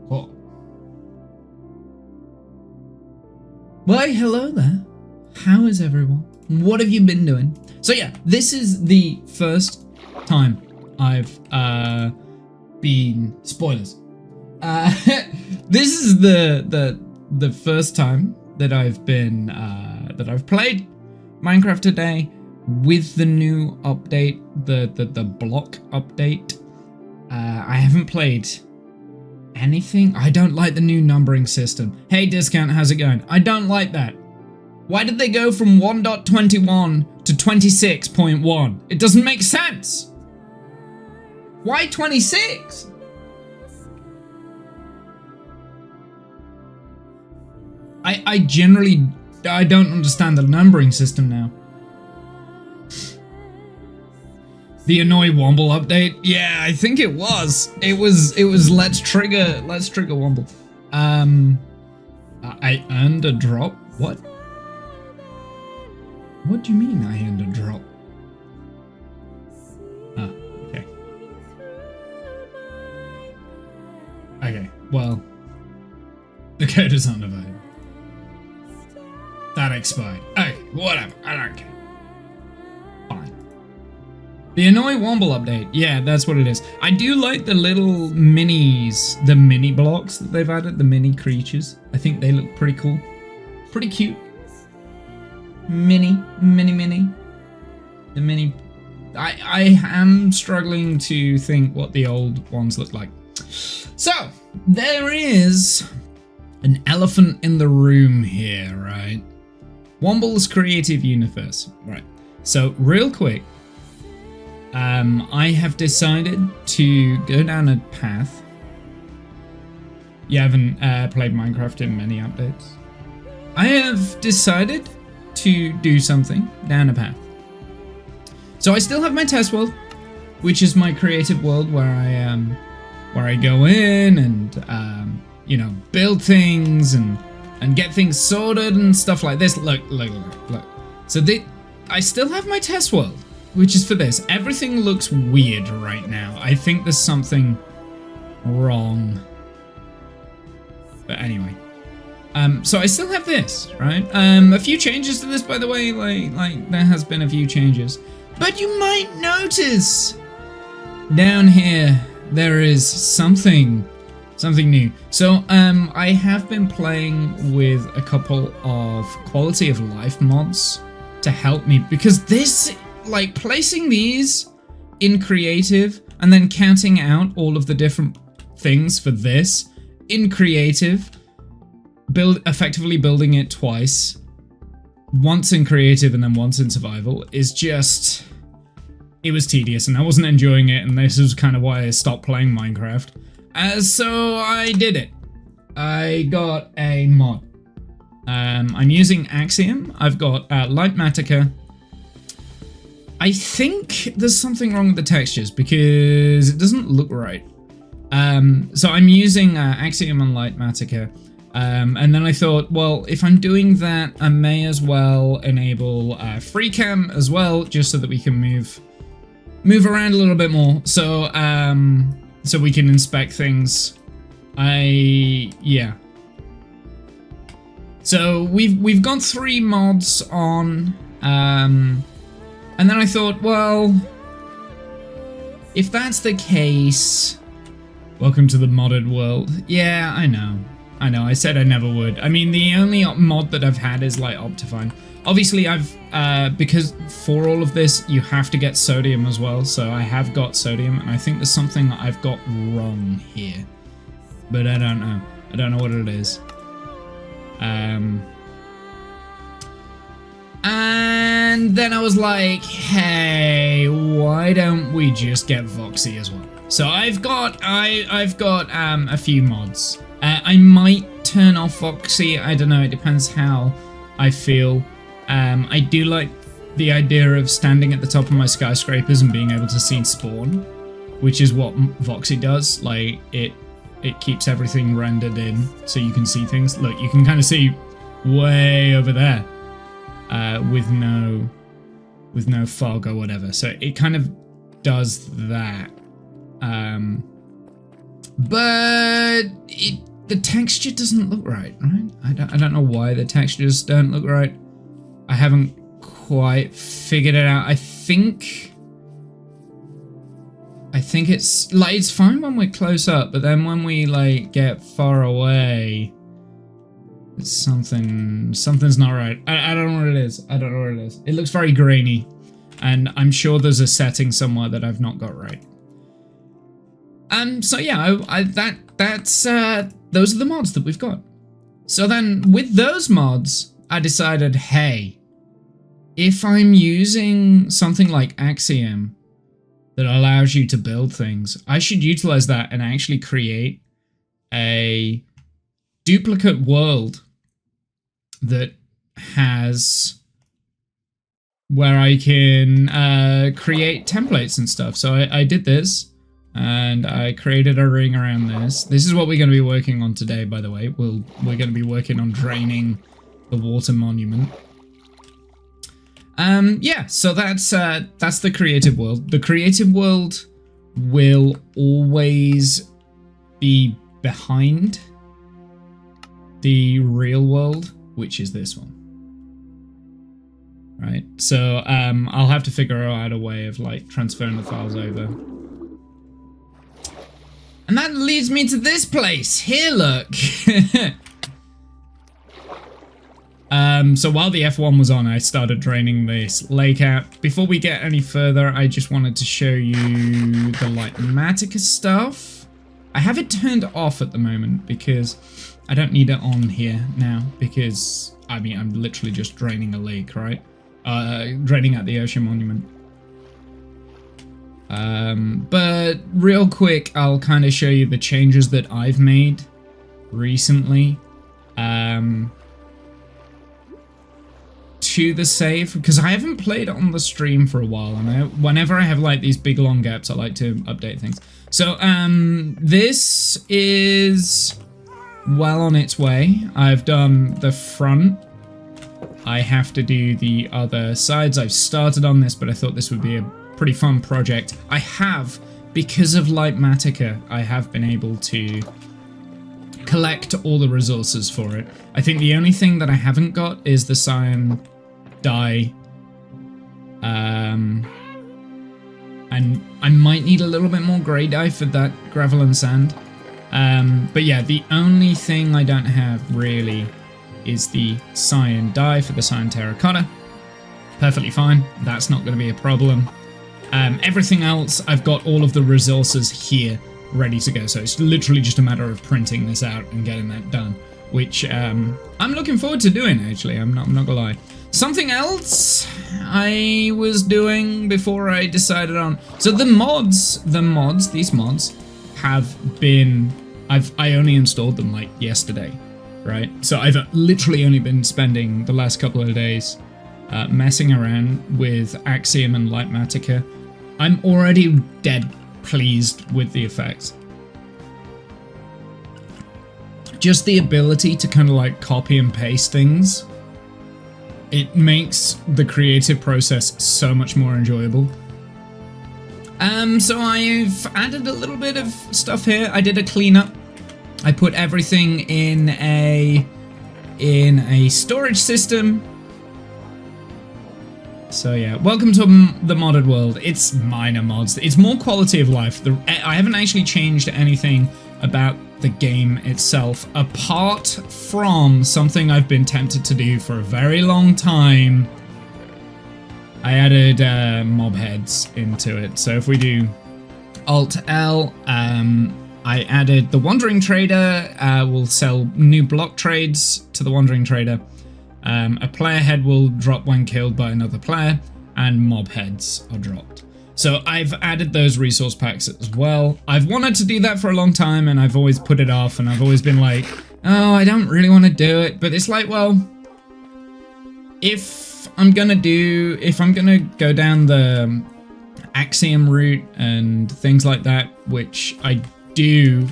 Cool. Why, hello there. How is everyone? What have you been doing? So yeah, this is the first time I've been spoilers. This is the first time that I've been that I've played Minecraft today with the new update, the block update. I haven't played anything. I don't like the new numbering system. Hey Discount, how's it going? I don't like that. Why did they go from 1.21 to 26.1? It doesn't make sense. Why 26? I generally don't understand the numbering system now. The Annoy Womble update? Yeah, I think it was. It was let's trigger Womble. I earned a drop? What? What do you mean I earned a drop? Ah, okay. Okay, well, the code is unavailable. That expired. Okay, whatever, I don't care. Fine. The Annoy Womble update. Yeah, that's what it is. I do like the little minis, the mini blocks that they've added, the mini creatures. I think they look pretty cool. Pretty cute. Mini. The mini. I am struggling to think what the old ones look like. So, there is an elephant in the room here, right? Womble's Creative Universe. Right. So, real quick, I have decided to go down a path. You haven't played Minecraft in many updates. I have decided to do something down a path. So I still have my test world, which is my creative world where I go in and you know, build things and get things sorted and stuff like this. Look. So I still have my test world, which is for this. Everything looks weird right now. I think there's something wrong. But anyway. So I still have this, right? A few changes to this, by the way, like there has been a few changes. But you might notice down here there is something new. So I have been playing with a couple of quality of life mods to help me, because this, like, placing these in creative and then counting out all of the different things for this in creative, effectively building it twice, once in creative and then once in survival, is just, it was tedious and I wasn't enjoying it, and this is kind of why I stopped playing Minecraft. So I did it. I got a mod. I'm using Axiom. I've got Lightmatica. I think there's something wrong with the textures because it doesn't look right. So I'm using Axiom and Lightmatica. And then I thought, well, if I'm doing that, I may as well enable FreeCam as well, just so that we can move around a little bit more. So so we can inspect things. Yeah. So we've got 3 mods on, and then I thought, well, if that's the case, welcome to the modded world. Yeah, I know. I said I never would. I mean, the only mod that I've had is like Optifine. Obviously, I've because for all of this you have to get sodium as well. So I have got sodium, and I think there's something that I've got wrong here, but I don't know. I don't know what it is. And then I was like, hey, why don't we just get Voxy as well? So I've got a few mods. I might turn off Voxy. I don't know. It depends how I feel. I do like the idea of standing at the top of my skyscrapers and being able to see spawn, which is what Voxy does. Like it keeps everything rendered in so you can see things. Look, you can kind of see way over there with no fog or whatever. So it kind of does that. But the texture doesn't look right? I don't know why the textures don't look right. I haven't quite figured it out. I think it's like, it's fine when we're close up, but then when we like get far away, it's something's not right. I don't know what it is. I don't know what it is. It looks very grainy, and I'm sure there's a setting somewhere that I've not got right. So yeah, that's those are the mods that we've got. So then with those mods, I decided, hey, if I'm using something like Axiom that allows you to build things, I should utilize that and actually create a duplicate world that has where I can create templates and stuff. So I did this, and I created a ring around this. This is what we're going to be working on today, by the way. We're going to be working on draining the water monument. Yeah, so that's the creative world. The creative world will always be behind the real world, which is this one. Right, so I'll have to figure out a way of like transferring the files over. And that leads me to this place. Here, look. So while the F1 was on, I started draining this lake out. Before we get any further, I just wanted to show you the Lightmatica stuff. I have it turned off at the moment because I don't need it on here now, because I mean, I'm literally just draining a lake, right? Draining out the ocean monument. But real quick, I'll kind of show you the changes that I've made recently to the save, because I haven't played it on the stream for a while, and whenever I have like these big long gaps, I like to update things. So this is well on its way. I've done the front. I have to do the other sides. I've started on this, but I thought this would be a pretty fun project. I have, because of Lightmatica, I have been able to collect all the resources for it. I think the only thing that I haven't got is the cyan dye. And I might need a little bit more grey dye for that gravel and sand. But yeah, the only thing I don't have really is the cyan dye for the cyan terracotta. Perfectly fine. That's not going to be a problem. Everything else, I've got all of the resources here ready to go. So it's literally just a matter of printing this out and getting that done, which I'm looking forward to doing, actually. I'm not gonna lie. Something else I was doing before I decided on... So these mods have been... I only installed them like yesterday, right? So I've literally only been spending the last couple of days messing around with Axiom and Lightmatica. I'm already dead pleased with the effects. Just the ability to kind of like copy and paste things, it makes the creative process so much more enjoyable. So I've added a little bit of stuff here. I did a cleanup. I put everything in a storage system. So yeah, welcome to the modded world. It's minor mods. It's more quality of life. I haven't actually changed anything about the game itself, apart from something I've been tempted to do for a very long time. I added mob heads into it. So if we do Alt-L, I added the Wandering Trader. Will sell new block trades to the Wandering Trader. A player head will drop when killed by another player, and mob heads are dropped. So I've added those resource packs as well. I've wanted to do that for a long time, and I've always put it off, and I've always been like, oh, I don't really want to do it. But it's like, well, if I'm gonna go down the Axiom route and things like that, which I do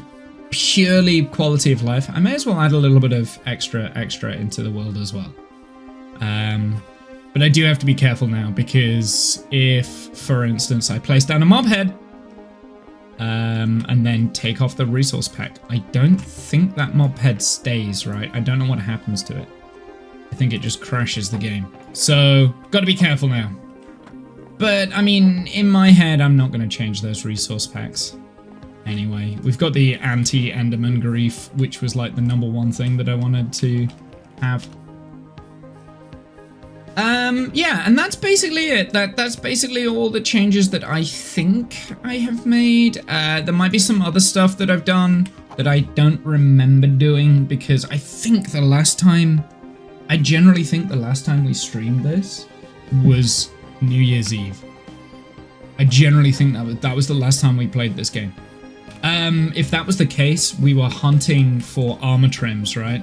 purely quality of life, I may as well add a little bit of extra into the world as well. But I do have to be careful now, because if, for instance, I place down a mob head and then take off the resource pack. I don't think that mob head stays, right? I don't know what happens to it. I think it just crashes the game. So, gotta be careful now. But, I mean, in my head, I'm not going to change those resource packs. Anyway, we've got the anti-Enderman grief, which was like the #1 thing that I wanted to have. Yeah, and that's basically it. That's basically all the changes that I think I have made. There might be some other stuff that I've done that I don't remember doing, because I think I generally think the last time we streamed this was New Year's Eve. I generally think that was the last time we played this game. If that was the case, we were hunting for armor trims, right?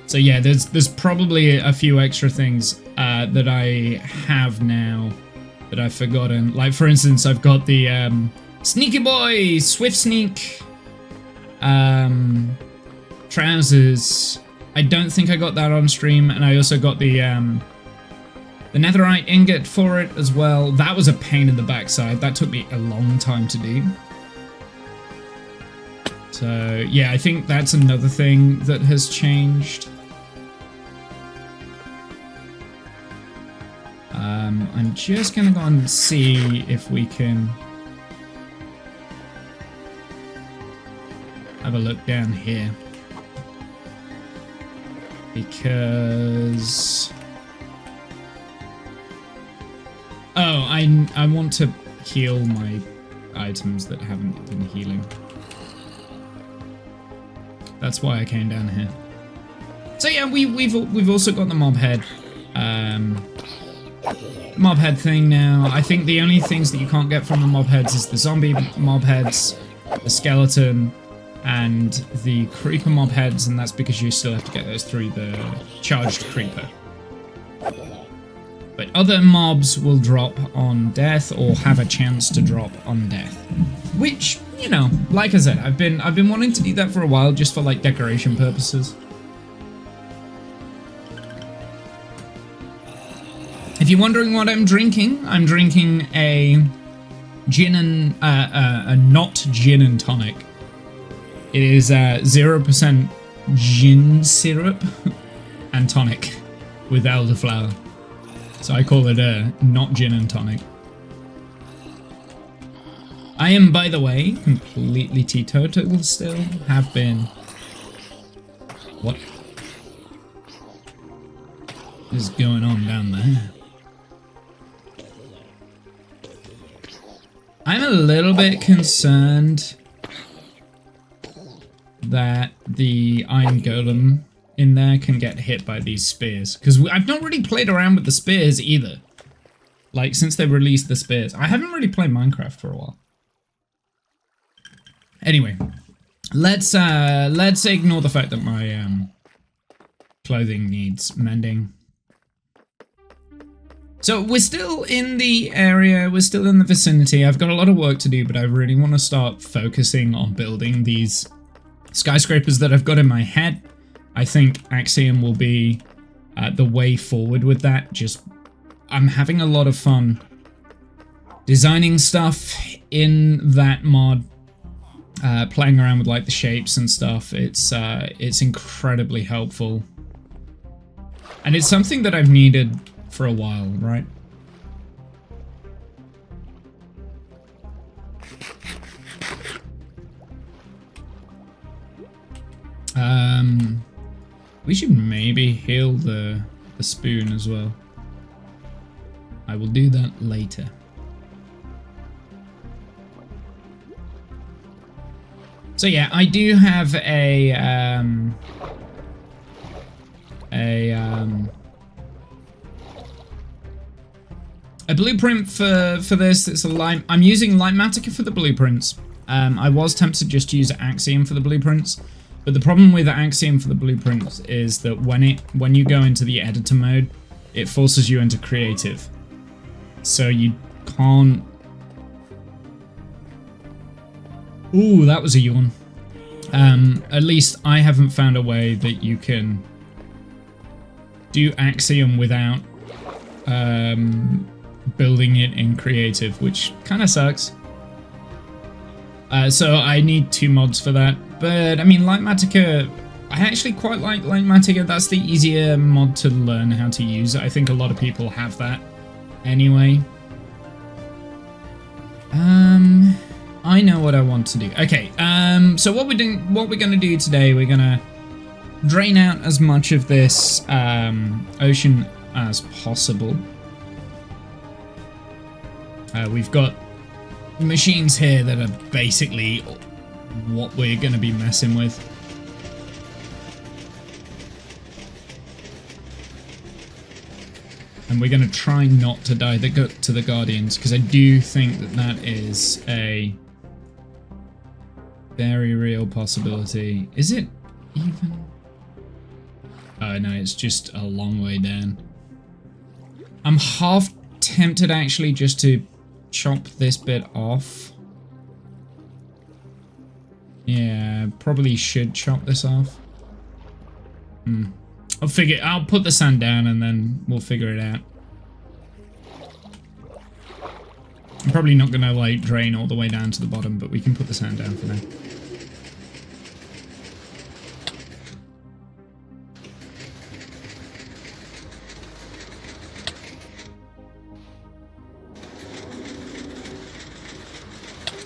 So yeah, there's probably a few extra things that I have now that I've forgotten. Like, for instance, I've got the Sneaky Boy Swift Sneak trousers. I don't think I got that on stream, and I also got the netherite ingot for it as well. That was a pain in the backside. That took me a long time to do. So yeah, I think that's another thing that has changed. I'm just gonna go and see if we can have a look down here, because I want to heal my items that haven't been healing. That's why I came down here. So yeah, we've also got the mob head thing now. I think the only things that you can't get from the mob heads is the zombie mob heads, the skeleton, and the creeper mob heads, and that's because you still have to get those through the charged creeper. But other mobs will drop on death, or have a chance to drop on death. Which, you know, like I said, I've been wanting to do that for a while, just for like decoration purposes. If you're wondering what I'm drinking a gin and a not gin and tonic. It is 0% gin syrup and tonic with elderflower. So I call it a not gin and tonic. I am, by the way, completely teetotal still. Have been. What is going on down there? I'm a little bit concerned that the Iron Golem in there can get hit by these spears, because I've not really played around with the spears either. Like, since they released the spears. I haven't really played Minecraft for a while. Anyway, let's ignore the fact that my clothing needs mending. So we're still in the area, we're still in the vicinity. I've got a lot of work to do, but I really want to start focusing on building these skyscrapers that I've got in my head. I think Axiom will be the way forward with that. I'm having a lot of fun designing stuff in that mod, playing around with like the shapes and stuff. It's incredibly helpful, and it's something that I've needed for a while, right? We should maybe heal the spoon as well. I will do that later. So yeah, I do have a blueprint for this. It's a lime. I'm using Lightmatica for the blueprints. I was tempted just to use Axiom for the blueprints, but the problem with Axiom for the blueprints is that when you go into the editor mode, it forces you into creative. So you can't. Ooh, that was a yawn. At least I haven't found a way that you can do Axiom without building it in creative, which kind of sucks. So I need 2 mods for that. But I mean, Lightmatica, I actually quite like Lightmatica. That's the easier mod to learn how to use. I think a lot of people have that anyway. I know what I want to do. Okay, so what we're gonna do today, we're gonna drain out as much of this ocean as possible. We've got machines here that are basically what we're going to be messing with. And we're going to try not to die to the Guardians, because I do think that that is a very real possibility. Is it even? Oh no, it's just a long way down. I'm half tempted actually just to chop this bit off. Yeah, probably should chop this off. I'll put the sand down and then we'll figure it out. I'm probably not gonna like drain all the way down to the bottom, but we can put the sand down for now.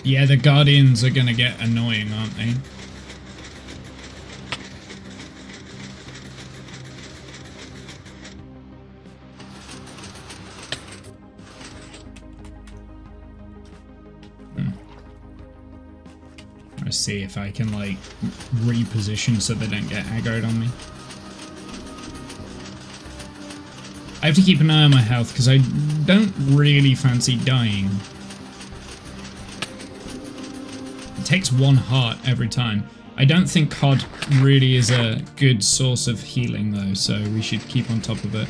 Yeah, the Guardians are gonna get annoying, aren't they? Let's see if I can like reposition so they don't get aggroed on me. I have to keep an eye on my health because I don't really fancy dying. It takes 1 heart every time. I don't think COD really is a good source of healing though, so we should keep on top of it.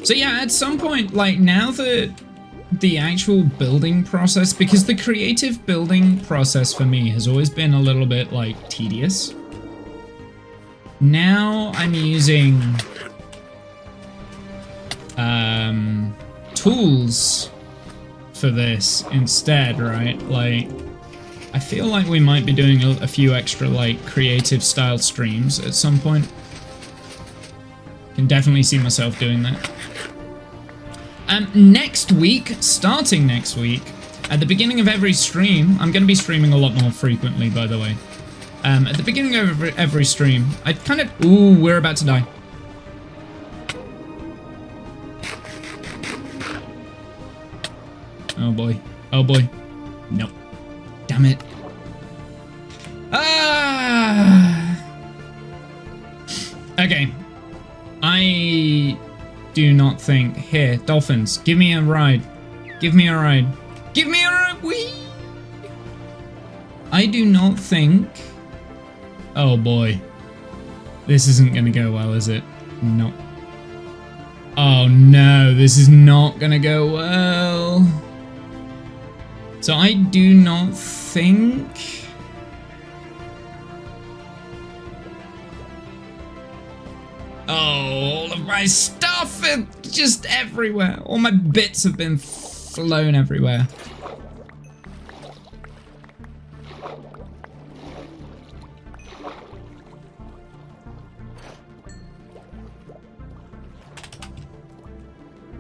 So yeah, at some point, like now that the actual building process, because the creative building process for me has always been a little bit like tedious. Now I'm using tools for this instead, right? Like, I feel like we might be doing a few extra like creative style streams at some point. Can definitely see myself doing that. Next week, starting next week, at the beginning of every stream, I'm going to be streaming a lot more frequently, by the way. At the beginning of every stream, I kind of... Ooh, we're about to die. Oh boy. Oh boy. Nope. Damn it. Ah! Okay. I do not think... Here, dolphins, give me a ride. Give me a ride. Give me a ride! Whee! I do not think... Oh boy. This isn't gonna go well, is it? No. Oh no, this is not gonna go well. So I do not think... Oh, all of my stuff is just everywhere. All my bits have been flown everywhere.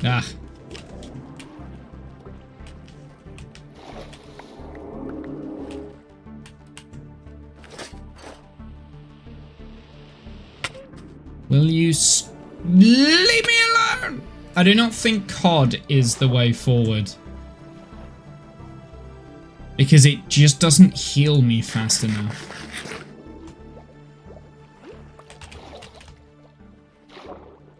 Ah. Will you leave me alone? I do not think COD is the way forward. Because it just doesn't heal me fast enough.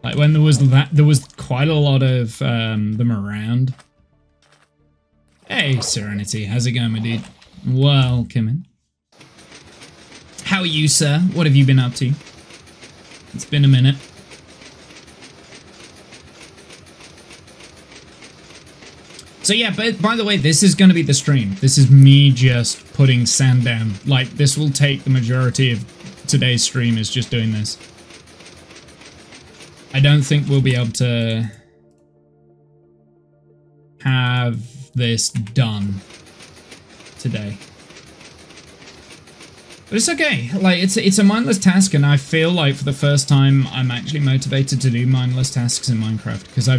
Like when there was quite a lot of them around. Hey, Serenity, how's it going, my dude? Welcome in. How are you, sir? What have you been up to? It's been a minute. So yeah, but by the way, this is going to be the stream. This is me just putting sand down. Like, this will take the majority of today's stream is just doing this. I don't think we'll be able to have this done today. But it's okay. Like, it's a mindless task, and I feel like for the first time I'm actually motivated to do mindless tasks in Minecraft, because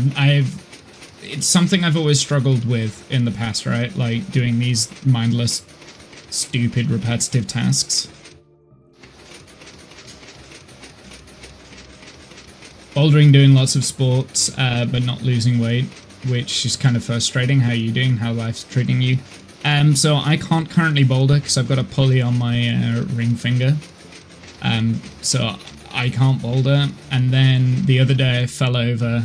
it's something I've always struggled with in the past, right? Like doing these mindless, stupid, repetitive tasks. Bouldering, doing lots of sports, but not losing weight, which is kind of frustrating. How are you doing? How life's treating you? So I can't currently boulder because I've got a pulley on my ring finger. So I can't boulder. And then the other day I fell over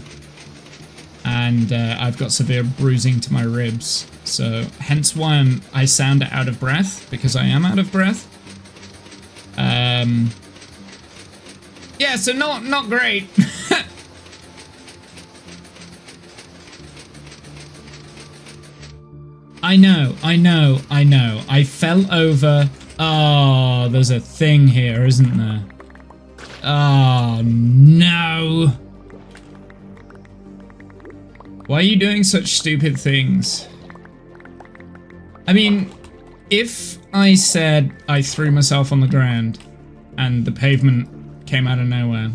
and I've got severe bruising to my ribs. So hence why I sound out of breath, because I am out of breath. Yeah, so not great. I know. I fell over. Oh, there's a thing here, isn't there? Oh, no. Why are you doing such stupid things? I mean, if I said I threw myself on the ground and the pavement came out of nowhere,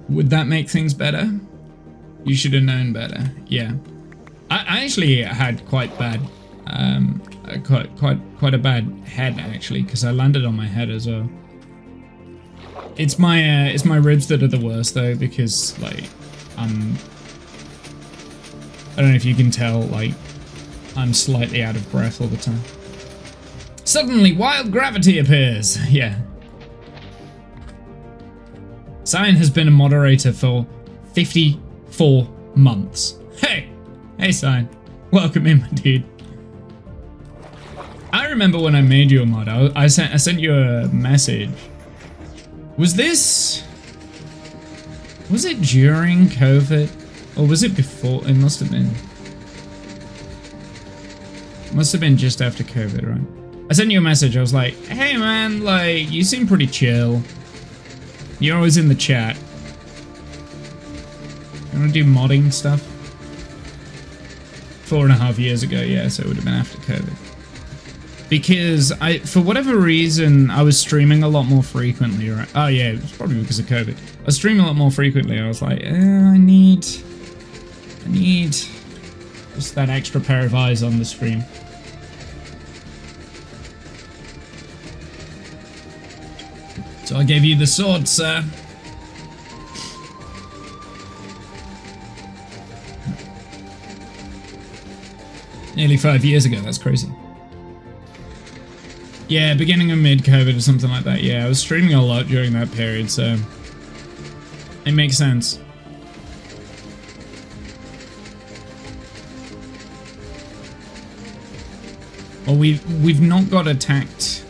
would that make things better? You should have known better. Yeah. I actually had quite bad, quite a bad head actually, because I landed on my head as well. It's my ribs that are the worst though, because like I don't know if you can tell, like I'm slightly out of breath all the time. Suddenly, wild gravity appears. Yeah. Cyan has been a moderator for 54 months. Hey, Cyan. Welcome in, my dude. I remember when I made you a mod, I sent you a message. Was it during COVID? Or was it before? It must have been. Must have been just after COVID, right? I sent you a message. I was like, hey man, like, you seem pretty chill. You're always in the chat. You wanna do modding stuff? 4.5 years ago, yeah, so it would have been after COVID. Because for whatever reason, I was streaming a lot more frequently, right? Oh yeah, it was probably because of COVID. I was streaming a lot more frequently. I was like, I need just that extra pair of eyes on the stream. So I gave you the sword, sir. Nearly 5 years ago, that's crazy. Yeah, beginning of mid-COVID or something like that. Yeah, I was streaming a lot during that period, so it makes sense. Well, we've not got attacked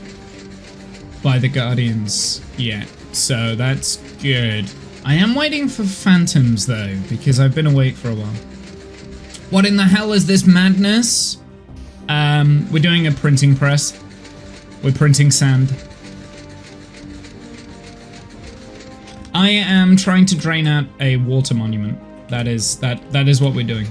by the Guardians yet, so that's good. I am waiting for phantoms though, because I've been awake for a while. What in the hell is this madness? We're doing a printing press. We're printing sand. I am trying to drain out a water monument. That is what we're doing.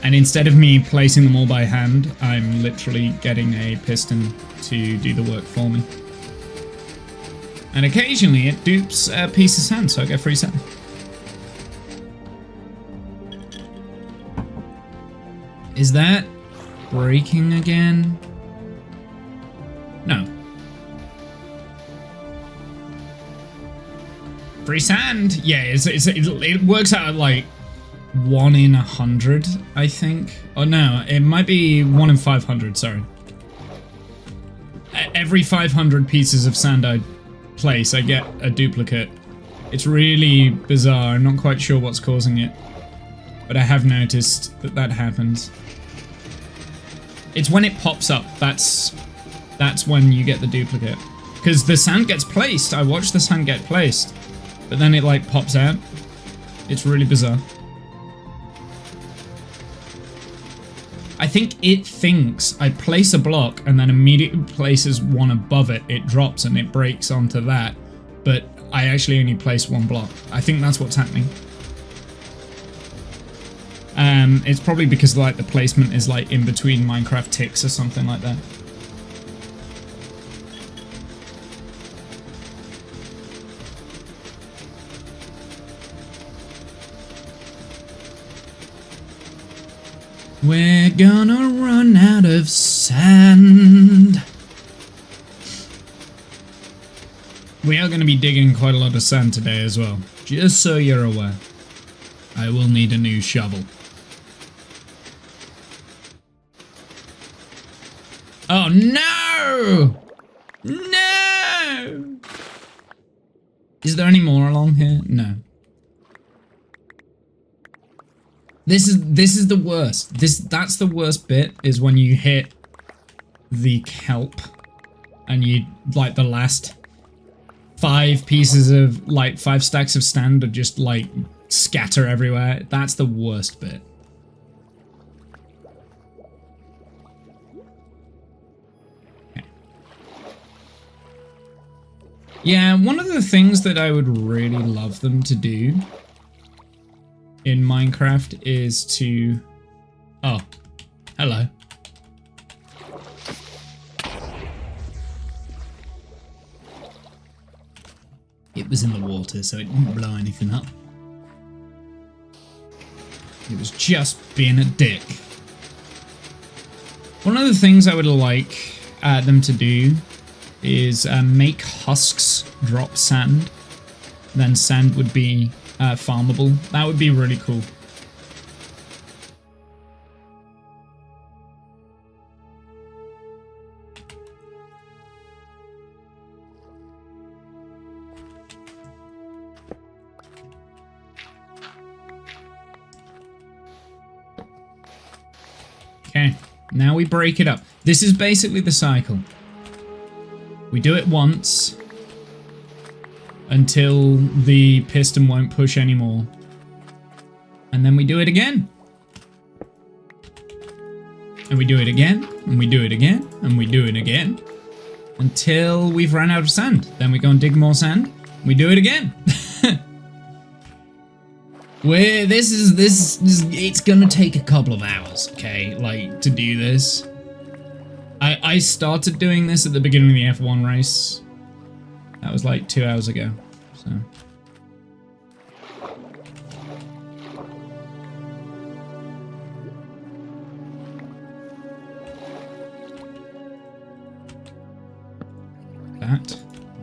And instead of me placing them all by hand, I'm literally getting a piston to do the work for me. And occasionally it dupes a piece of sand, so I get free sand. Is that breaking again? No. Free sand! Yeah, it works out at like 1 in 100, I think. Oh no, it might be 1 in 500, sorry. Every 500 pieces of sand I place, I get a duplicate. It's really bizarre, I'm not quite sure what's causing it. But I have noticed that happens. It's when it pops up, that's when you get the duplicate. Because the sand gets placed, I watch the sand get placed, but then it like pops out. It's really bizarre. I think it thinks I place a block and then immediately places one above it, it drops and it breaks onto that, but I actually only place one block. I think that's what's happening. It's probably because like the placement is like in between Minecraft ticks or something like that. We're gonna run out of sand. We are going to be digging quite a lot of sand today as well, just so you're aware. I will need a new shovel. Oh no! No! Is there any more along here? No. This is the worst. That's the worst bit, is when you hit the kelp and you like the last 5 pieces of like 5 stacks of sand are just like scatter everywhere. That's the worst bit. Okay. Yeah, one of the things that I would really love them to do in Minecraft is to... Oh, hello. It was in the water, so it didn't blow anything up. It was just being a dick. One of the things I would like them to do is make husks drop sand. Then sand would be farmable. That would be really cool. Okay, now we break it up. This is basically the cycle. We do it once until the piston won't push anymore. And then we do it again. And we do it again, and we do it again, and we do it again. Until we've run out of sand. Then we go and dig more sand. We do it again. It's gonna take a couple of hours, okay, like, to do this. I started doing this at the beginning of the F1 race. That was like 2 hours ago, so.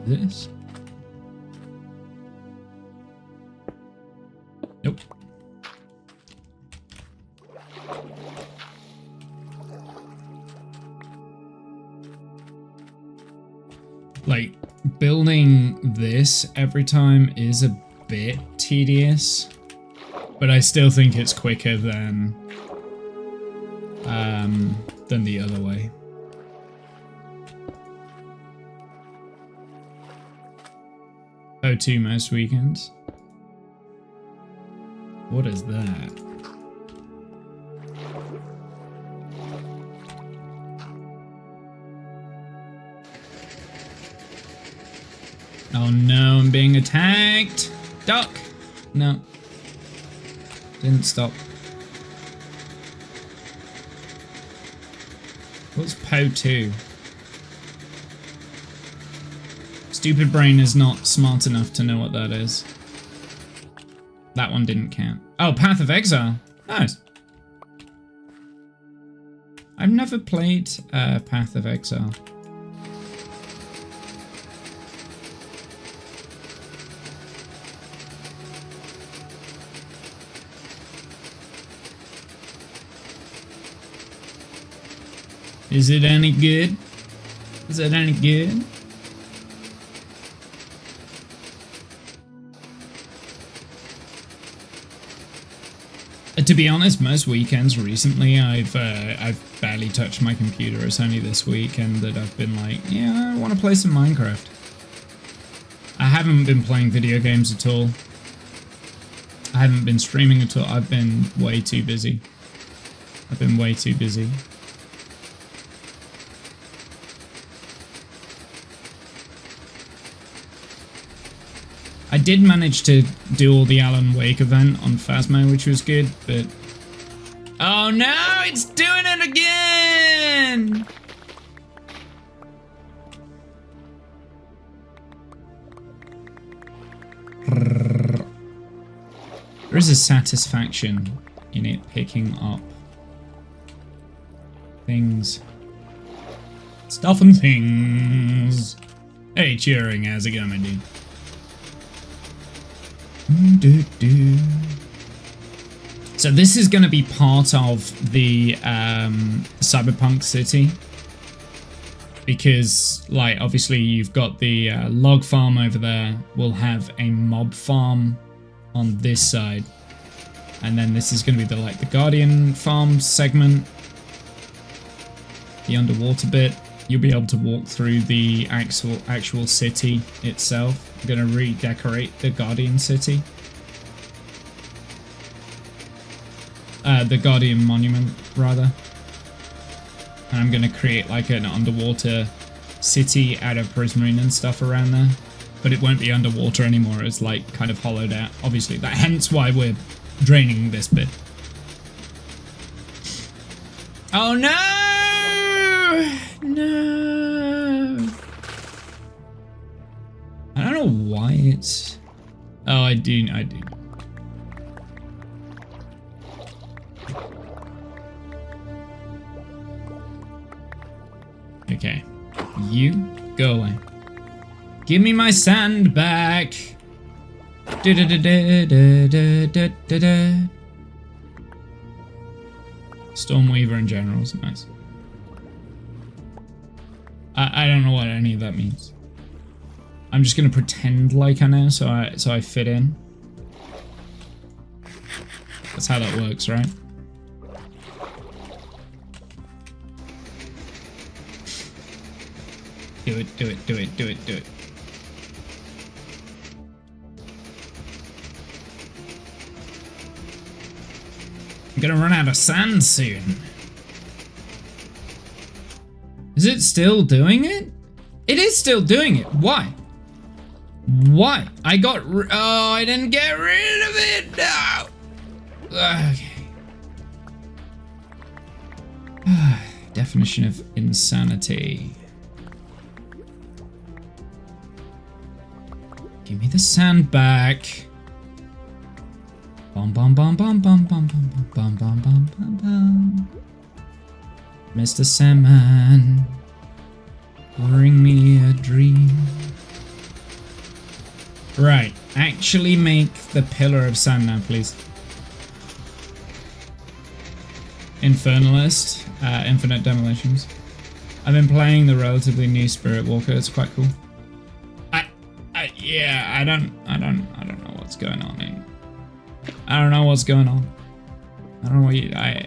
This. Nope. Like, building this every time is a bit tedious, but I still think it's quicker than the other way. O2 most weekends. What is that? Oh no, I'm being attacked! Duck! No. Didn't stop. What's p154? Stupid brain is not smart enough to know what that is. That one didn't count. Oh, Path of Exile. Nice. I've never played Path of Exile. Is it any good? Is it any good? To be honest, most weekends recently I've barely touched my computer. It's only this weekend that I've been like, yeah, I want to play some Minecraft. I haven't been playing video games at all. I haven't been streaming at all. I've been way too busy. I've been way too busy. I did manage to do all the Alan Wake event on Phasmo, which was good, but Oh no, it's doing it again! There is a satisfaction in it picking up things. Stuff and things. Hey, Turing, how's it going, my dude? So this is going to be part of the cyberpunk city. Because, like, obviously you've got the log farm over there. We'll have a mob farm on this side. And then this is going to be the Guardian farm segment. The underwater bit. You'll be able to walk through the actual city itself. I'm going to redecorate the Guardian city. The Guardian monument, rather. And I'm going to create like an underwater city out of Prismarine and stuff around there. But it won't be underwater anymore. It's like kind of hollowed out. Obviously, hence why we're draining this bit. Oh no! No! I don't know why it's... Oh, I do. Okay. You go away. Give me my sand back! Stormweaver in general is nice. I don't know what any of that means. I'm just gonna pretend like I know, so I fit in. That's how that works, right? Do it. I'm gonna run out of sand soon. Is it still doing it? It is still doing it. Why? Why? I didn't get rid of it. No. Okay. Definition of insanity. Give me the sand back. Bum bum bum bum bum bum bum bum bum bum bum bum. Mr. Sandman, bring me a dream. Right, actually make the pillar of sand now, please. Infernalist, Infinite Demolitions. I've been playing the relatively new Spirit Walker. It's quite cool. Yeah, I don't know what's going on. I don't know what's going on. I don't know what I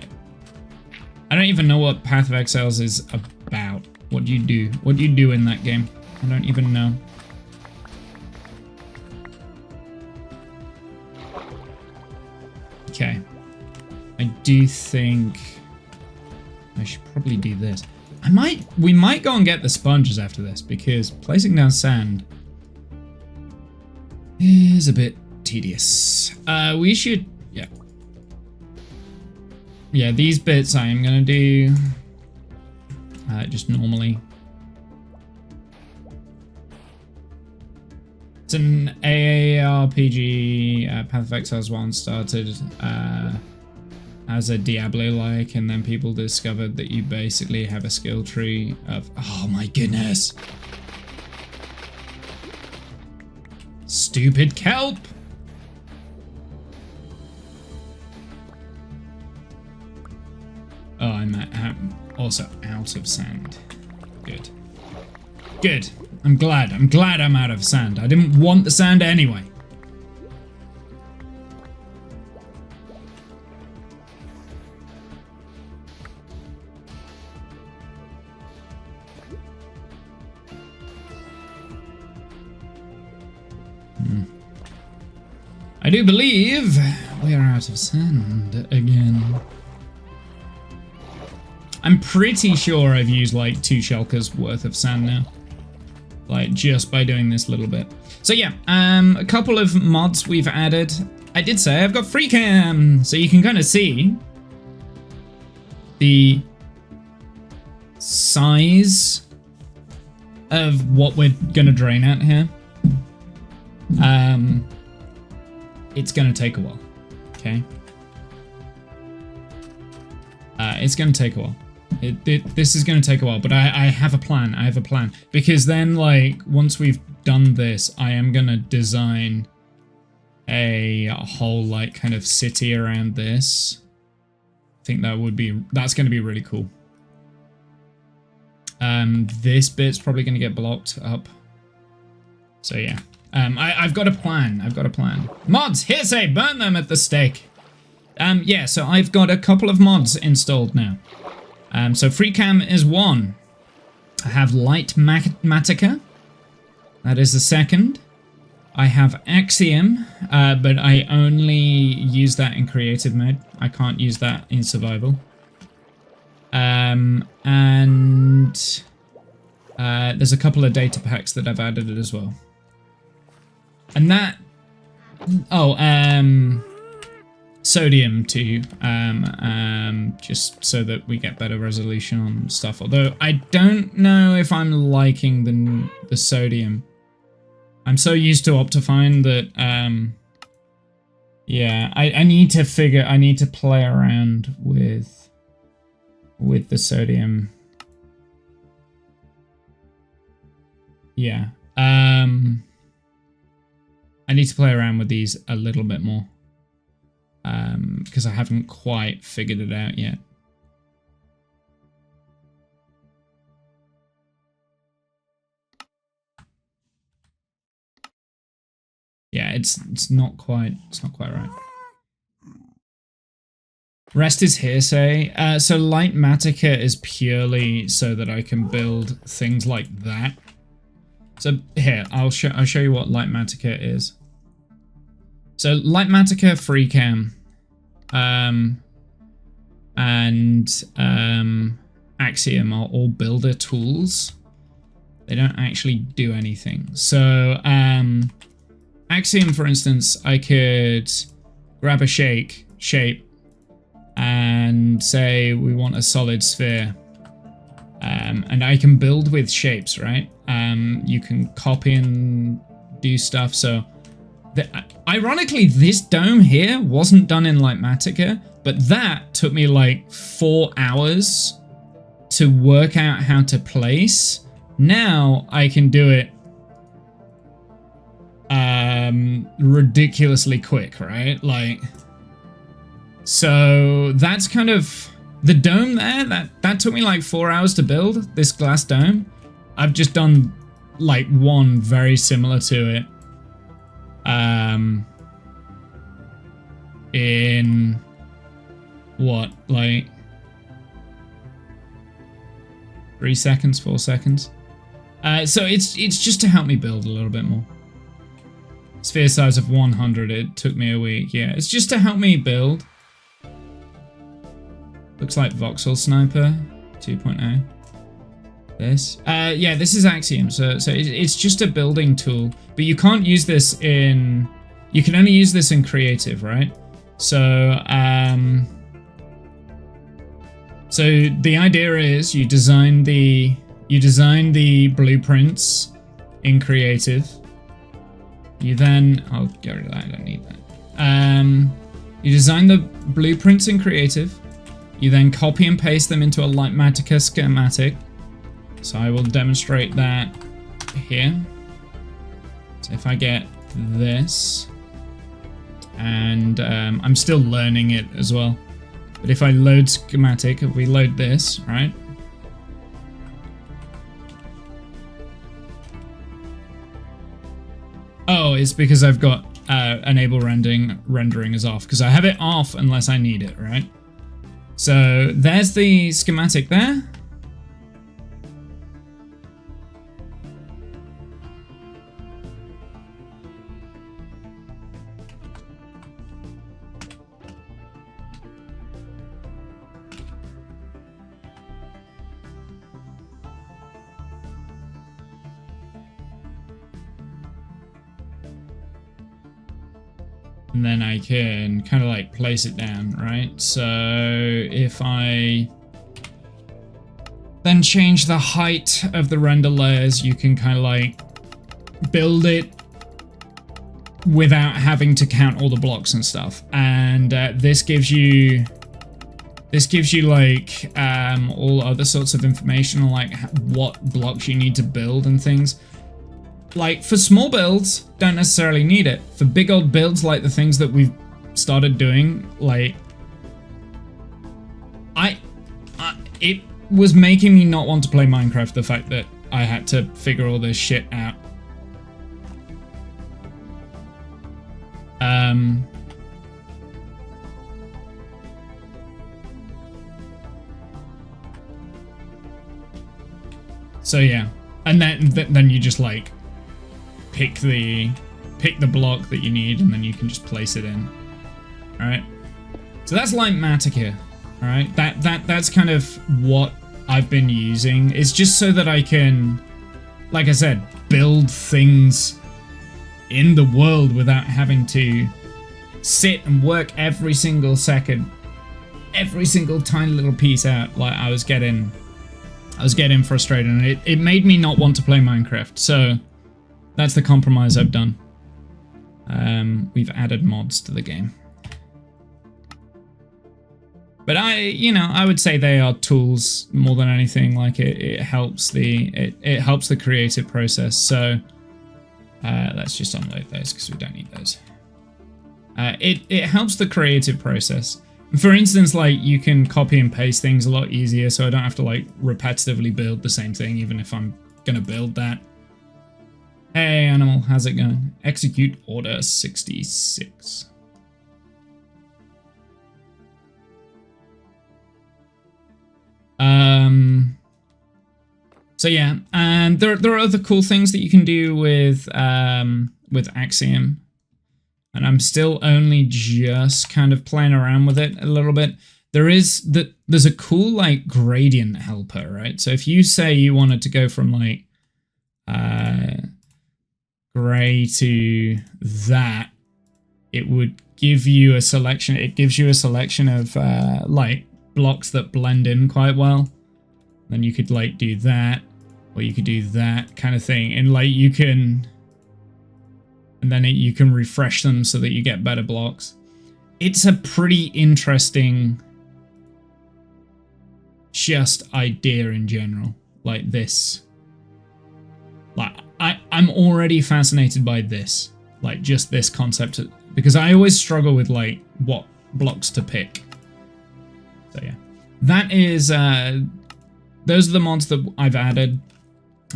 don't even know what Path of Exiles is about. What do you do? What do you do in that game? I don't even know. Okay. I do think I should probably do this. We might go and get the sponges after this, because placing down sand is a bit tedious. We should, yeah. Yeah, these bits I am gonna do just normally. It's an AARPG, Path of Exiles 1 started as a Diablo-like, and then people discovered that you basically have a skill tree of... Oh my goodness! Stupid kelp! Oh, I'm also out of sand. Good. Good. I'm glad I'm out of sand. I didn't want the sand anyway. I do believe we are out of sand again. I'm pretty sure I've used like 2 shulkers worth of sand now. Like just by doing this little bit. So yeah, a couple of mods we've added. I did say I've got free cam, so you can kind of see the size of what we're gonna drain out here, it's gonna take a while. Okay. It's gonna take a while. This is gonna take a while, but I have a plan. I have a plan, because then, like, once we've done this, I am gonna design a whole, like, kind of city around this. I think that's gonna be really cool. This bit's probably gonna get blocked up. So yeah. I've got a plan. I've got a plan. Mods, hearsay, burn them at the stake. Yeah, so I've got a couple of mods installed now. So FreeCam is one. I have Light Matica. That is the second. I have Axiom, but I only use that in creative mode. I can't use that in survival. And there's a couple of data packs that I've added as well. And that... Oh, sodium too, just so that we get better resolution on stuff. Although I don't know if I'm liking the sodium. I'm so used to Optifine that, yeah, I need to play around with the sodium. Yeah, I need to play around with these a little bit more. Because I haven't quite figured it out yet. Yeah, it's not quite right. Rest is hearsay. So Light Matica is purely so that I can build things like that. So here, I'll show you what Light Matica is. So Light Matica, FreeCam, and Axiom are all builder tools. They don't actually do anything. So Axiom, for instance, I could grab a shape and say we want a solid sphere. And I can build with shapes, right? You can copy and do stuff. So ironically, this dome here wasn't done in Light Matica, but that took me like 4 hours to work out how to place. Now I can do it ridiculously quick, right? Like, so that's kind of the dome there. That took me like 4 hours to build, this glass dome. I've just done like one very similar to it in what, like 3 seconds, 4 seconds. So it's just to help me build a little bit more. Sphere size of 100, it took me a week. Yeah, it's just to help me build. Looks like Voxel Sniper 2.0. This. Yeah, this is Axiom. So it's just a building tool, but you can't use this in... You can only use this in creative, right? So, so the idea is you design the blueprints in creative. You then... I'll get rid of that, I don't need that. You design the blueprints in creative. You then copy and paste them into a Light Matica schematic. So I will demonstrate that here. So if I get this, and I'm still learning it as well. But if I load schematic, if we load this, right? Oh, it's because I've got enable rendering is off, because I have it off unless I need it, right? So there's the schematic there. And then I can kind of like place it down, right? So if I then change the height of the render layers. You can kind of like build it without having to count all the blocks and stuff. And this gives you like all other sorts of information on like what blocks you need to build and things. Like for small builds, don't necessarily need it. For big old builds like the things that we've started doing, like it was making me not want to play Minecraft, the fact that I had to figure all this shit out. So yeah, and then you just like pick the block that you need, and then you can just place it in. All right. So that's Lightmatica. All right. That's kind of what I've been using. It's just so that I can, like I said, build things in the world without having to sit and work every single second, every single tiny little piece out. Like I was getting frustrated, and it made me not want to play Minecraft. So that's the compromise I've done. We've added mods to the game. But I would say they are tools more than anything. Like it helps the creative process. So let's just unload those because we don't need those. It helps the creative process. For instance, like you can copy and paste things a lot easier, so I don't have to like repetitively build the same thing, even if I'm gonna build that. Hey animal, how's it going? Execute order 66. So yeah, and there are other cool things that you can do with Axiom. And I'm still only just kind of playing around with it a little bit. There's a cool like gradient helper, right? So if you say you wanted to go from like gray to that, it would give you a selection. It gives you a selection of like blocks that blend in quite well. Then you could like do that, or you could do that kind of thing, and like you can. And then you can refresh them so that you get better blocks. It's a pretty interesting just idea in general. Like this. Like I'm already fascinated by this. Like just this concept. Because I always struggle with like what blocks to pick. So yeah. That is those are the mods that I've added.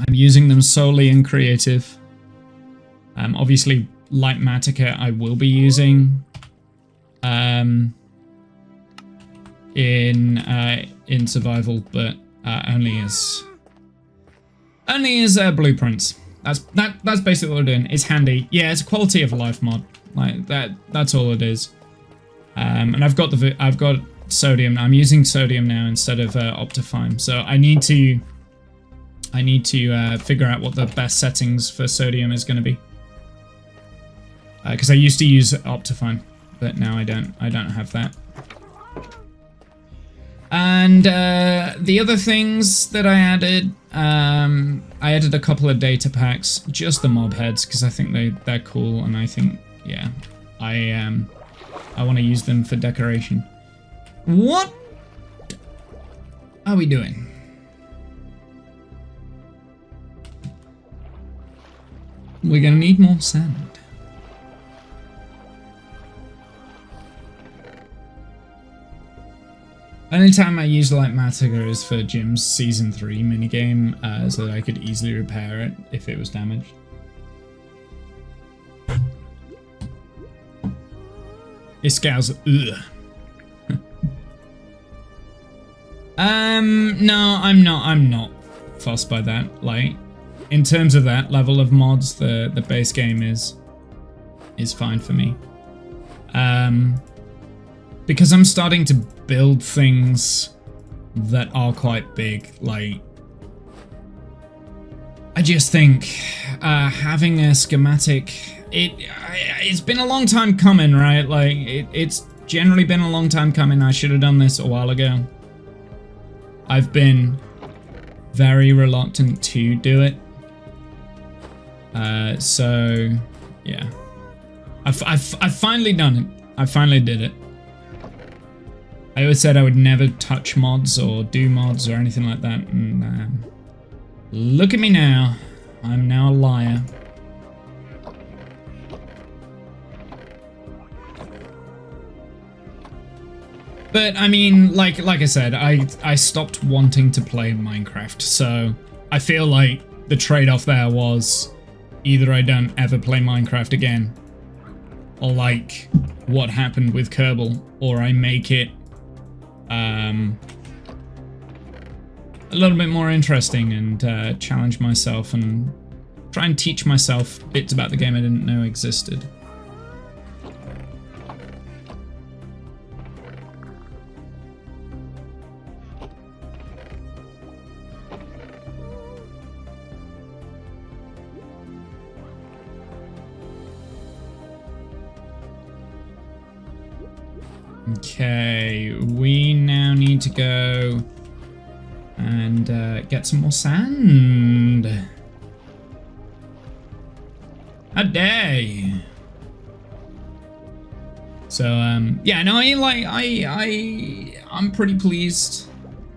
I'm using them solely in creative. Obviously, Lightmatica I will be using in survival, but only as blueprints. That's basically what we're doing. It's handy. Yeah, it's a quality of life mod. Like that. That's all it is. And I've got sodium. I'm using sodium now instead of Optifine. So I need to figure out what the best settings for sodium is going to be. Because I used to use Optifine, but now I don't have that. And the other things that I added a couple of data packs, just the mob heads, because I think they're cool, and I think, yeah, I want to use them for decoration. What are we doing? We're gonna need more sand. Only time I use Lightmatica is for Jim's Season 3 minigame, so that I could easily repair it if it was damaged. Iskau's ugh. No, I'm not fussed by that. Like, in terms of that level of mods, the base game is fine for me. Because I'm starting to build things that are quite big. Like, I just think having a schematic, it's been a long time coming, right? Like, it's generally been a long time coming. I should have done this a while ago. I've been very reluctant to do it. So yeah, I've finally done it. I finally did it. I always said I would never touch mods or do mods or anything like that, and look at me now. I'm now a liar. But I mean, like I said, I stopped wanting to play Minecraft, so I feel like the trade-off there was either I don't ever play Minecraft again, or like what happened with Kerbal, or I make it a little bit more interesting and challenge myself and try and teach myself bits about the game I didn't know existed. Okay, we now need to go and get some more sand. A day. So yeah, no, I'm pretty pleased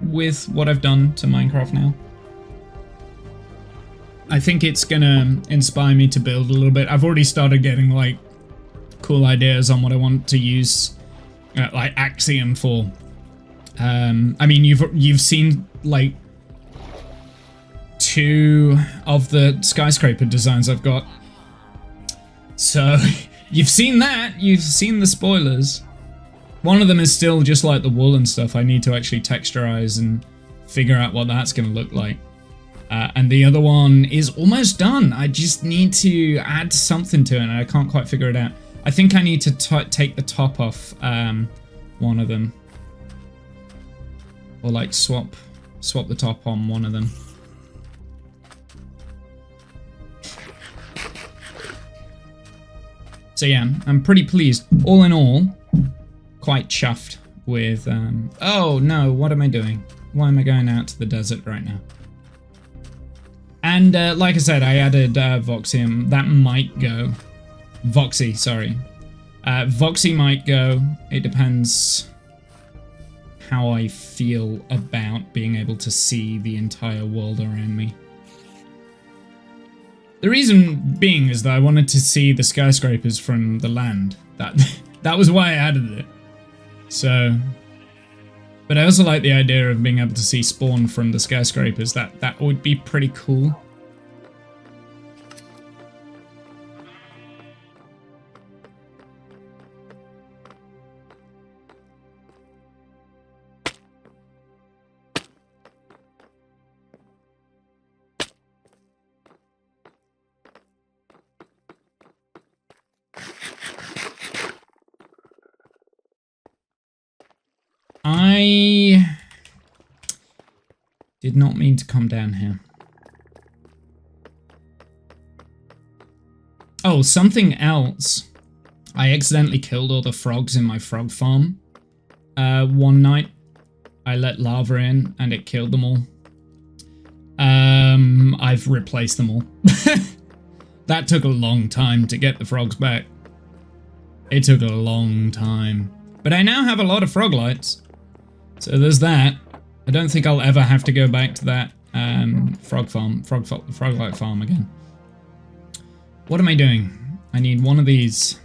with what I've done to Minecraft now. I think it's gonna inspire me to build a little bit. I've already started getting like cool ideas on what I want to use like Axiom for. I mean, you've seen like 2 of the skyscraper designs I've got. So you've seen that, you've seen the spoilers. One of them is still just like the wool and stuff. I need to actually texturize and figure out what that's going to look like. And the other one is almost done. I just need to add something to it and I can't quite figure it out. I think I need to take the top off one of them. Or like swap the top on one of them. So yeah, I'm pretty pleased. All in all, quite chuffed with... oh no, what am I doing? Why am I going out to the desert right now? And like I said, I added Voxium. That might go. Voxy, sorry. Voxy might go. It depends how I feel about being able to see the entire world around me. The reason being is that I wanted to see the skyscrapers from the land. That was why I added it. So, but I also like the idea of being able to see spawn from the skyscrapers. That would be pretty cool. I did not mean to come down here. Oh, something else. I accidentally killed all the frogs in my frog farm. One night, I let lava in and it killed them all. I've replaced them all. That took a long time to get the frogs back. It took a long time. But I now have a lot of frog lights. So there's that. I don't think I'll ever have to go back to that frog light farm again. What am I doing? I need one of these.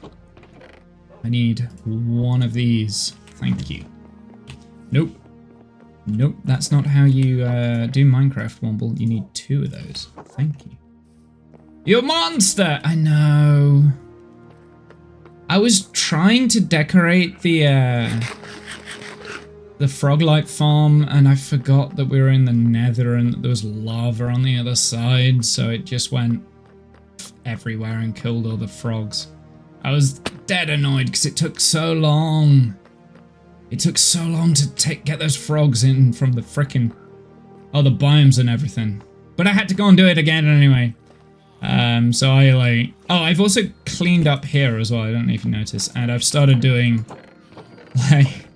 I need one of these. Thank you. Nope. Nope, that's not how you do Minecraft, Womble. You need 2 of those. Thank you. You monster! I know. I was trying to decorate the Froglight farm, and I forgot that we were in the nether and that there was lava on the other side, so it just went everywhere and killed all the frogs. I was dead annoyed because it took so long. It took so long to get those frogs in from the frickin' other biomes and everything. But I had to go and do it again anyway. So I like... Oh, I've also cleaned up here as well, I don't know if you noticed. And I've started doing, like,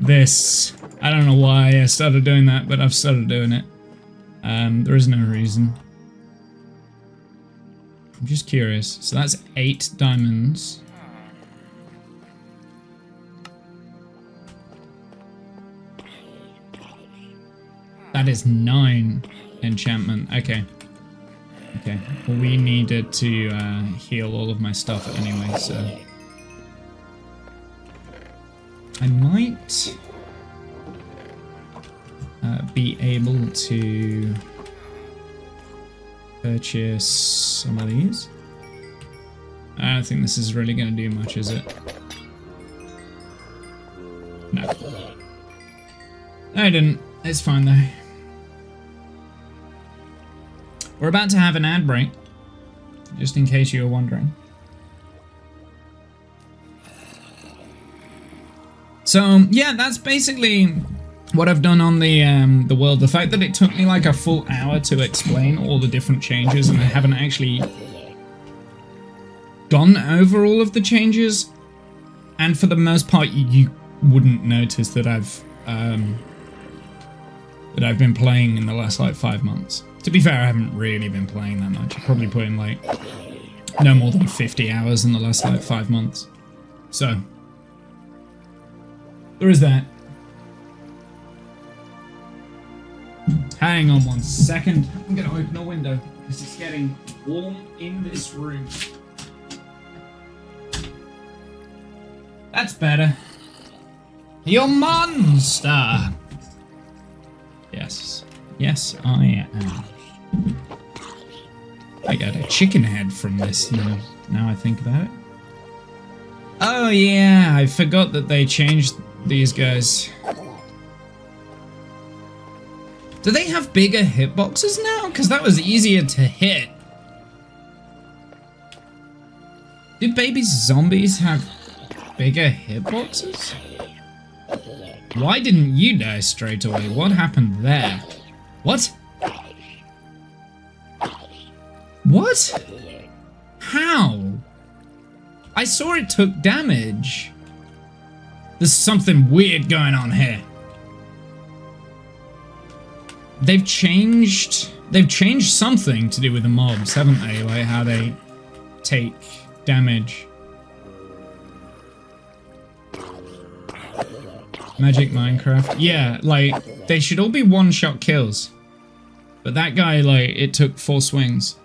this. I don't know why I started doing that, but I've started doing it. There is no reason. I'm just curious. So that's 8 diamonds. That is 9 enchantment. Okay. Okay. Well, we needed to heal all of my stuff anyway, so... I might be able to purchase some of these. I don't think this is really going to do much, is it? No. I didn't. It's fine though. We're about to have an ad break, just in case you were wondering. So yeah, that's basically what I've done on the world. The fact that it took me like a full hour to explain all the different changes, and I haven't actually gone over all of the changes, and for the most part, you wouldn't notice that I've been playing in the last like 5 months. To be fair, I haven't really been playing that much. I've probably put in like no more than 50 hours in the last like 5 months. So there is that. Hang on 1 second. I'm gonna open a window because it's getting warm in this room. That's better. You're monster. Yes. Yes, I am. I got a chicken head from this now I think about it. Oh yeah, I forgot that they changed these guys. Do they have bigger hitboxes now? Because that was easier to hit. Do baby zombies have bigger hitboxes? Why didn't you die straight away? What happened there? What? What? How? I saw it took damage. There's something weird going on here. They've changed something to do with the mobs, haven't they? Like how they take damage. Magic Minecraft. Yeah, like they should all be one-shot kills. But that guy, like, it took 4 swings.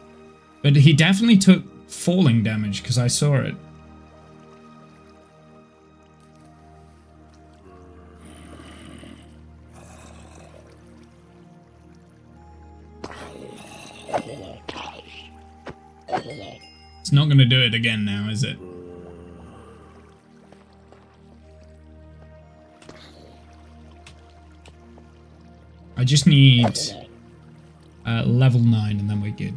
But he definitely took falling damage because I saw it. It's not going to do it again now, is it? I just need level 9 and then we're good.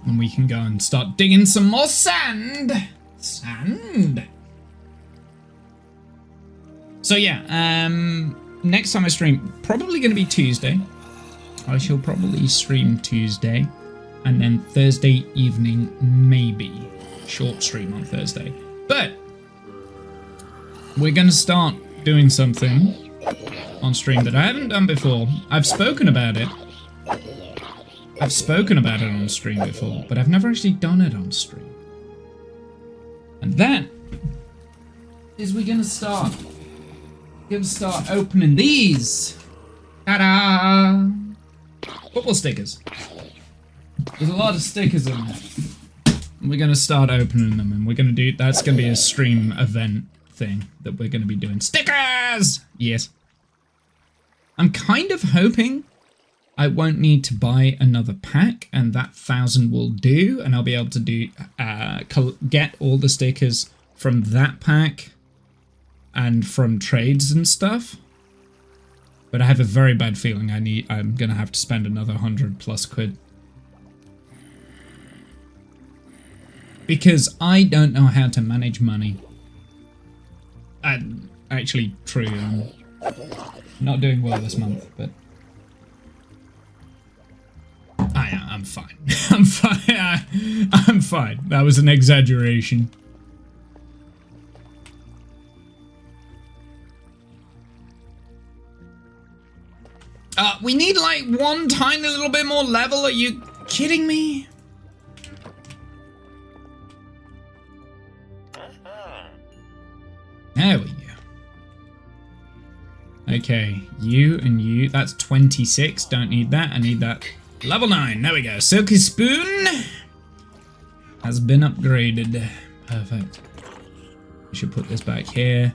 And we can go and start digging some more sand. Sand. So yeah, next time I stream, probably going to be Tuesday. I shall probably stream Tuesday. And then Thursday evening, maybe. Short stream on Thursday. But we're going to start doing something on stream that I haven't done before. I've spoken about it. I've spoken about it on stream before, but I've never actually done it on stream. And that is we're gonna start opening these. Ta-da! Football stickers. There's a lot of stickers in there. And we're gonna start opening them, and we're gonna do that's gonna be a stream event thing that we're gonna be doing. Stickers! Yes. I'm kind of hoping I won't need to buy another pack, and that 1,000 will do, and I'll be able to do get all the stickers from that pack and from trades and stuff. But I have a very bad feeling I'm gonna have to spend another 100+ quid. Because I don't know how to manage money. Actually, true, I'm not doing well this month, but I'm fine. I'm fine. I'm fine. That was an exaggeration. We need like one tiny little bit more level. Are you kidding me? There we go. Okay, you and you. That's 26. Don't need that. I need that. Level 9. There we go. Silky Spoon has been upgraded. Perfect. We should put this back here.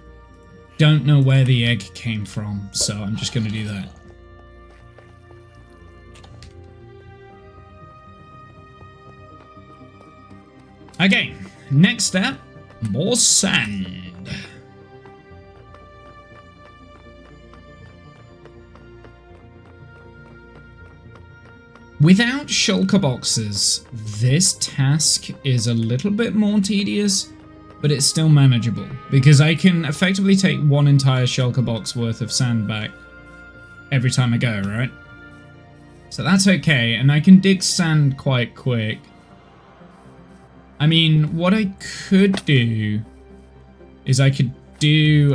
Don't know where the egg came from, so I'm just going to do that. Okay, next step, more sand. Without shulker boxes, this task is a little bit more tedious, but it's still manageable because I can effectively take one entire shulker box worth of sand back every time I go, right? So that's okay, and I can dig sand quite quick. I mean, what I could do is I could do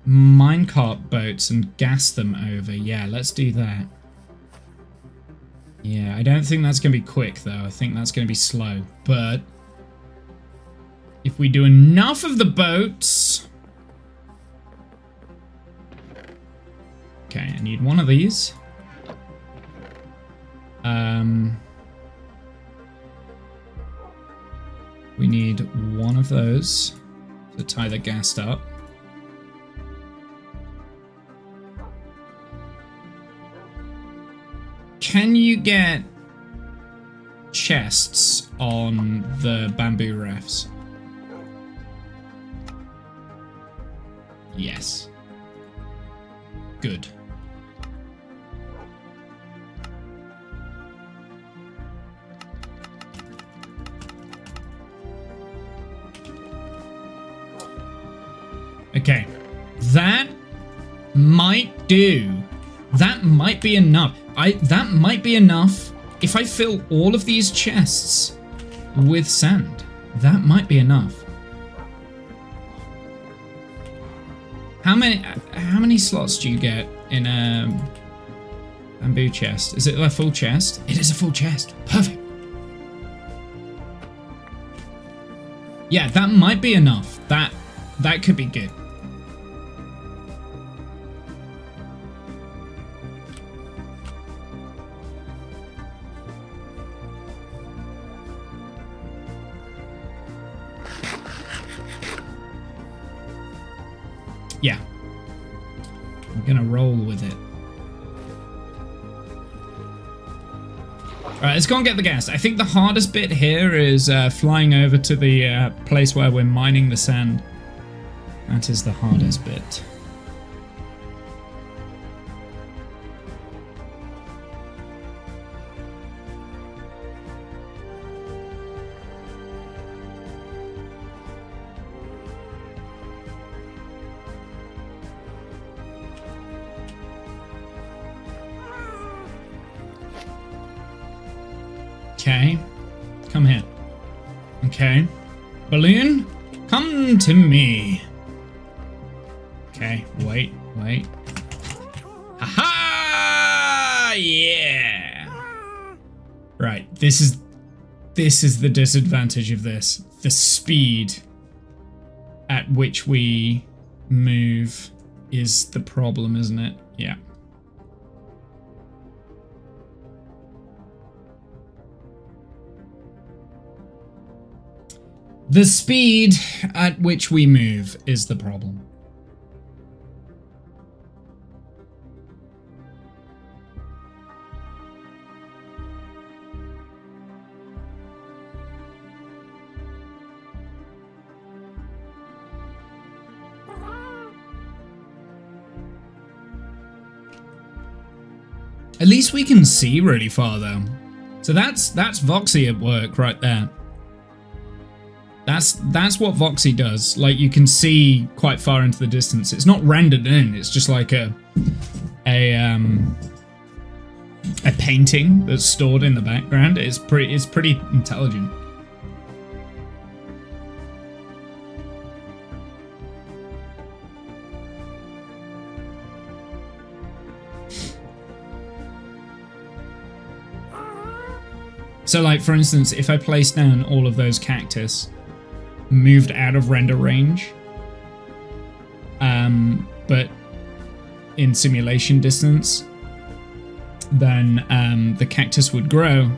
minecart boats and gas them over. Yeah, let's do that. Yeah, I don't think that's going to be quick, though. I think that's going to be slow. But if we do enough of the boats... Okay, I need one of these. We need one of those to tie the gas up. Can you get chests on the bamboo rafts? Yes. Good. Okay. That might do. That might be enough. That might be enough if I fill all of these chests with sand. That might be enough. How many slots do you get in a bamboo chest? Is it a full chest? It is a full chest. Perfect. Yeah, that might be enough. That could be good. Yeah. I'm gonna roll with it. Alright, let's go and get the gas. I think the hardest bit here is flying over to the place where we're mining the sand. That is the hardest bit. Okay, come here. Okay, balloon, come to me. Okay, wait. Ha-ha! Yeah! Right, this is the disadvantage of this. The speed at which we move is the problem, isn't it? Yeah. The speed at which we move is the problem. At least we can see really far though. So that's Voxy at work right there. That's what Voxy does. Like, you can see quite far into the distance. It's not rendered in. It's just like a painting that's stored in the background. It's pretty intelligent. So like, for instance, if I placed down all of those cactus, moved out of render range, but in simulation distance, then the cactus would grow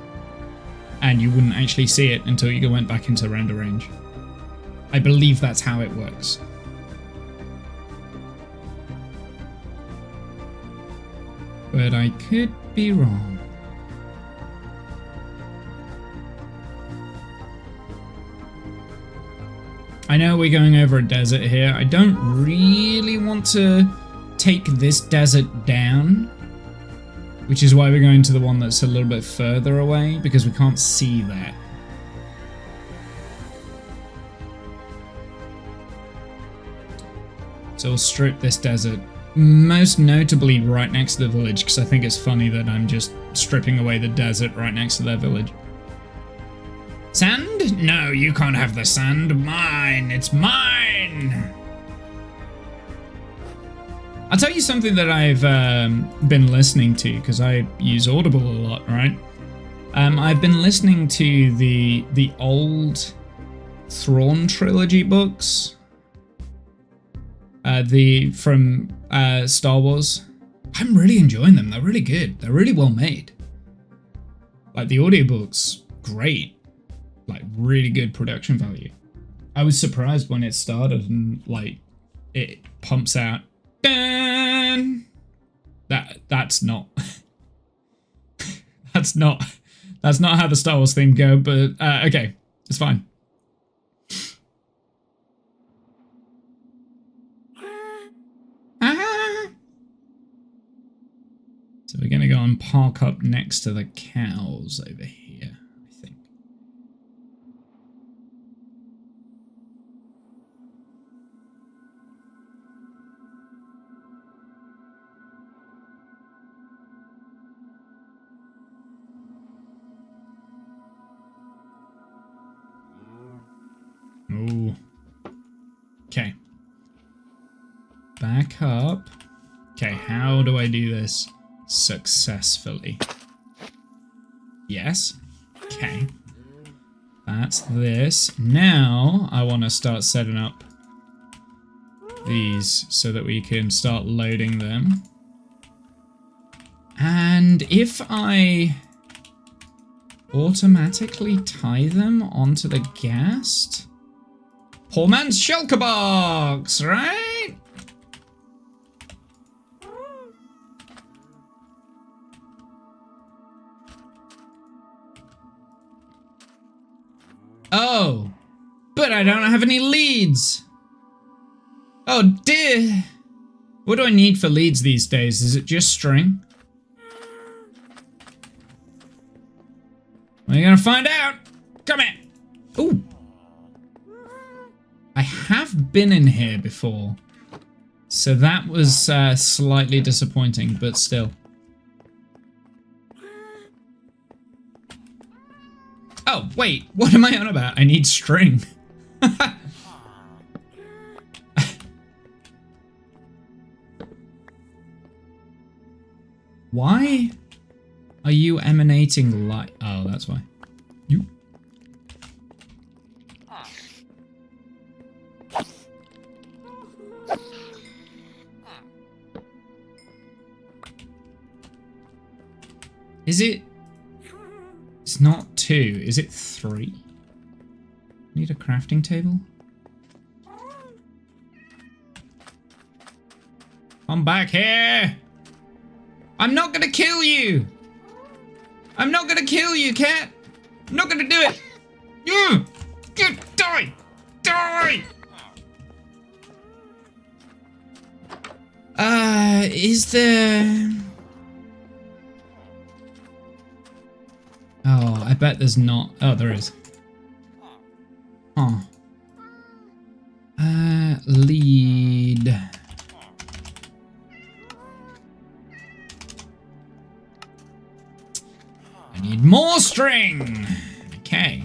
and you wouldn't actually see it until you went back into render range. I believe that's how it works. But I could be wrong. I know we're going over a desert here. I don't really want to take this desert down, which is why we're going to the one that's a little bit further away, because we can't see that. So we'll strip this desert, most notably right next to the village, because I think it's funny that I'm just stripping away the desert right next to their village. Sand? No, you can't have the sand. Mine. It's mine. I'll tell you something that I've been listening to, because I use Audible a lot, right? I've been listening to the old Thrawn trilogy books. From Star Wars. I'm really enjoying them. They're really good. They're really well made. Like, the audiobooks, great. Like, really good production value. I was surprised when it started and, like, it pumps out. Dun! That's not that's not how the Star Wars theme go, but okay, it's fine. So we're gonna go and park up next to the cows over here, I think. Ooh. Okay. Back up. Okay, how do I do this successfully? Yes. Okay. That's this. Now I want to start setting up these so that we can start loading them. And if I automatically tie them onto the ghast, poor man's shulker box, right? Oh, but I don't have any leads. Oh dear. What do I need for leads these days? Is it just string? We're gonna find out. Come here. Ooh. I have been in here before, so that was slightly disappointing, but still. Oh, wait, what am I on about? I need string. Why are you emanating light? Oh, that's why. You. Is it? It's not 2. Is it 3? Need a crafting table? Come back here! I'm not gonna kill you! I'm not gonna kill you, cat! I'm not gonna do it! You! Die! Die! Is there... Oh, I bet there's not. Oh, there is. Huh. Lead. I need more string! Okay.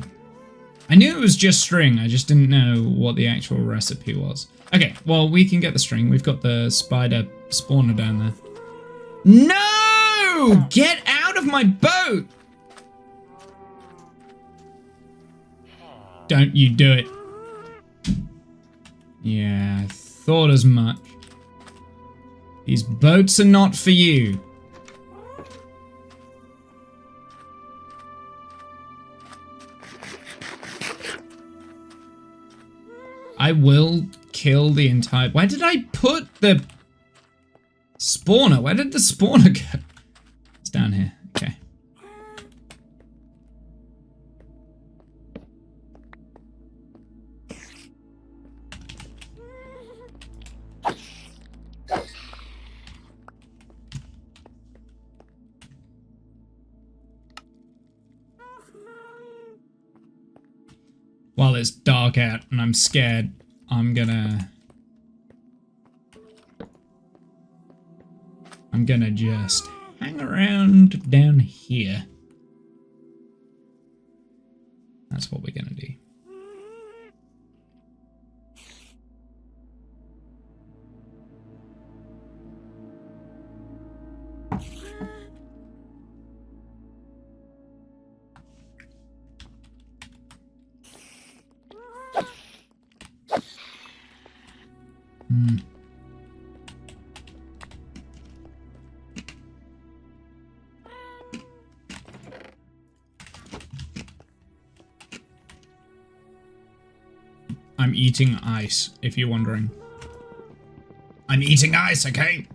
I knew it was just string, I just didn't know what the actual recipe was. Okay, well, we can get the string. We've got the spider spawner down there. No! Get out of my boat! Don't you do it. Yeah, I thought as much. These boats are not for you. I will kill the entire... Where did I put the spawner? Where did the spawner go? It's down here. Okay. While it's dark out and I'm scared, I'm gonna just hang around down here. That's what we're gonna do. I'm eating ice, if you're wondering. I'm eating ice, okay?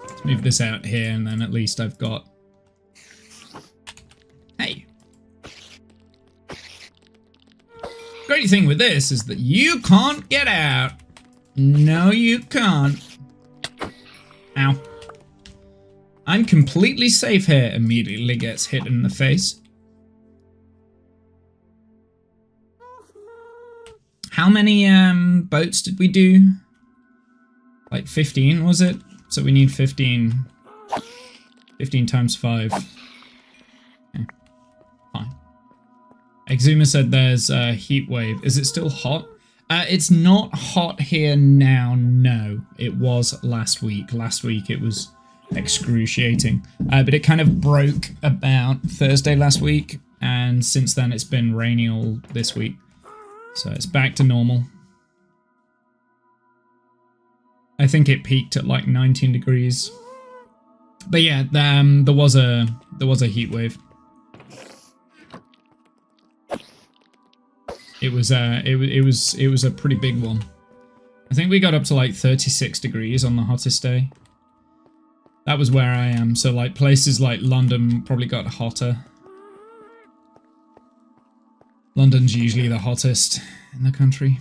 Let's move this out here, and then at least I've got... Hey! Great thing with this is that you can't get out. No, you can't. Ow. I'm completely safe here. Immediately gets hit in the face. How many boats did we do? Like 15, was it? So we need 15. 15 times 5. Okay. Fine. Exuma said there's a heat wave. Is it still hot? It's not hot here now, no. It was last week. Last week it was excruciating. But it kind of broke about Thursday last week, and since then it's been rainy all this week. So it's back to normal. I think it peaked at like 19 degrees. But yeah, there was a heat wave. It was a pretty big one. I think we got up to like 36 degrees on the hottest day. That was where I am. So like places like London probably got hotter. London's usually the hottest in the country.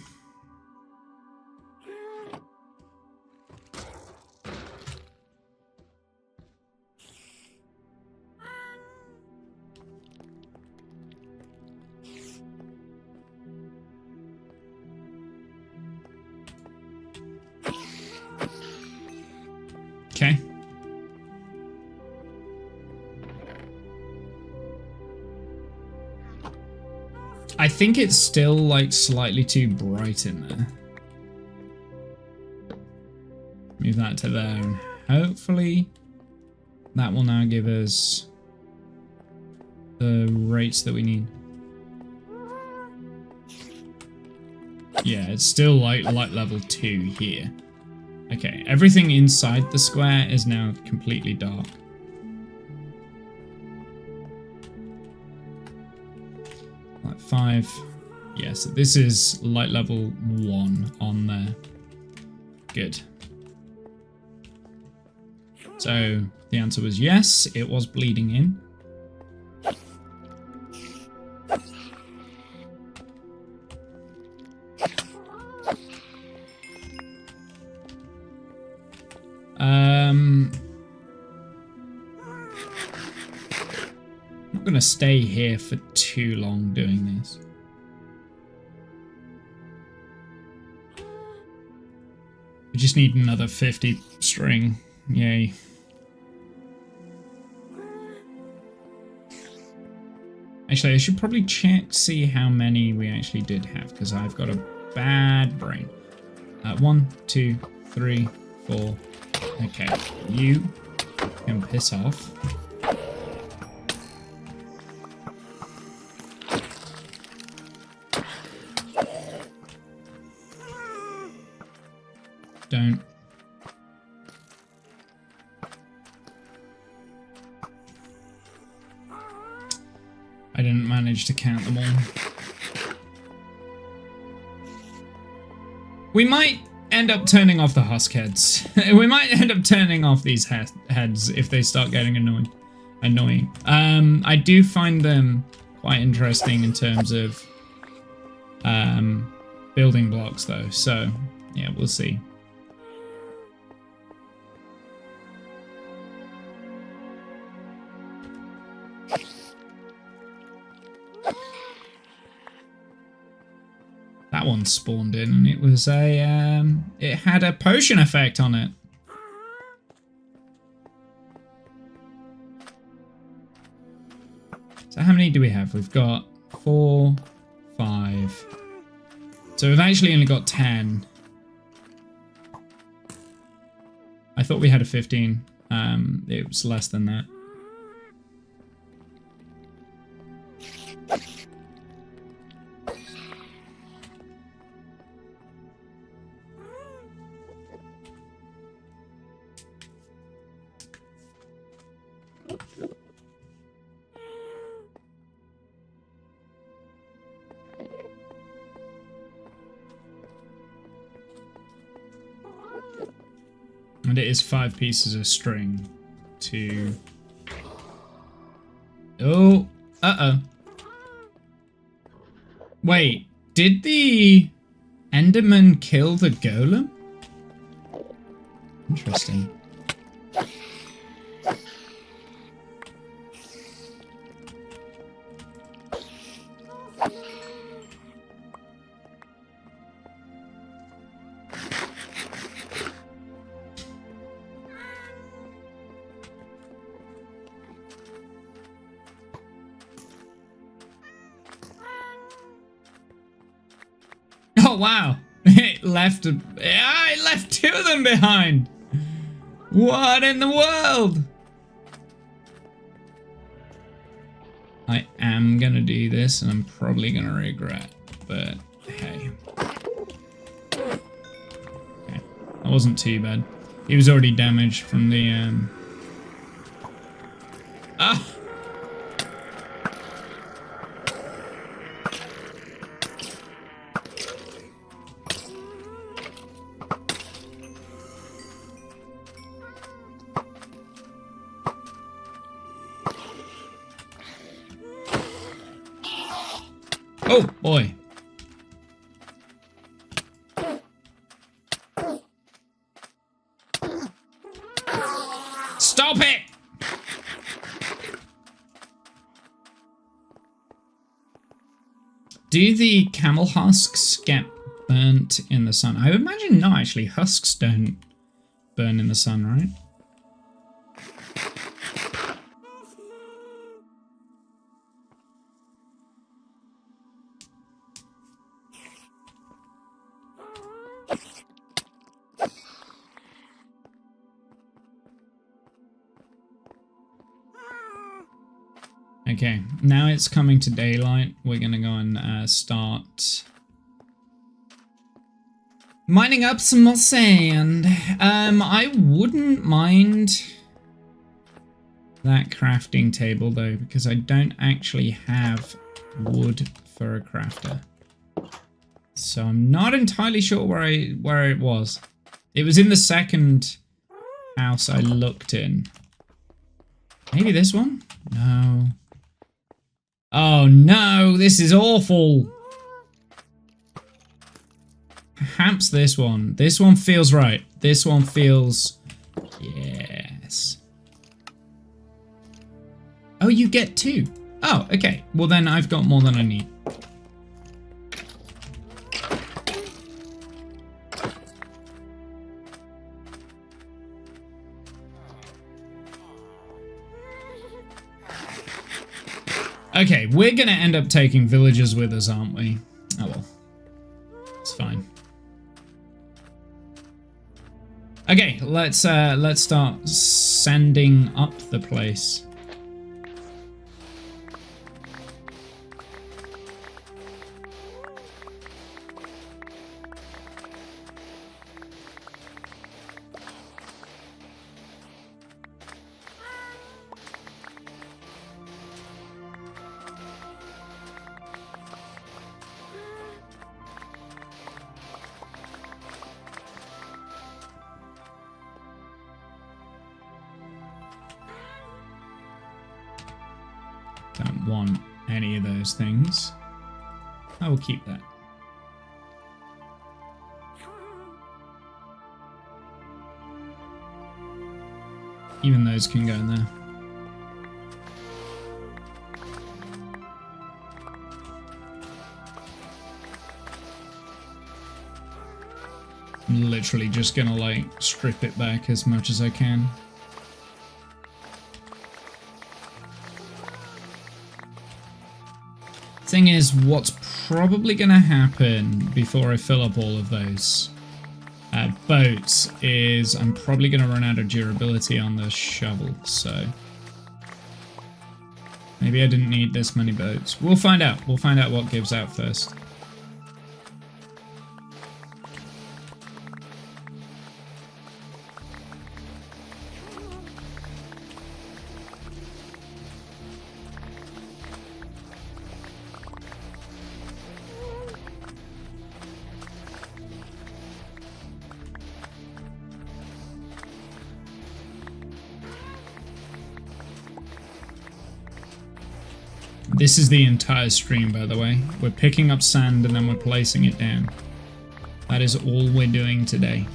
Okay. I think it's still like slightly too bright in there. Move that to there, and hopefully that will now give us the rates that we need. Yeah, it's still like light level 2 here. Okay, everything inside the square is now completely dark. Like 5. Yeah, so this is light level 1 on there. Good. So the answer was yes, it was bleeding in. I'm not gonna stay here for too long doing this. We just need another 50 string. Yay. Actually, I should probably check, see how many we actually did have, because I've got a bad brain. 1, 2, 3, 4. Okay, you can piss off. Don't. I didn't manage to count them all. We might end up turning off the husk heads. We might end up turning off these heads if they start getting annoying. I do find them quite interesting in terms of building blocks though. So yeah, we'll see. That one spawned in and it was a, it had a potion effect on it. So how many do we have? We've got 4, 5. So we've actually only got 10. I thought we had a 15. It was less than that. And it is 5 pieces of string to... Oh, uh-oh. Wait, did the Enderman kill the golem? Interesting. Oh wow, it left it left 2 of them behind. What in the world? I am gonna do this and I'm probably gonna regret, but hey. Okay, that wasn't too bad. He was already damaged from the Ah! Oh boy. Stop it! Do the camel husks get burnt in the sun? I would imagine not actually. Husks don't burn in the sun, right? Okay, now it's coming to daylight. We're gonna go and start mining up some more sand. I wouldn't mind that crafting table though, because I don't actually have wood for a crafter. So I'm not entirely sure where it was. It was in the second house I looked in. Maybe this one? No. Oh no, this is awful. Perhaps this one. This one feels right. This one feels... Yes. Oh, you get 2. Oh, okay. Well then I've got more than I need. Okay, we're gonna end up taking villagers with us, aren't we? Oh well. It's fine. Okay, let's start sanding up the place. Don't want any of those things. I will keep that. Even those can go in there. I'm literally just gonna like strip it back as much as I can. Thing is, what's probably going to happen before I fill up all of those boats is I'm probably going to run out of durability on the shovel, so maybe I didn't need this many boats. We'll find out. We'll find out what gives out first. This is the entire stream, by the way. We're picking up sand and then we're placing it down. That is all we're doing today.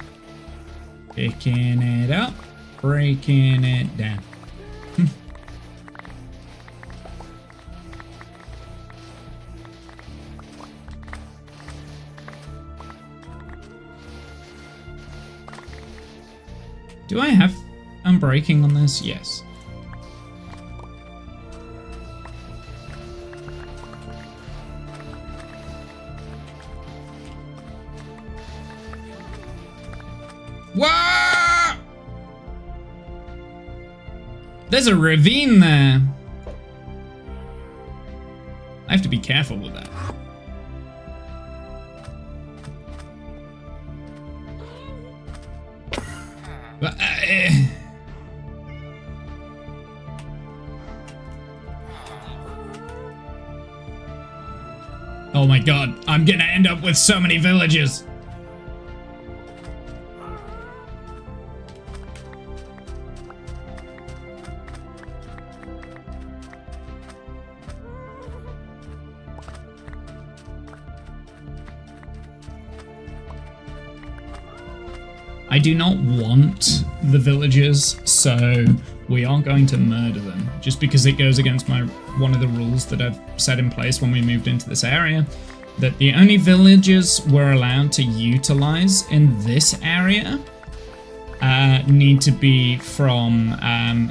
Picking it up, breaking it down. Do I have unbreaking on this? Yes. Whoa! There's a ravine there. I have to be careful with that. But, oh my god, I'm gonna end up with so many villagers. I do not want the villagers, so we aren't going to murder them, just because it goes against one of the rules that I've set in place when we moved into this area, that the only villagers we're allowed to utilize in this area need to be from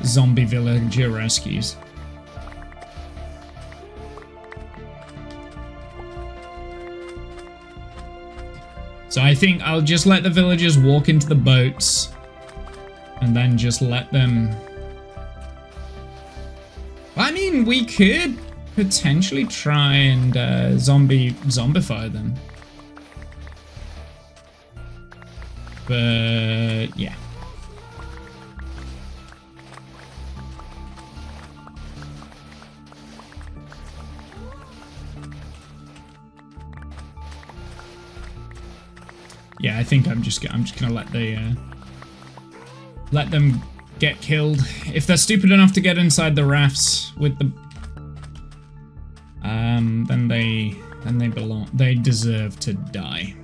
zombie villager rescues. So I think I'll just let the villagers walk into the boats and then just let them... I mean, we could potentially try and zombify them. But yeah. Yeah, I think I'm just gonna let them get killed. If they're stupid enough to get inside the rafts with the then they deserve to die.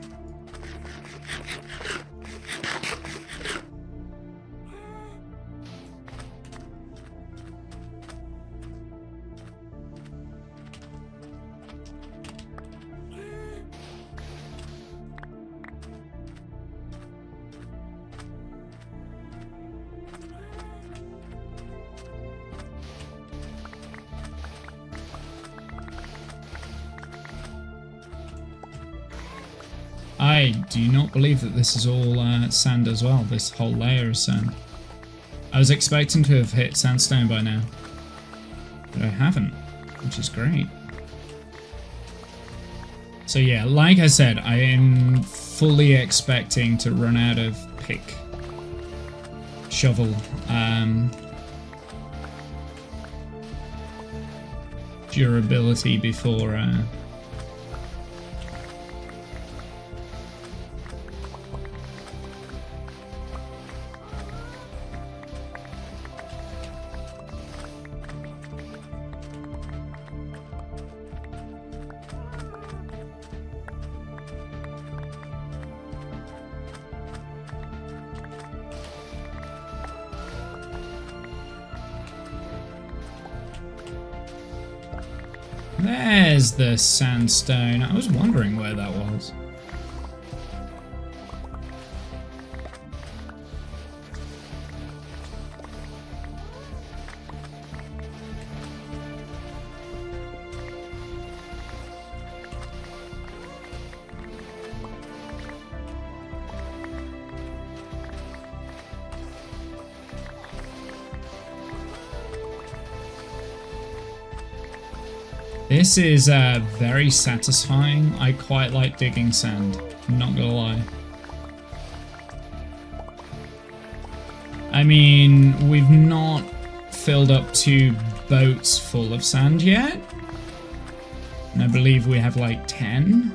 I do not believe that this is all sand as well. This whole layer is sand. I was expecting to have hit sandstone by now, but I haven't, which is great. So yeah, like I said, I am fully expecting to run out of pick, shovel, durability before there's the sandstone. I was wondering where that was. This is very satisfying. I quite like digging sand, I'm not gonna lie. I mean, we've not filled up 2 boats full of sand yet. And I believe we have like 10.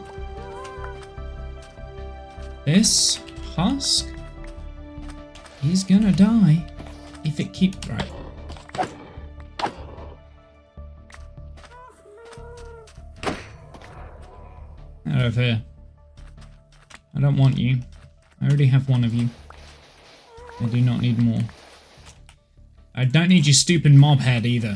This husk, he's gonna die if it keeps... Right. Out of here. I don't want you. I already have one of you. I do not need more. I don't need your stupid mob head either.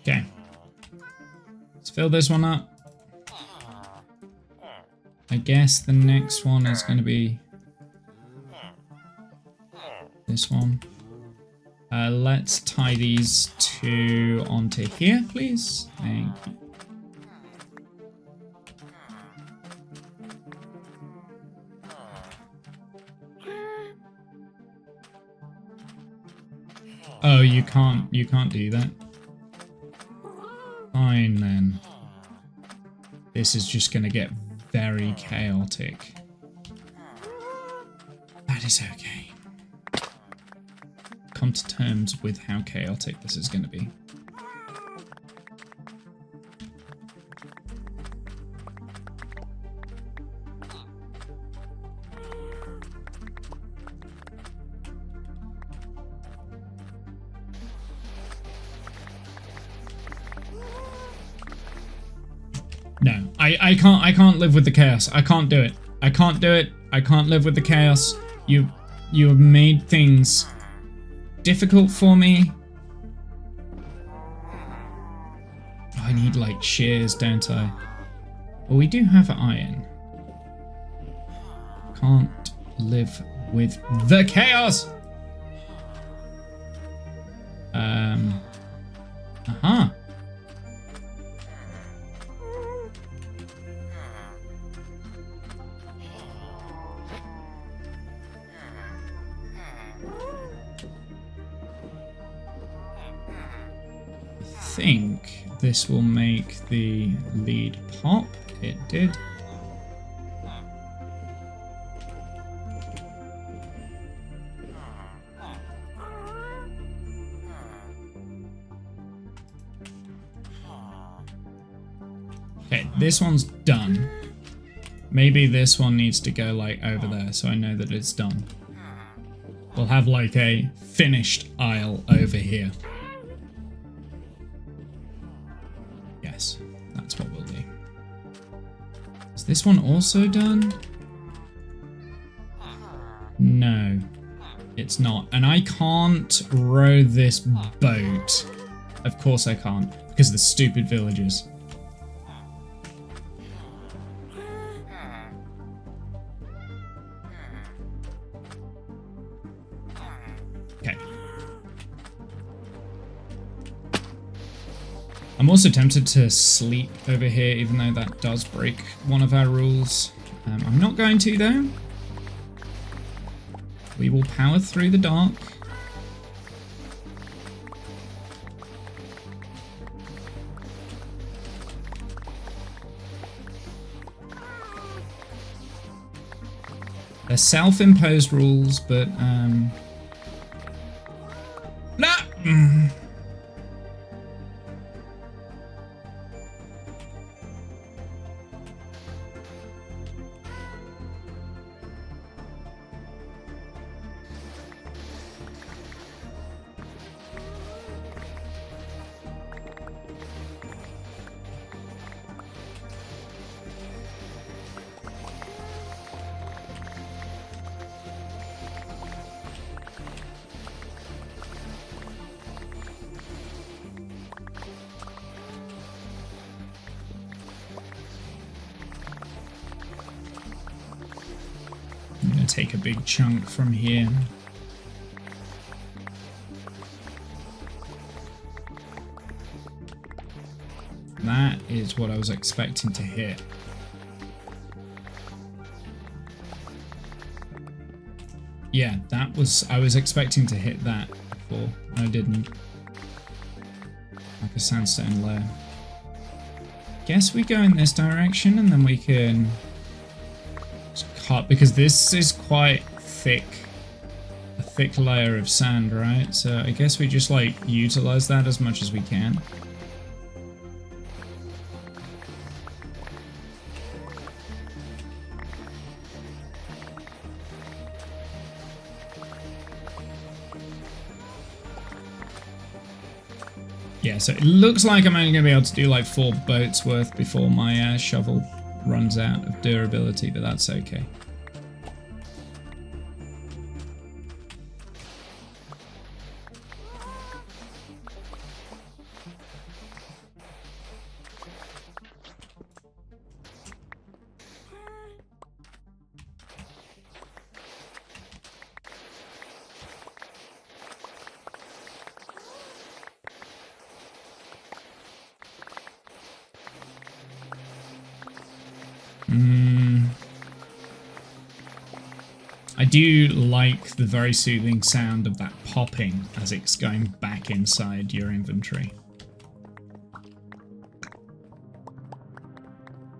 Okay. Let's fill this one up. I guess the next one is going to be this one. Let's tie these 2 onto here, please. Thank you. Oh, you can't do that. Fine then. This is just gonna get very chaotic. That is okay. Come to terms with how chaotic this is gonna be. No, I can't live with the chaos. I can't do it. I can't do it. I can't live with the chaos. You have made things difficult for me. I need like shears, don't I? Well, we do have iron. Can't live with the chaos. Aha. I think this will make the lead pop. It did. Okay, this one's done. Maybe this one needs to go like over there so I know that it's done. We'll have like a finished aisle over here. Yes, that's what we'll do. Is this one also done? No, it's not. And I can't row this boat. Of course I can't, because of the stupid villagers. Okay. I'm also tempted to sleep over here, even though that does break one of our rules. I'm not going to, though. We will power through the dark. They're self-imposed rules, but nah. I'm gonna take a big chunk from here. That is what I was expecting to hit. Yeah, that was, I was expecting to hit that before. I didn't. Like a sandstone layer. Guess we go in this direction and then we can cut, because this is quite thick. A thick layer of sand, right? So I guess we just like utilize that as much as we can. Yeah, so it looks like I'm only going to be able to do like 4 boats worth before my shovel runs out of durability, but that's okay. I do like the very soothing sound of that popping as it's going back inside your inventory.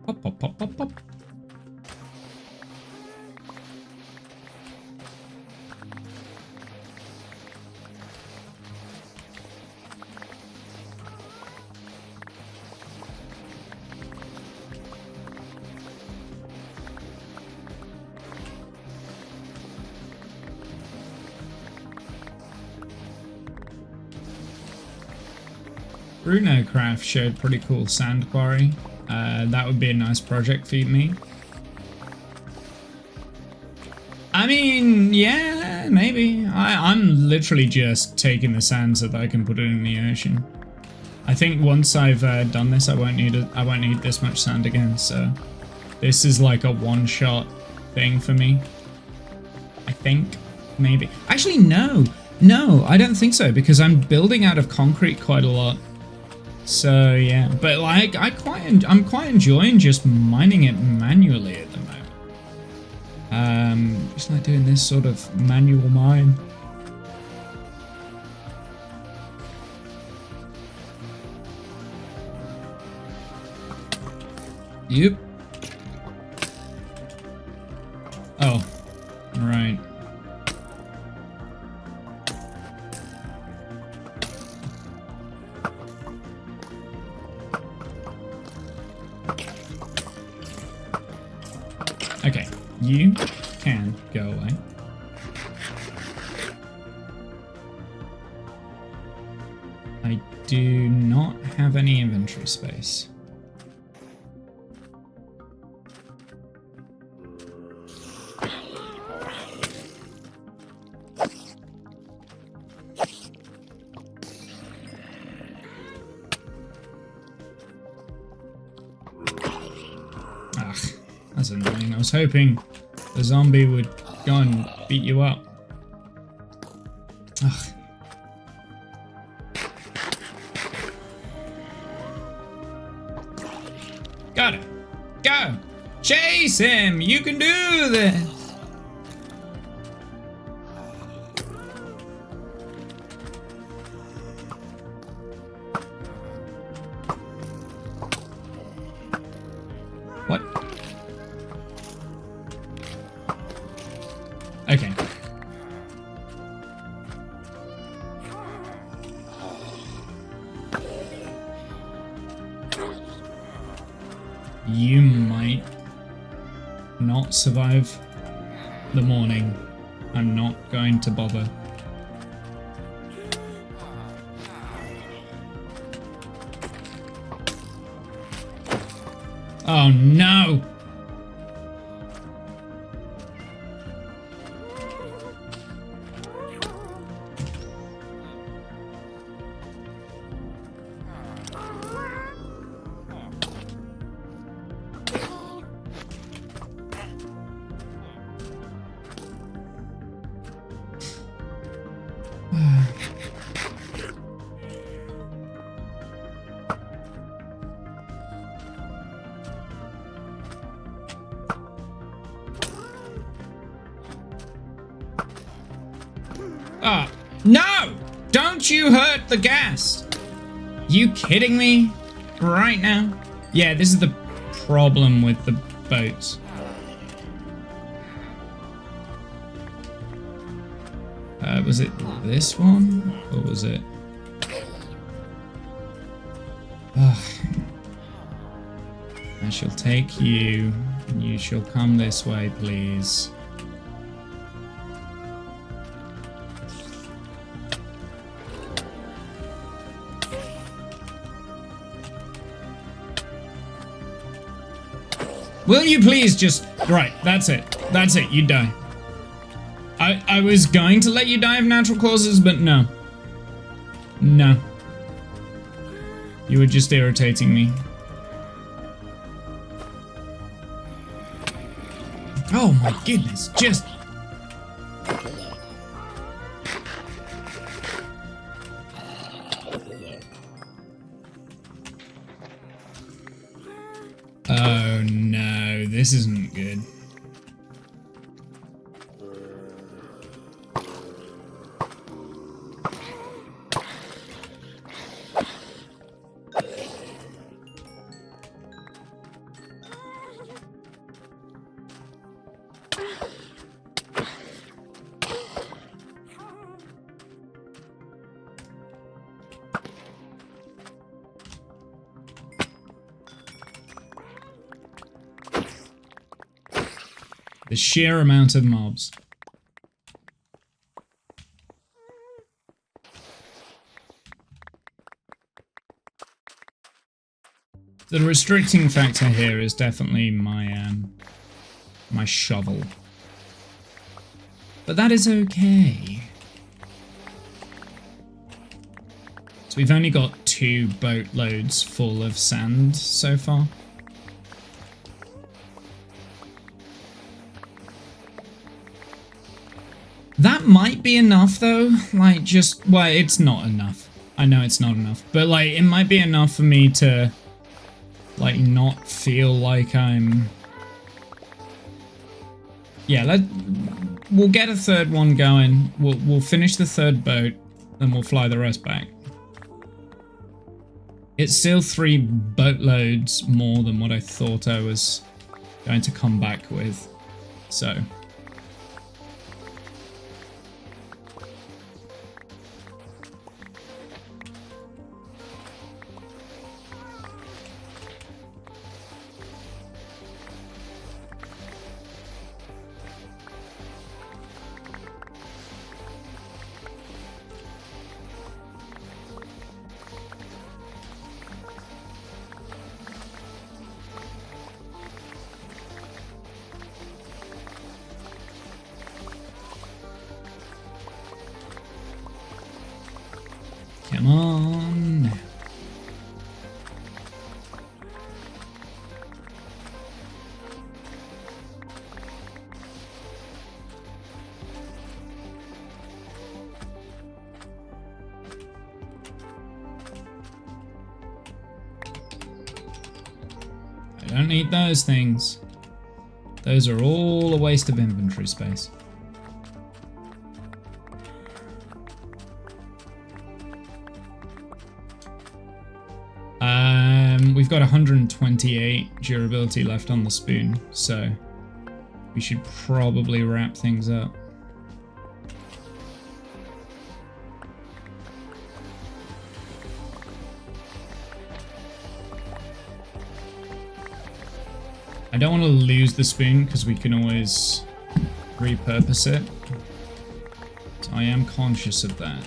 Pop, pop, pop, pop, pop. Bruno Craft showed pretty cool sand quarry. That would be a nice project for me. I mean, yeah, maybe. I'm literally just taking the sand so that I can put it in the ocean. I think once I've done this, I won't need this much sand again. So this is like a one-shot thing for me. I think maybe. Actually, no, I don't think so, because I'm building out of concrete quite a lot. So yeah, but like I'm quite enjoying just mining it manually at the moment. Just like doing this sort of manual mine. Yep. Oh, right. Okay, you can go away. I I do not have any inventory space. Ugh, that's annoying. I was hoping the zombie would go and beat you up. Ugh. Got it. Go! Chase him! You can do this! What? Okay. You might not survive the morning. I'm not going to bother. Oh no! Ah, no! Don't you hurt the gas! You kidding me? Right now? Yeah, this is the problem with the boats. Was it this one? Or was it? Ugh. I shall take you, and you shall come this way, please. Will you please just... Right, that's it. That's it, you die. I was going to let you die of natural causes, but no. No. You were just irritating me. Oh my goodness, just... Oh no, this isn't good. The sheer amount of mobs. The restricting factor here is definitely my my shovel. But that is okay. So we've only got 2 boatloads full of sand so far. That might be enough though, like just, well, it's not enough. I know it's not enough, but like it might be enough for me to like not feel like I'm... Yeah, we'll get a 3rd one going, we'll finish the 3rd boat, then we'll fly the rest back. It's still 3 boatloads more than what I thought I was going to come back with, so... Come on. I don't need those things. Those are all a waste of inventory space. We've got 128 durability left on the spoon, so we should probably wrap things up. I don't want to lose the spoon because we can always repurpose it. So I am conscious of that.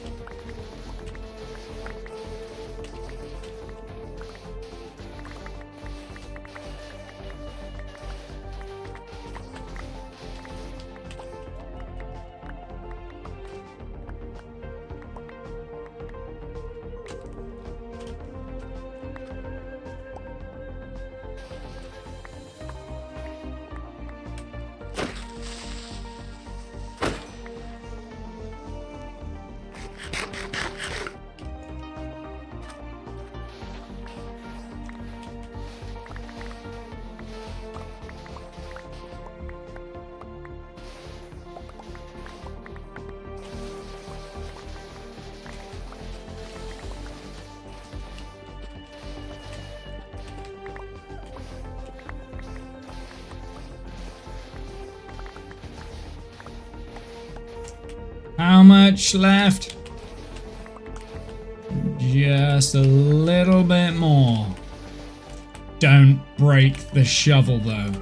How much left? Just a little bit more. Don't break the shovel though.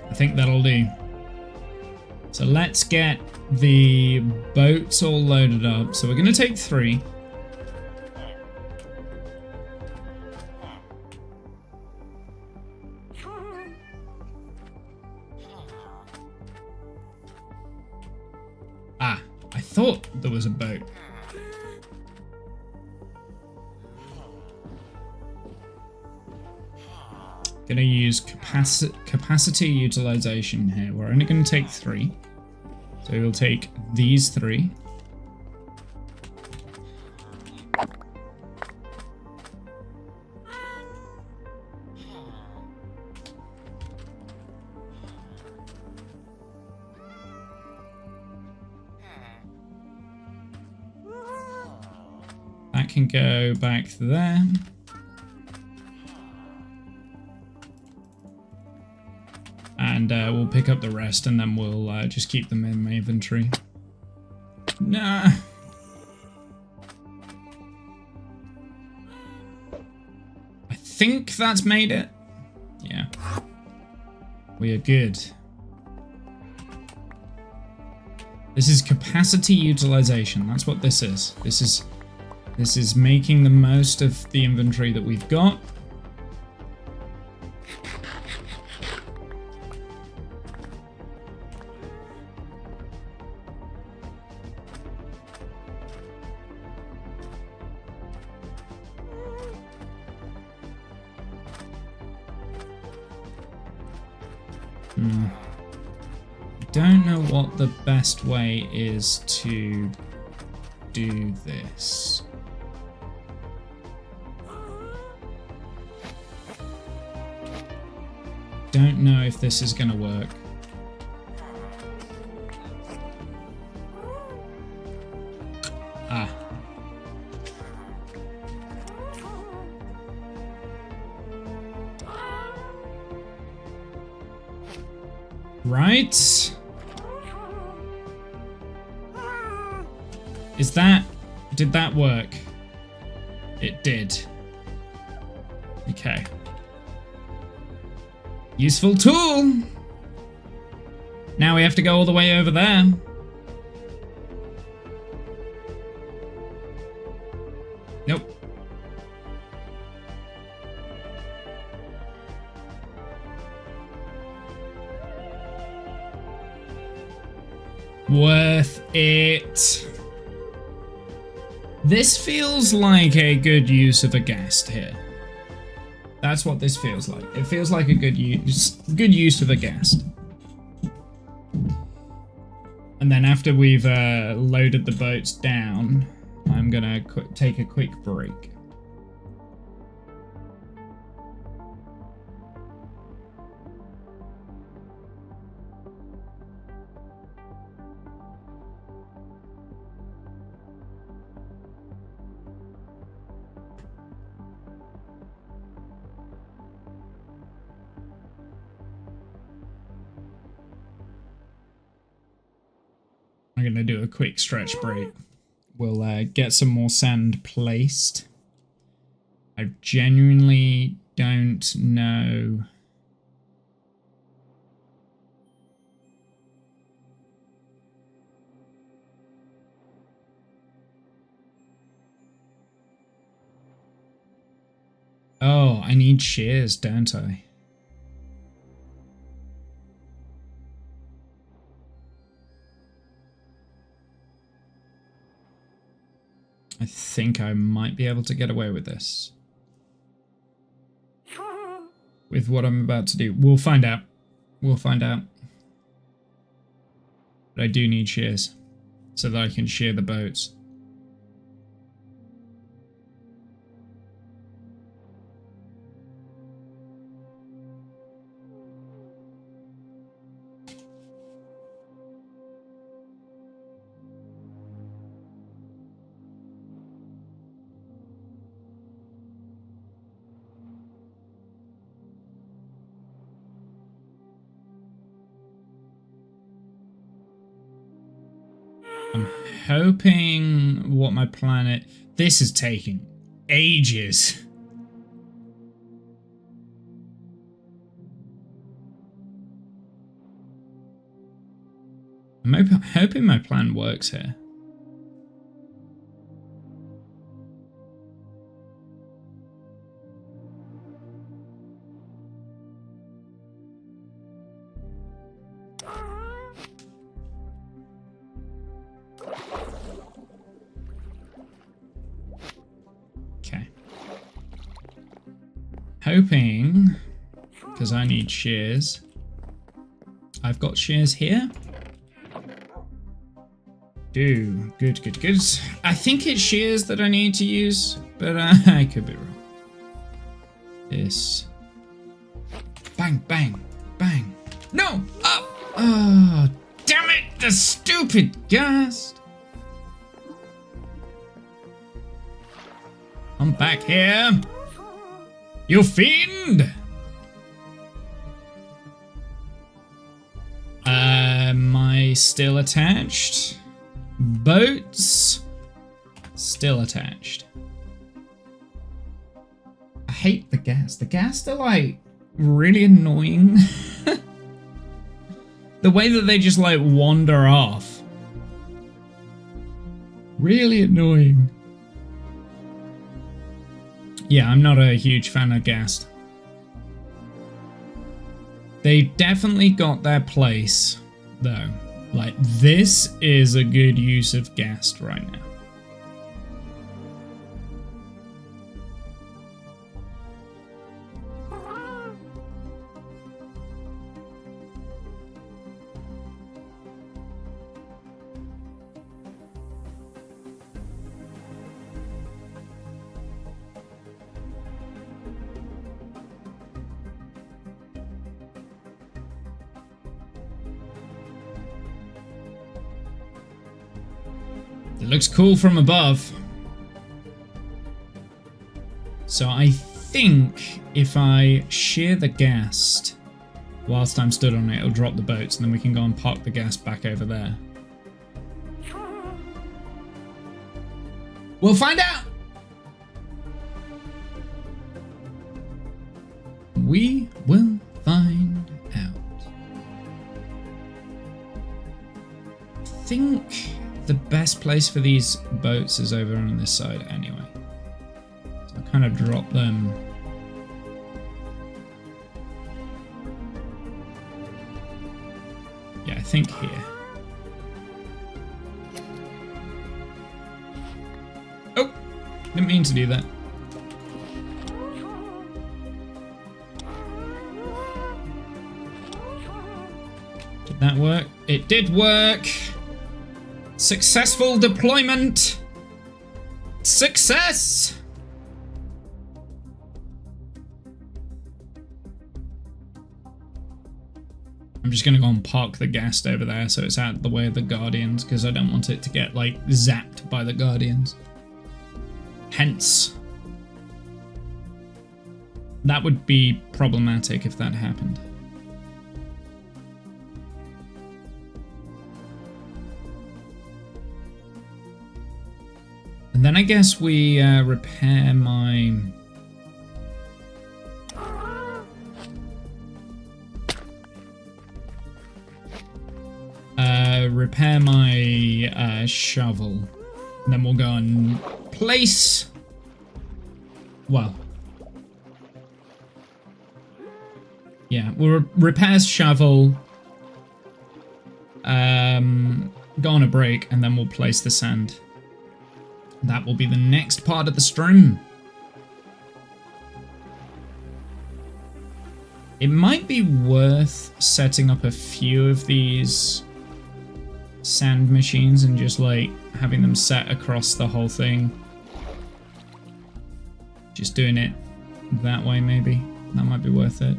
I think that'll do. So let's get the boats all loaded up. So we're going to take 3. Ah, I thought there was a boat. Gonna use capacity utilization here. We're only gonna take 3. So we'll take these 3. That can go back there. And we'll pick up the rest and then we'll just keep them in my inventory. Nah. I think that's made it. Yeah. We are good. This is capacity utilization. That's what this is. This is making the most of the inventory that we've got. Don't know what the best way is to do this. Don't know if this is gonna work. Ah. Right. Did that work? It did. Okay. Useful tool. Now we have to go all the way over there. Nope. Worth it. This feels like a good use of a ghast here. That's what this feels like. It feels like a good use of a ghast. And then after we've loaded the boats down, I'm gonna take a quick break. I'm gonna do a quick stretch break. We'll get some more sand placed. I genuinely don't know. Oh, I need shears, don't I? I think I might be able to get away with this. With what I'm about to do. We'll find out. We'll find out. But I do need shears so that I can shear the boats. I'm hoping what my planet... This is taking ages. I'm hoping my plan works here. Hoping, because I need shears. I've got shears here. Good. I think it's shears that I need to use, but I could be wrong. This. Bang, bang, bang. No! Up! Oh, damn it! The stupid ghast! I'm back here. You fiend! Am I still attached? Boats still attached. I hate the ghast. The ghast are like really annoying. The way that they just like wander off. Really annoying. Yeah, I'm not a huge fan of ghast. They definitely got their place, though. Like, this is a good use of ghast right now. It looks cool from above. So I think if I shear the ghast whilst I'm stood on it, it'll drop the boats and then we can go and park the ghast back over there. We'll find out! We will find out. I think the best place for these boats is over on this side anyway. So I'll kind of drop them. Yeah, I think here. Didn't mean to do that. Did that work? It did work! Successful deployment! Success! I'm just gonna go and park the ghast over there so it's out of the way of the Guardians, because I don't want it to get, like, zapped by the Guardians. Hence. That would be problematic if that happened. And then I guess we repair my... repair my shovel. And then we'll go and place... Well... Yeah, we'll repair shovel, go on a break, and then we'll place the sand. That will be the next part of the stream. It might be worth setting up a few of these sand machines and just like having them set across the whole thing. Just doing it that way maybe. That might be worth it.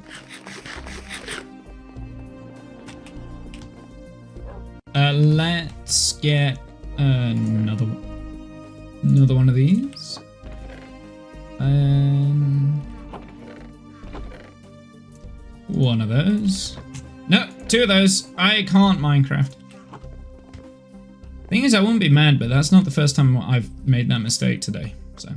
Let's get another one of these. One of those. No, two of those. I can't Minecraft. Thing is, I wouldn't be mad, but that's not the first time I've made that mistake today, so.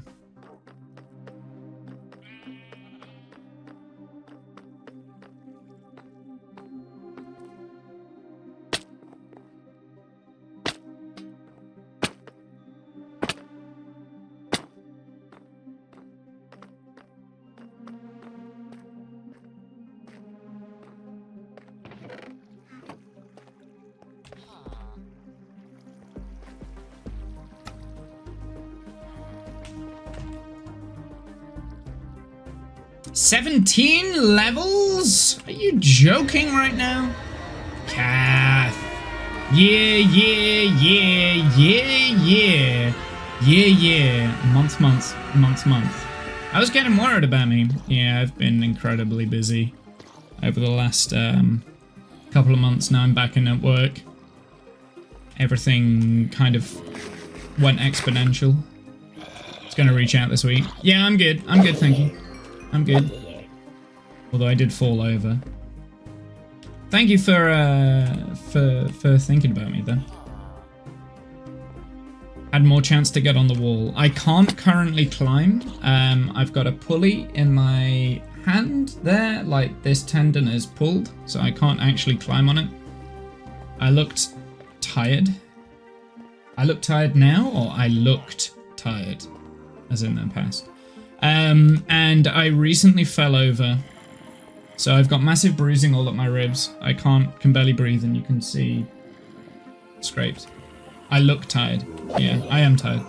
$17 levels? Are you joking right now? Kath. Yeah. Month. I was getting worried about me. Yeah, I've been incredibly busy over the last couple of months. Now I'm back in at work. Everything kind of went exponential. It's gonna reach out this week. Yeah, I'm good. I'm good, thank you. I'm good. Although I did fall over. Thank you for thinking about me then. Had more chance to get on the wall. I can't currently climb. I've got a pulley in my hand there, like this tendon is pulled, so I can't actually climb on it. I looked tired. I look tired now, or I looked tired, as in the past. And I recently fell over, so I've got massive bruising all up my ribs. I can barely breathe, and you can see scrapes. I look tired. Yeah, I am tired.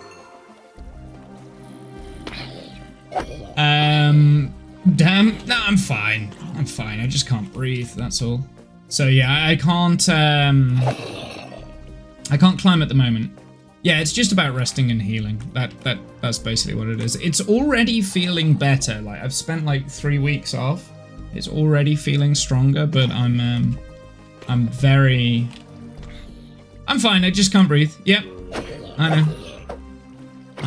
Damn. No, I'm fine. I'm fine. I just can't breathe. That's all. So yeah, I can't climb at the moment. Yeah, it's just about resting and healing. That's basically what it is. It's already feeling better. Like, I've spent like 3 weeks off. It's already feeling stronger, but I'm fine. I just can't breathe. Yep. I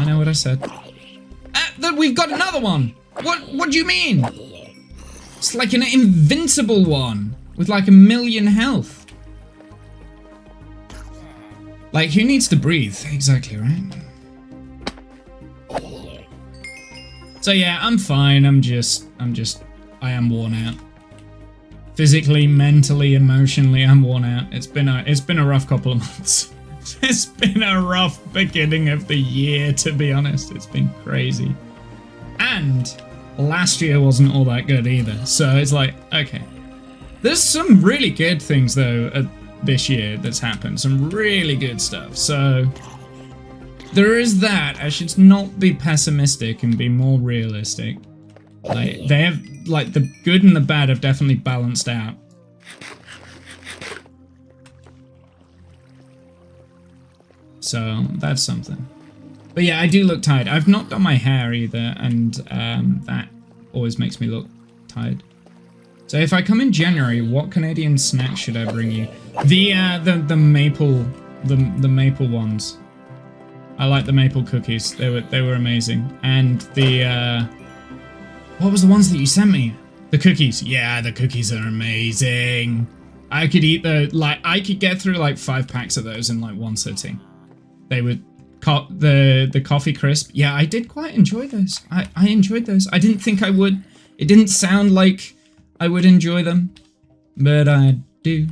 know what I said. We've got another one. What do you mean? It's like an invincible one with like 1 million health. Like, who needs to breathe? Exactly, right? So yeah, I'm fine. I am worn out. Physically, mentally, emotionally, I'm worn out. It's been a rough couple of months. It's been a rough beginning of the year, to be honest. It's been crazy. And last year wasn't all that good either. So it's like, okay. There's some really good things though this year that's happened. Some really good stuff. So There is that. I should not be pessimistic and be more realistic. Like, they have, like, the good and the bad have definitely balanced out. So, that's something. But yeah, I do look tired. I've not done my hair either, and that always makes me look tired. So if I come in January, what Canadian snacks should I bring you? The maple ones. I like the maple cookies. They were amazing. And the what was the ones that you sent me? The cookies. Yeah, the cookies are amazing. I could eat I could get through like 5 packs of those in like one sitting. They were the coffee crisp. Yeah, I did quite enjoy those. I enjoyed those. I didn't think I would. It didn't sound like I would enjoy them, but I do.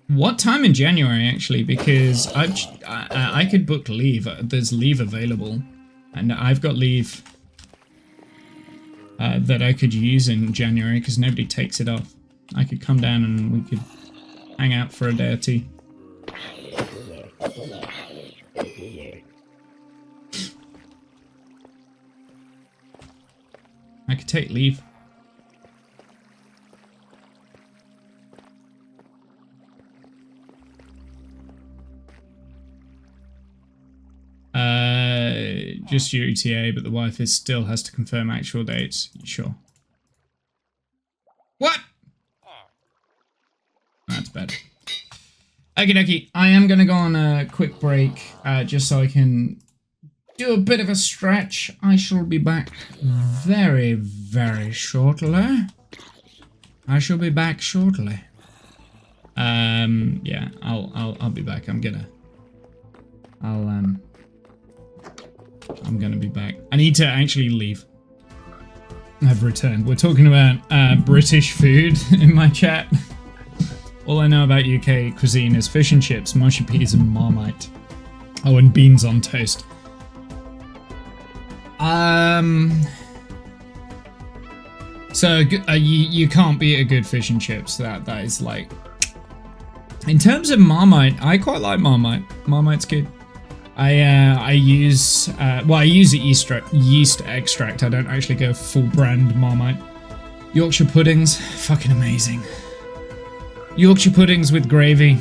What time in January, actually? Because I could book leave. There's leave available, and I've got leave that I could use in January because nobody takes it off. I could come down and we could hang out for a day or two. I could take leave. Just your ETA, but the wife still has to confirm actual dates. Sure. What? That's better. Okie dokie. I am going to go on a quick break, just so I can do a bit of a stretch. I shall be back very, very shortly. I shall be back shortly. Yeah, I'll be back. I'm gonna be back. I need to actually leave. I've returned. We're talking about British food in my chat. All I know about UK cuisine is fish and chips, mushy peas and Marmite. Oh, and beans on toast. So you can't beat a good fish and chips. That is like. In terms of Marmite, I quite like Marmite. Marmite's good. I use yeast extract. I don't actually go full brand Marmite. Yorkshire puddings, fucking amazing. Yorkshire puddings with gravy,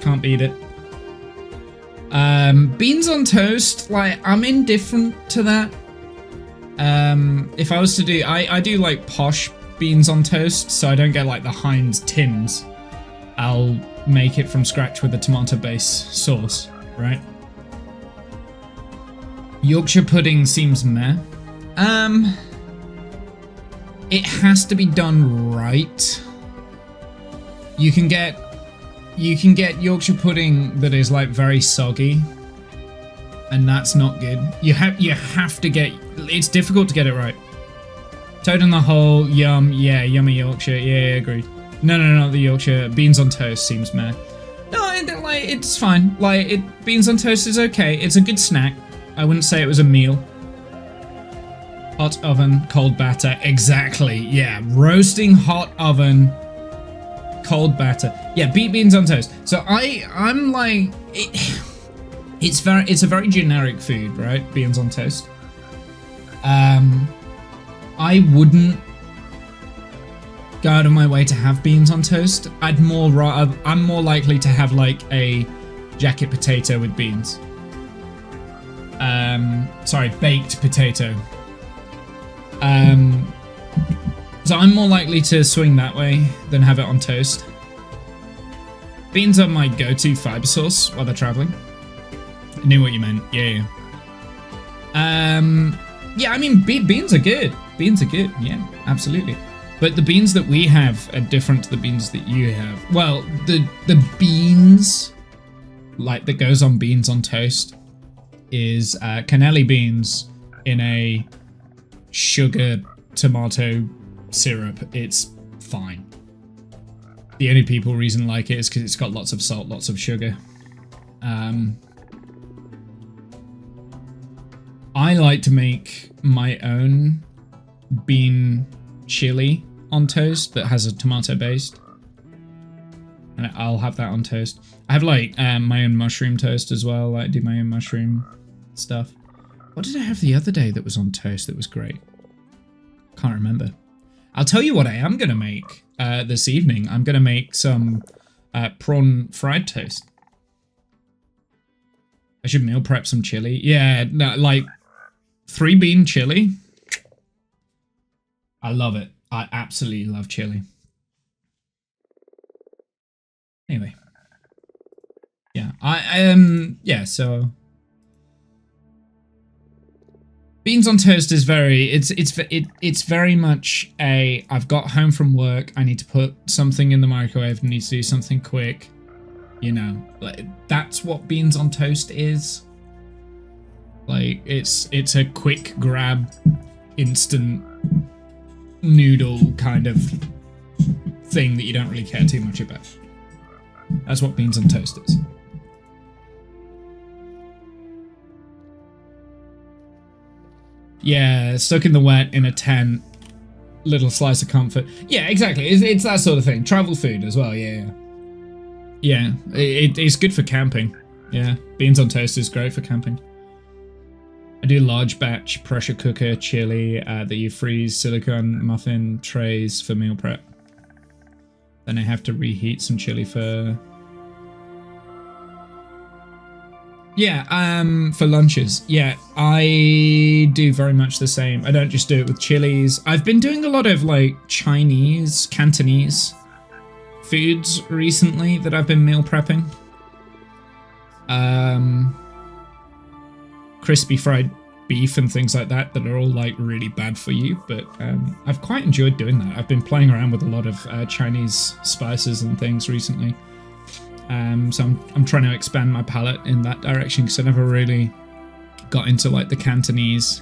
can't beat it. Beans on toast, like I'm indifferent to that. If I was to do, I do like posh beans on toast, so I don't get like the Heinz tins. I'll make it from scratch with a tomato-based sauce, right? Yorkshire pudding seems meh. It has to be done right. You can get Yorkshire pudding that is like very soggy, and that's not good. You have to get. It's difficult to get it right. Toad in the hole, yum, yeah, yummy Yorkshire, yeah, agreed. No, not the Yorkshire. Beans on toast seems meh. No, it's fine. Beans on toast is okay. It's a good snack. I wouldn't say it was a meal. Hot oven, cold batter. Exactly. Yeah, roasting hot oven, cold batter. Yeah, beat beans on toast. So I'm like, it's a very generic food, right? Beans on toast. I wouldn't go out of my way to have beans on toast. I'm more likely to have like a jacket potato with beans. Sorry, baked potato. So I'm more likely to swing that way than have it on toast. Beans are my go-to fiber source while they're traveling. I knew what you meant. Yeah. Yeah, I mean, beans are good. Beans are good. Yeah, absolutely. But the beans that we have are different to the beans that you have. Well, the beans, like that goes on beans on toast, is cannelli beans in a sugar tomato syrup. It's fine. The only reason I like it is because it's got lots of salt, lots of sugar. I like to make my own bean chili on toast that has a tomato base. And I'll have that on toast. I have like my own mushroom toast as well. I do my own mushroom stuff. What did I have the other day that was on toast that was great? Can't remember. I'll tell you what I am going to make this evening. I'm going to make some prawn fried toast. I should meal prep some chili. Yeah, no, like 3-bean chili. I love it. I absolutely love chili. Anyway. Yeah, yeah, so beans on toast is very it's very much a I've got home from work, I need to put something in the microwave, need to do something quick. You know, like that's what beans on toast is. Like it's a quick grab, instant noodle kind of thing that you don't really care too much about. That's what beans on toast is. Yeah, stuck in the wet in a tent, little slice of comfort. Yeah, exactly. It's that sort of thing. Travel food as well. Yeah. Yeah, it's good for camping. Yeah, beans on toast is great for camping. I do large batch pressure cooker chili that you freeze silicone muffin trays for meal prep. Then I have to reheat some chili for... Yeah, for lunches. Yeah, I do very much the same. I don't just do it with chilies. I've been doing a lot of like Chinese, Cantonese foods recently that I've been meal prepping. Crispy fried beef and things like that are all like really bad for you, but I've quite enjoyed doing that. I've been playing around with a lot of Chinese spices and things recently. So I'm trying to expand my palate in that direction because I never really got into like the Cantonese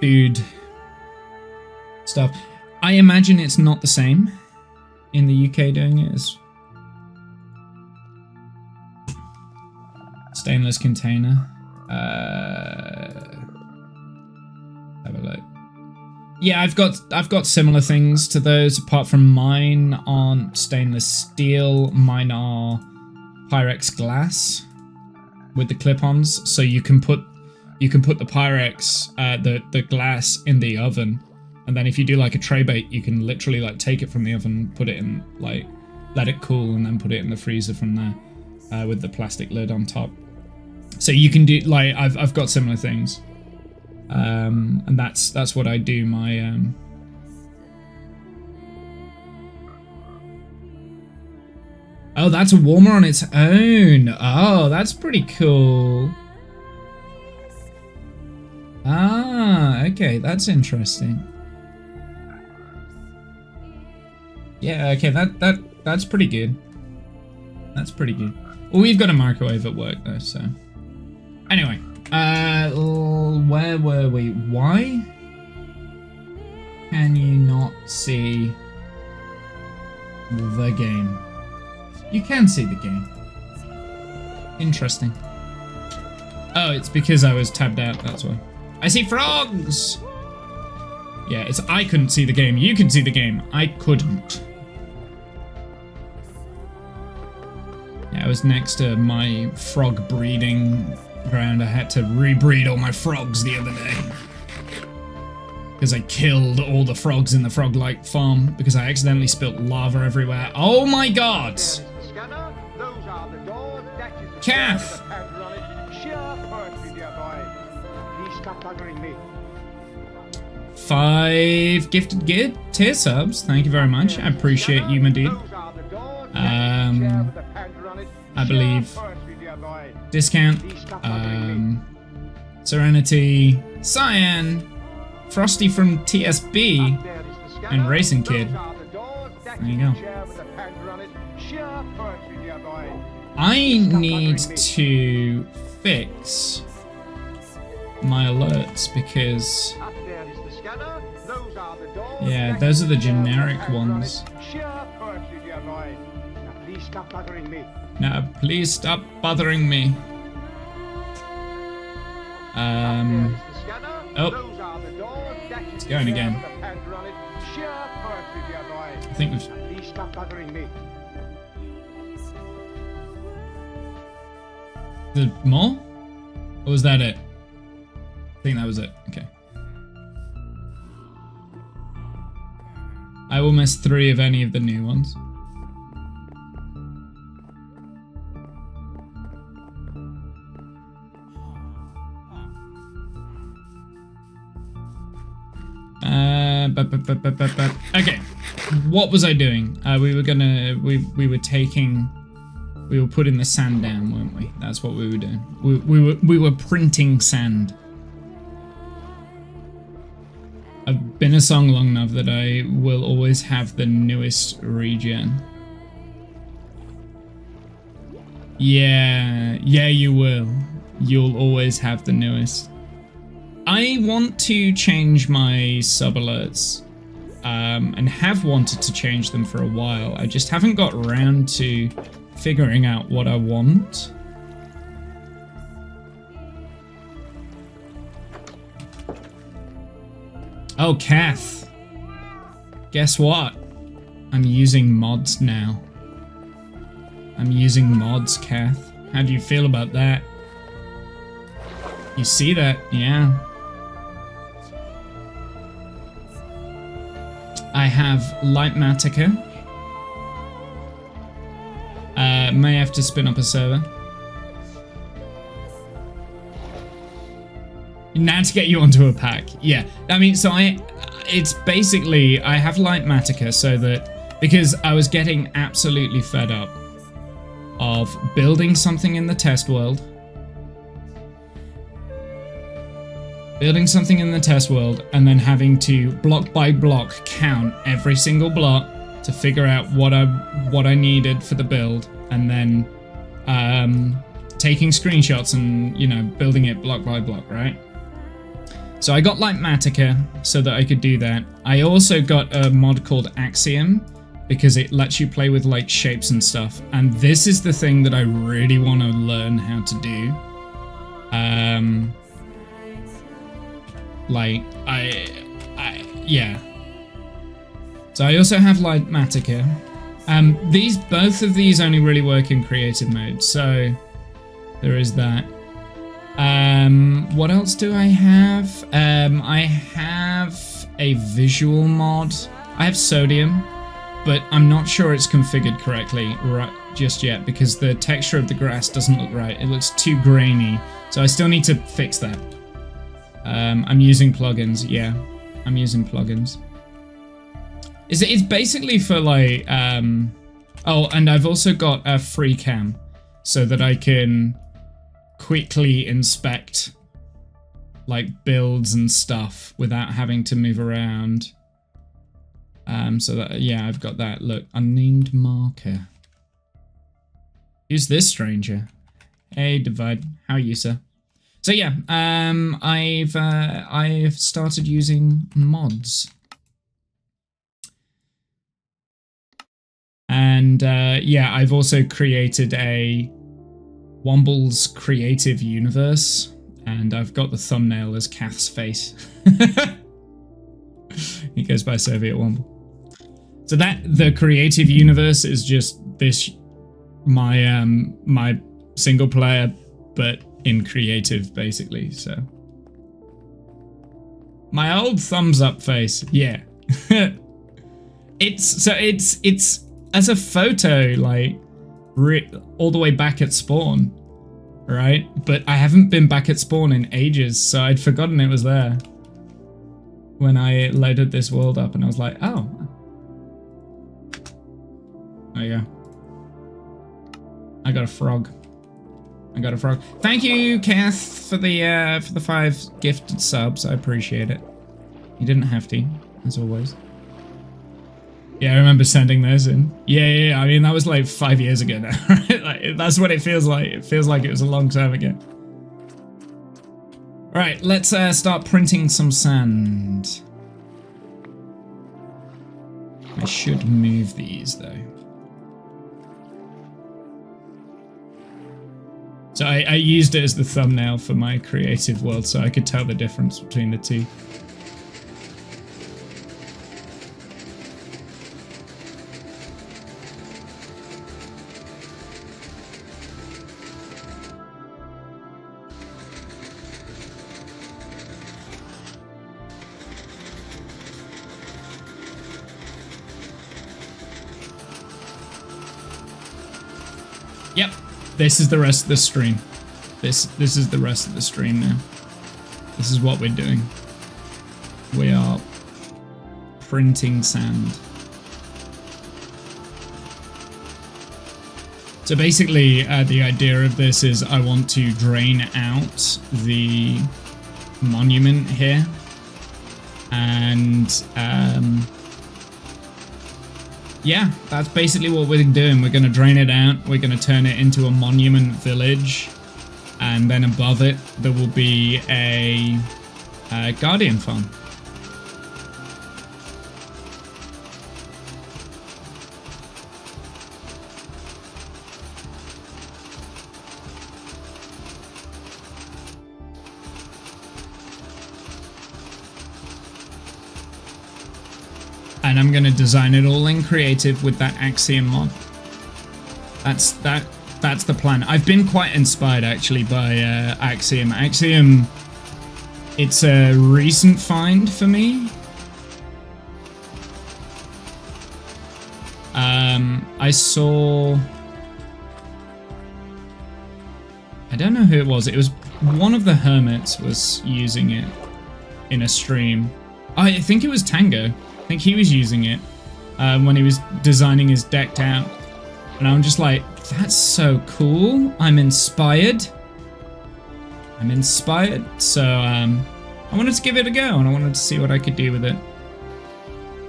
food stuff. I imagine it's not the same in the UK doing it as stainless container. Have a look. Yeah, I've got similar things to those, apart from mine aren't stainless steel. Mine are Pyrex glass with the clip-ons, so you can put the Pyrex the glass in the oven, and then if you do like a tray bake, you can literally like take it from the oven, put it in, like let it cool, and then put it in the freezer from there with the plastic lid on top. So you can do like I've got similar things. And that's what I do my Oh, that's a warmer on its own. Oh, that's pretty cool. Ah, okay, that's interesting. Yeah, okay, that's pretty good. That's pretty good. Well, we've got a microwave at work though, so anyway. Where were we? Why can you not see the game? You can see the game. Interesting. Oh, it's because I was tabbed out, that's why. I see frogs! Yeah, it's I couldn't see the game. You could see the game. I couldn't. Yeah, I was next to my frog breeding ground. I had to rebreed all my frogs the other day because I killed all the frogs in the frog-like farm because I accidentally spilt lava everywhere. Oh my god! Kath! 5 gifted gear tier subs. Thank you very much. I appreciate you, my dude. I believe Discount, Serenity, Cyan, Frosty from TSB, and Racing Kid. There you go. I need to fix my alerts because, yeah, those are the generic ones. Now, please stop bothering me. Oh, it's going again. I think we've... there more? Or was that it? I think that was it. Okay. I will miss 3 of any of the new ones. Okay, what was I doing? We were putting the sand down, weren't we? That's what we were doing. We were printing sand. I've been a song long enough that I will always have the newest regen. Yeah, you will. You'll always have the newest. I want to change my sub alerts, and have wanted to change them for a while. I just haven't got around to figuring out what I want. Oh, Kath. Guess what? I'm using mods now. I'm using mods, Kath. How do you feel about that? You see that? Yeah. I have Lightmatica. May have to spin up a server. Now to get you onto a pack. Yeah. I mean, so it's basically, I have Lightmatica so that, because I was getting absolutely fed up of building something in the test world. And then having to block by block count every single block to figure out what I needed for the build, and then taking screenshots and, you know, building it block by block, right? So I got Lightmatica so that I could do that. I also got a mod called Axiom because it lets you play with like shapes and stuff. And this is the thing that I really want to learn how to do. Yeah. So I also have Lightmatica. Both of these only really work in creative mode, so there is that. What else do I have? I have a visual mod. I have sodium, but I'm not sure it's configured correctly just yet because the texture of the grass doesn't look right. It looks too grainy, so I still need to fix that. I'm using plugins. Yeah, I'm using plugins. It's basically for like, oh, and I've also got a free cam so that I can quickly inspect like builds and stuff without having to move around. So that, yeah, I've got that. Look, unnamed marker. Who's this stranger? Hey, Divide. How are you, sir? So yeah, I've started using mods. And yeah, I've also created a Womble's creative universe, and I've got the thumbnail as Kath's face. He goes by Soviet Womble. So that the creative universe is just this my my single player, but in creative basically. So my old thumbs up face, yeah. It's as a photo, like all the way back at spawn, right? But I haven't been back at spawn in ages, so I'd forgotten it was there when I loaded this world up, and I was like, oh, there you go. I got a frog. Thank you, Kath, for the 5 gifted subs. I appreciate it. You didn't have to, as always. Yeah, I remember sending those in. Yeah. I mean, that was like 5 years ago now, right? Like, that's what it feels like. It feels like it was a long time ago. Right, let's start printing some sand. I should move these, though. So I used it as the thumbnail for my creative world, so I could tell the difference between the two. This is the rest of the stream. This is the rest of the stream now. This is what we're doing. We are printing sand. So basically, the idea of this is I want to drain out the monument here. And yeah, that's basically what we're doing. We're going to drain it out. We're going to turn it into a monument village. And then above it, there will be a guardian farm. And I'm going to design it all in creative with that Axiom mod. That's the plan. I've been quite inspired actually by Axiom. Axiom, it's a recent find for me. I saw, I don't know who it was. It was one of the hermits was using it in a stream. I think it was Tango. I think he was using it when he was designing his decked out. And I'm just like, that's so cool. I'm inspired. So I wanted to give it a go and I wanted to see what I could do with it.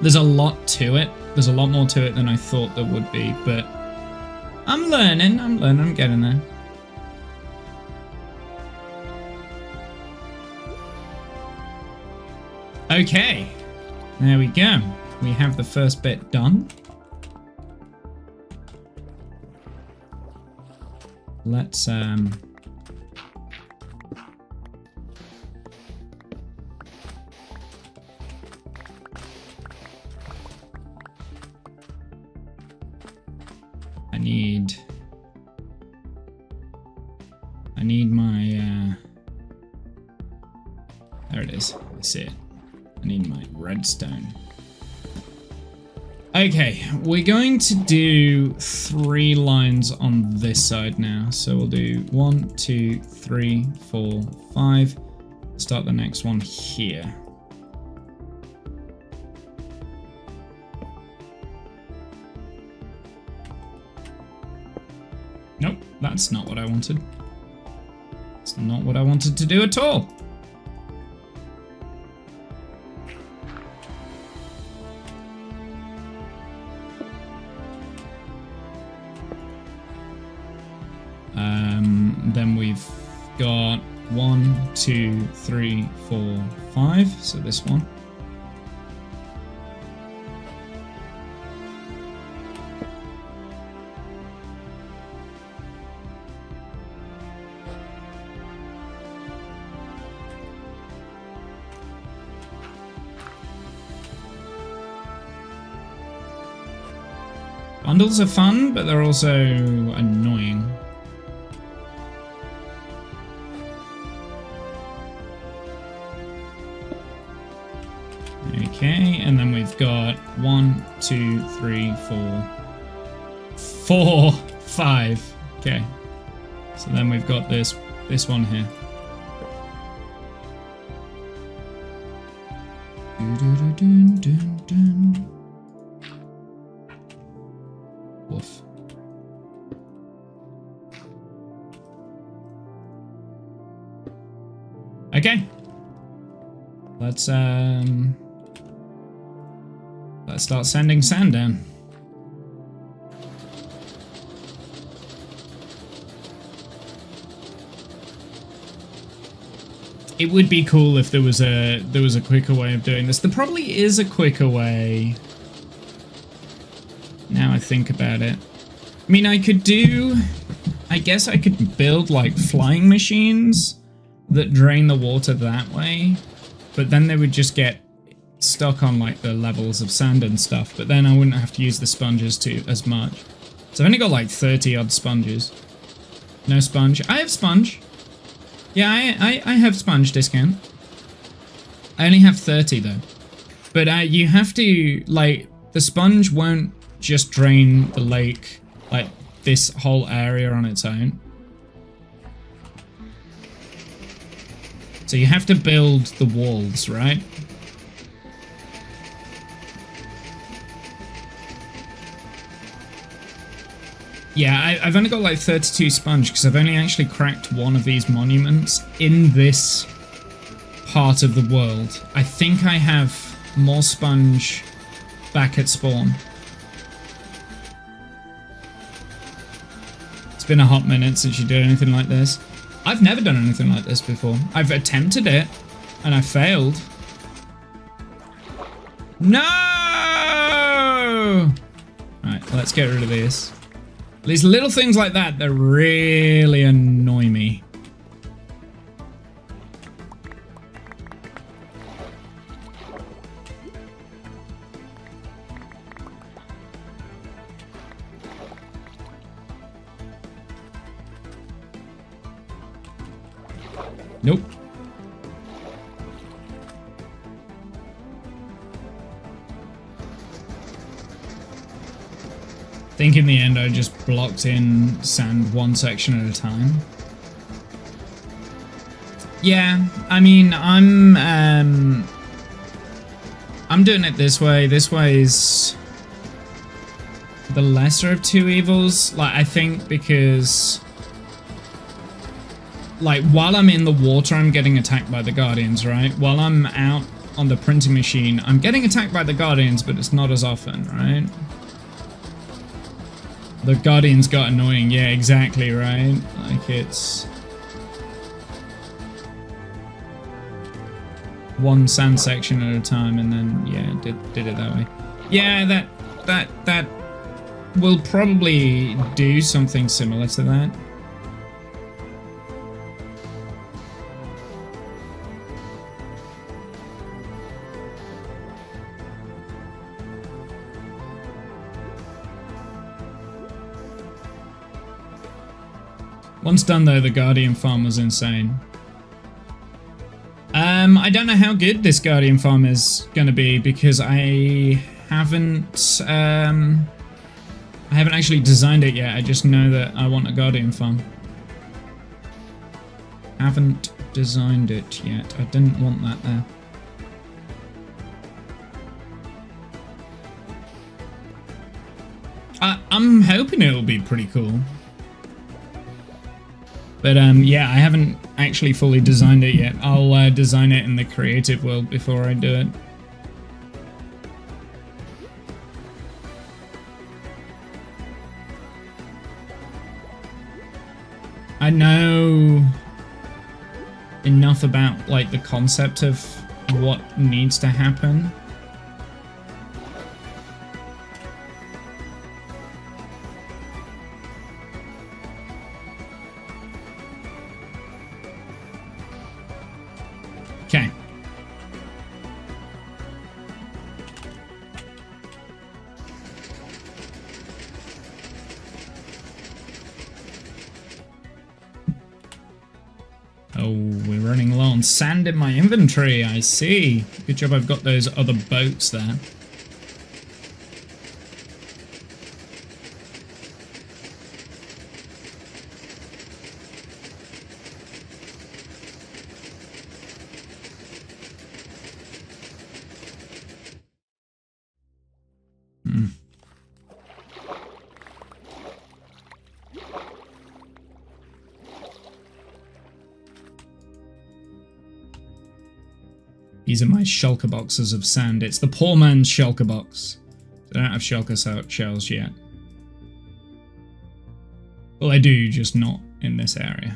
There's a lot to it. There's a lot more to it than I thought there would be, but I'm learning, I'm getting there. Okay, there we go. We have the first bit done. Let's I need my there it is. I see it. I need my redstone. Okay, we're going to do 3 lines on this side now. So we'll do 1, 2, 3, 4, 5. Start the next one here. Nope, that's not what I wanted. It's not what I wanted to do at all. Then we've got 1, 2, 3, 4, 5. So this one. Bundles are fun, but they're also annoying. Okay, and then we've got 1, 2, 3, 4, 5. Okay, so then we've got this one here. Woof. Okay, let's start sending sand down. It would be cool if there was a quicker way of doing this. There probably is a quicker way. Now I think about it. I mean, I guess I could build like flying machines that drain the water that way, but then they would just get stuck on like the levels of sand and stuff, but then I wouldn't have to use the sponges as much. So I've only got like 30 odd sponges. No sponge. I have sponge. Yeah, I have sponge discount. I only have 30 though. But you have to, like, the sponge won't just drain the lake like this whole area on its own. So you have to build the walls, right? Yeah, I've only got like 32 sponge because I've only actually cracked one of these monuments in this part of the world. I think I have more sponge back at spawn. It's been a hot minute since you did anything like this. I've never done anything like this before. I've attempted it and I failed. No! Right, let's get rid of this. These little things like that really annoy me. Nope. I think in the end I just blocked in sand one section at a time. Yeah, I mean, I'm doing it this way. This way is the lesser of two evils. Like, I think because, like, while I'm in the water, I'm getting attacked by the Guardians, right? While I'm out on the printing machine, I'm getting attacked by the Guardians, but it's not as often, right? The Guardians got annoying. Yeah, exactly, right? Like, it's one sand section at a time, and then, yeah, did it that way. Yeah, that will probably do something similar to that. Once done though, the Guardian farm was insane. I don't know how good this Guardian farm is gonna be because I haven't actually designed it yet. I just know that I want a Guardian farm. Haven't designed it yet. I didn't want that there. I'm hoping it'll be pretty cool. But yeah, I haven't actually fully designed it yet. I'll design it in the creative world before I do it. I know enough about like the concept of what needs to happen. Okay. Oh, we're running low on sand in my inventory, I see. Good job I've got those other boats there. These are my shulker boxes of sand. It's the poor man's shulker box. I don't have shulker shells yet. Well, I do, just not in this area.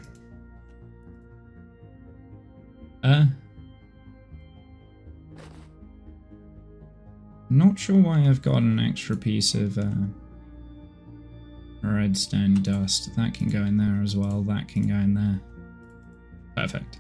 Not sure why I've got an extra piece of redstone dust. That can go in there as well. That can go in there. Perfect.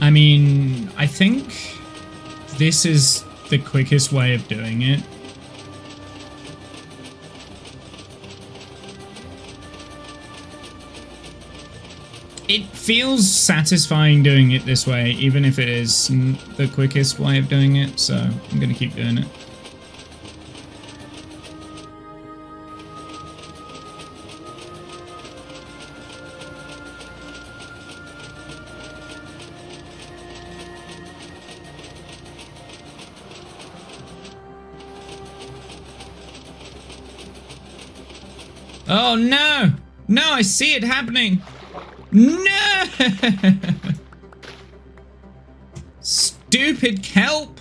I mean, I think this is the quickest way of doing it. It feels satisfying doing it this way, even if it is the quickest way of doing it, so I'm going to keep doing it. Oh no! No, I see it happening! No! Stupid kelp!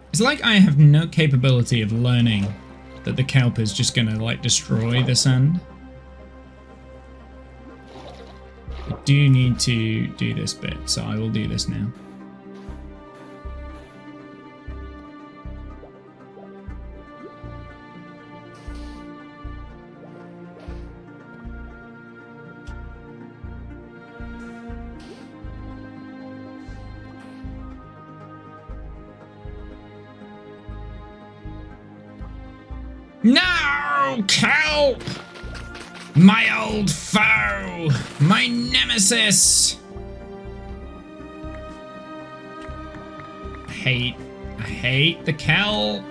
It's like I have no capability of learning that the kelp is just gonna like destroy the sand. I do need to do this bit, so I will do this now. No! Kelp! My old foe! My nemesis! I hate the kelp.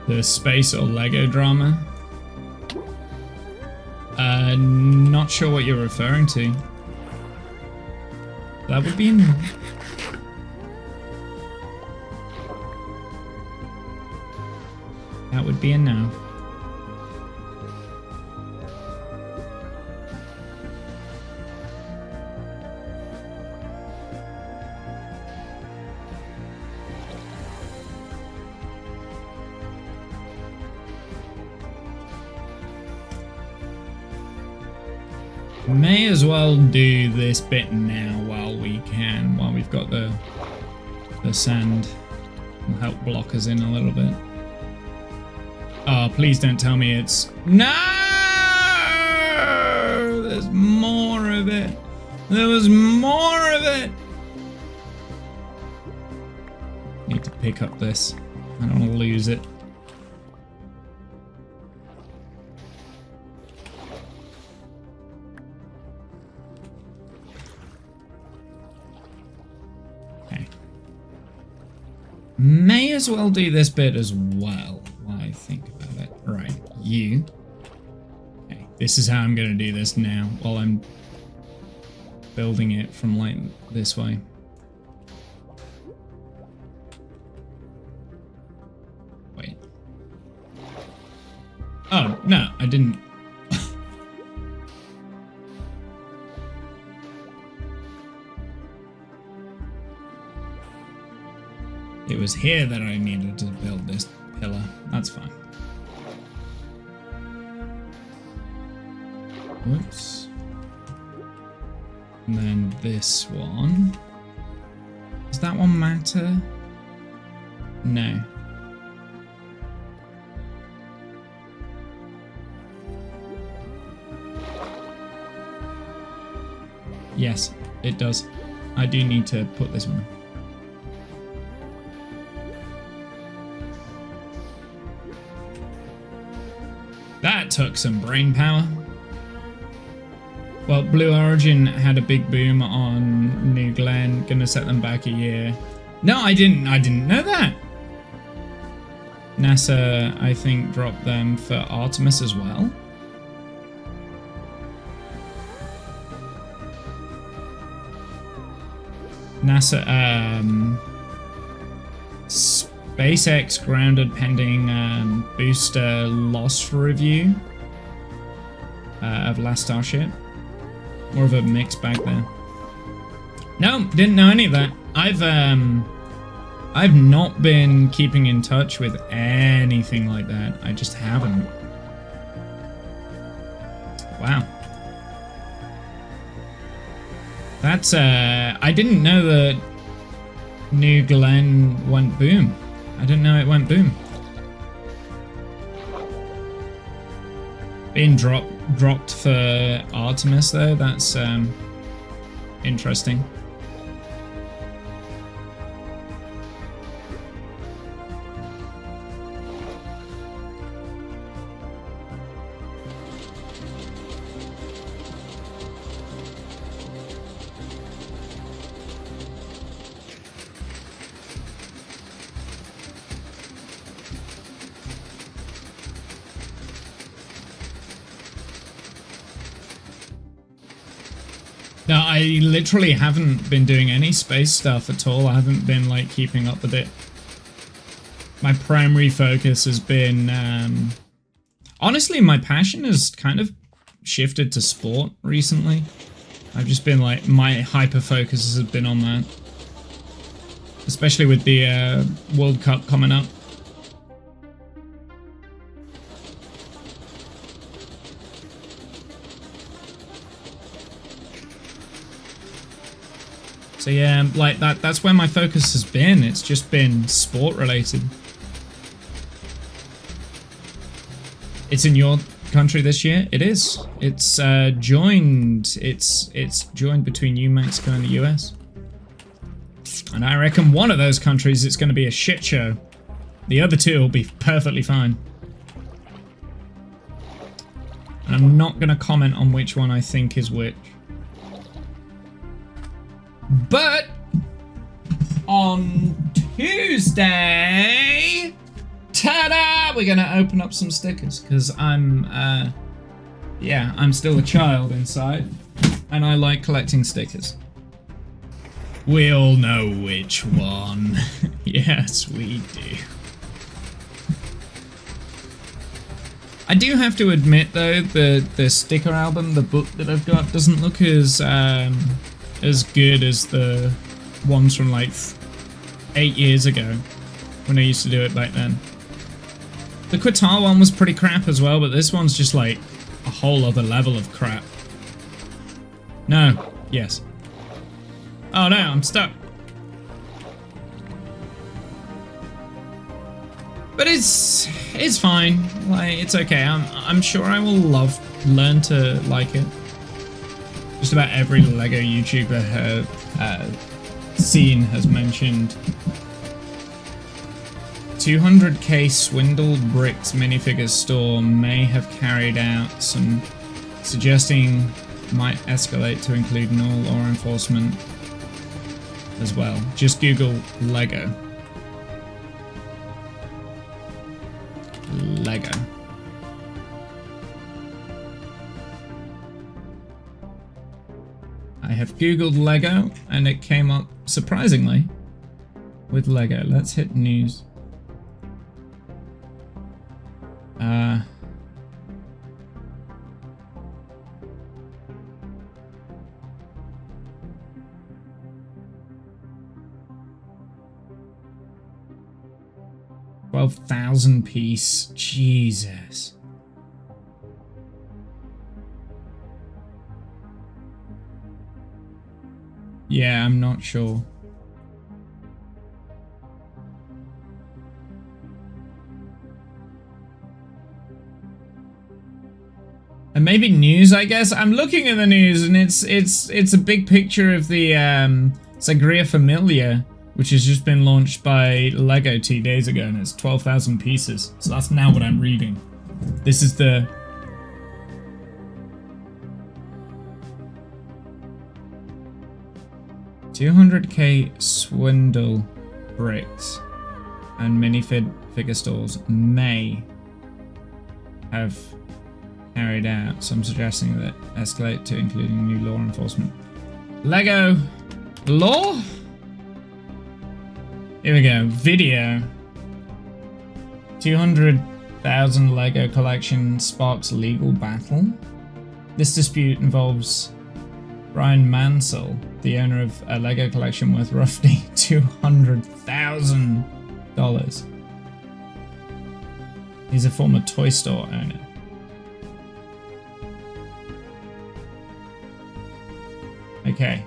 The space or Lego drama? Not sure what you're referring to. That would be That would be a no. May as well do this bit now while we can, while we've got the sand. Will help block us in a little bit. Oh, please don't tell me it's... No! There's more of it. There was more of it. Need to pick up this. I don't want to lose it. May as well do this bit as well while I think about it. Right, you. Okay, this is how I'm going to do this now while I'm building it from like this way. Wait. Oh, no, I didn't. It was here that I needed to build this pillar. That's fine. Whoops. And then this one. Does that one matter? No. Yes, it does. I do need to put this one. That took some brain power. Well, Blue Origin had a big boom on New Glen, gonna set them back a year. No, I didn't know that. NASA, I think, dropped them for Artemis as well. NASA, Base X grounded pending booster loss review of Last Starship. More of a mixed bag there. No, didn't know any of that. I've not been keeping in touch with anything like that. I just haven't. Wow. That's I didn't know that New Glenn went boom. I didn't know it went boom. Being dropped for Artemis though, that's interesting. No, I literally haven't been doing any space stuff at all. I haven't been like keeping up with it. My primary focus has been, honestly, my passion has kind of shifted to sport recently. I've just been like, my hyper focus has been on that. Especially with the World Cup coming up. So yeah, like that's where my focus has been. It's just been sport related. It's in your country this year? It is. It's joined. It's joined between you, Mexico, and the US. And I reckon one of those countries it's going to be a shit show. The other two will be perfectly fine. And I'm not going to comment on which one I think is which. But on Tuesday, ta-da! We're gonna open up some stickers because I'm still a child inside, and I like collecting stickers. We all know which one. Yes, we do. I do have to admit though, the sticker album, the book that I've got, doesn't look as good as the ones from like 8 years ago when I used to do it back then. The Qatar one was pretty crap as well, but this one's just like a whole other level of crap. No. Yes. Oh no, I'm stuck. But it's fine. Like, it's okay. I'm sure I will learn to like it. Just about every LEGO YouTuber have seen has mentioned 200k Swindle Bricks minifigure store may have carried out some suggesting might escalate to include null law enforcement as well. Just Google LEGO. LEGO. I have Googled LEGO and it came up surprisingly with LEGO. Let's hit news. 12,000 piece. Jesus. Yeah, I'm not sure. And maybe news, I guess. I'm looking at the news and it's a big picture of the Sagria Familia, which has just been launched by LEGO 2 days ago, and it's 12,000 pieces. So that's now what I'm reading. This is the... $200k Swindle Bricks and minifigure stores may have carried out some suggesting that escalate to including new law enforcement. LEGO law? Here we go. Video. 200,000 Lego collection sparks legal battle. This dispute involves Brian Mansell, the owner of a Lego collection worth roughly $200,000. He's a former toy store owner. Okay.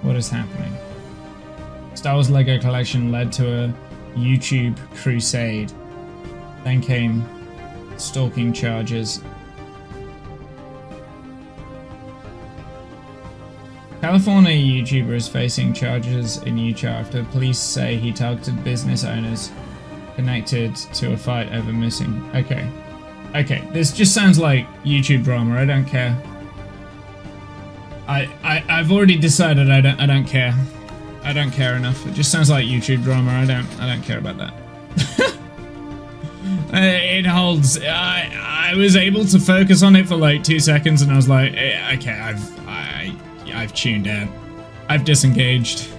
What is happening? Star Wars Lego collection led to a YouTube crusade. Then came stalking charges. California YouTuber is facing charges in Utah after police say he targeted business owners connected to a fight over missing. Okay. Okay, this just sounds like YouTube drama. I don't care. I've already decided I don't care. I don't care enough. It just sounds like YouTube drama. I don't care about that. It holds. I was able to focus on it for like 2 seconds, and I was like, okay, I've tuned out. I've disengaged.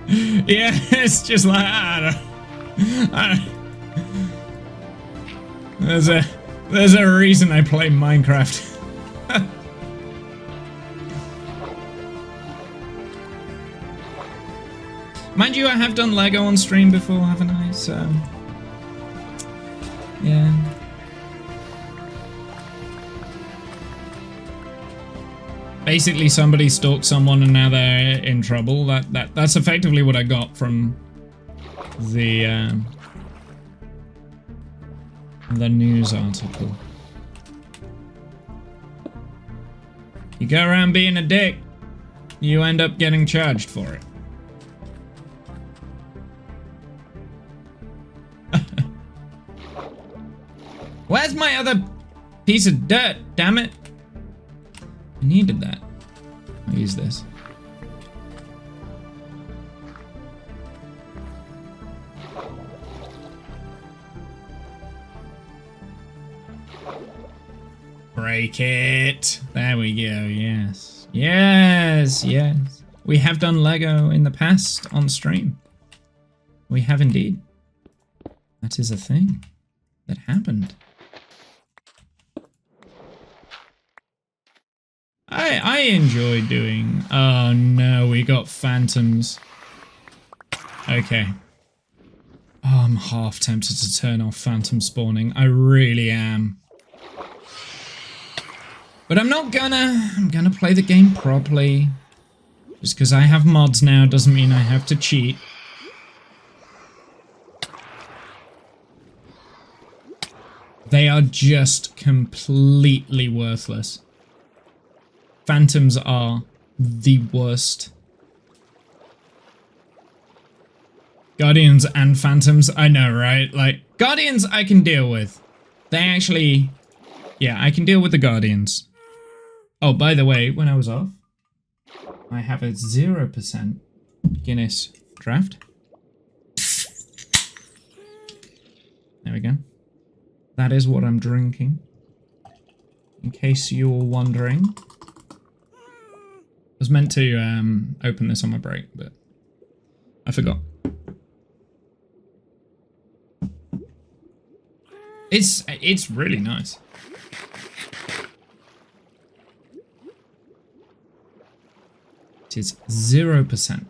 Yeah, it's just like I don't. There's a reason I play Minecraft. Mind you, I have done Lego on stream before, haven't I? So, yeah. Basically, somebody stalked someone and now they're in trouble. That's effectively what I got from the news article. You go around being a dick, you end up getting charged for it. Where's my other piece of dirt? Damn it! I needed that. I'll use this. Break it. There we go. Yes. Yes. Yes. We have done Lego in the past on stream. We have indeed. That is a thing that happened. I enjoy doing... Oh no, we got phantoms. Okay. Oh, I'm half tempted to turn off phantom spawning. I really am. But I'm not gonna. I'm gonna play the game properly. Just because I have mods now doesn't mean I have to cheat. They are just completely worthless. Phantoms are the worst. Guardians and Phantoms, I know, right? Like, Guardians I can deal with. They actually... Yeah, I can deal with the Guardians. Oh, by the way, when I was off, I have a 0% Guinness draft. There we go. That is what I'm drinking. In case you're wondering. I was meant to open this on my break, but I forgot. It's really nice. It is 0%.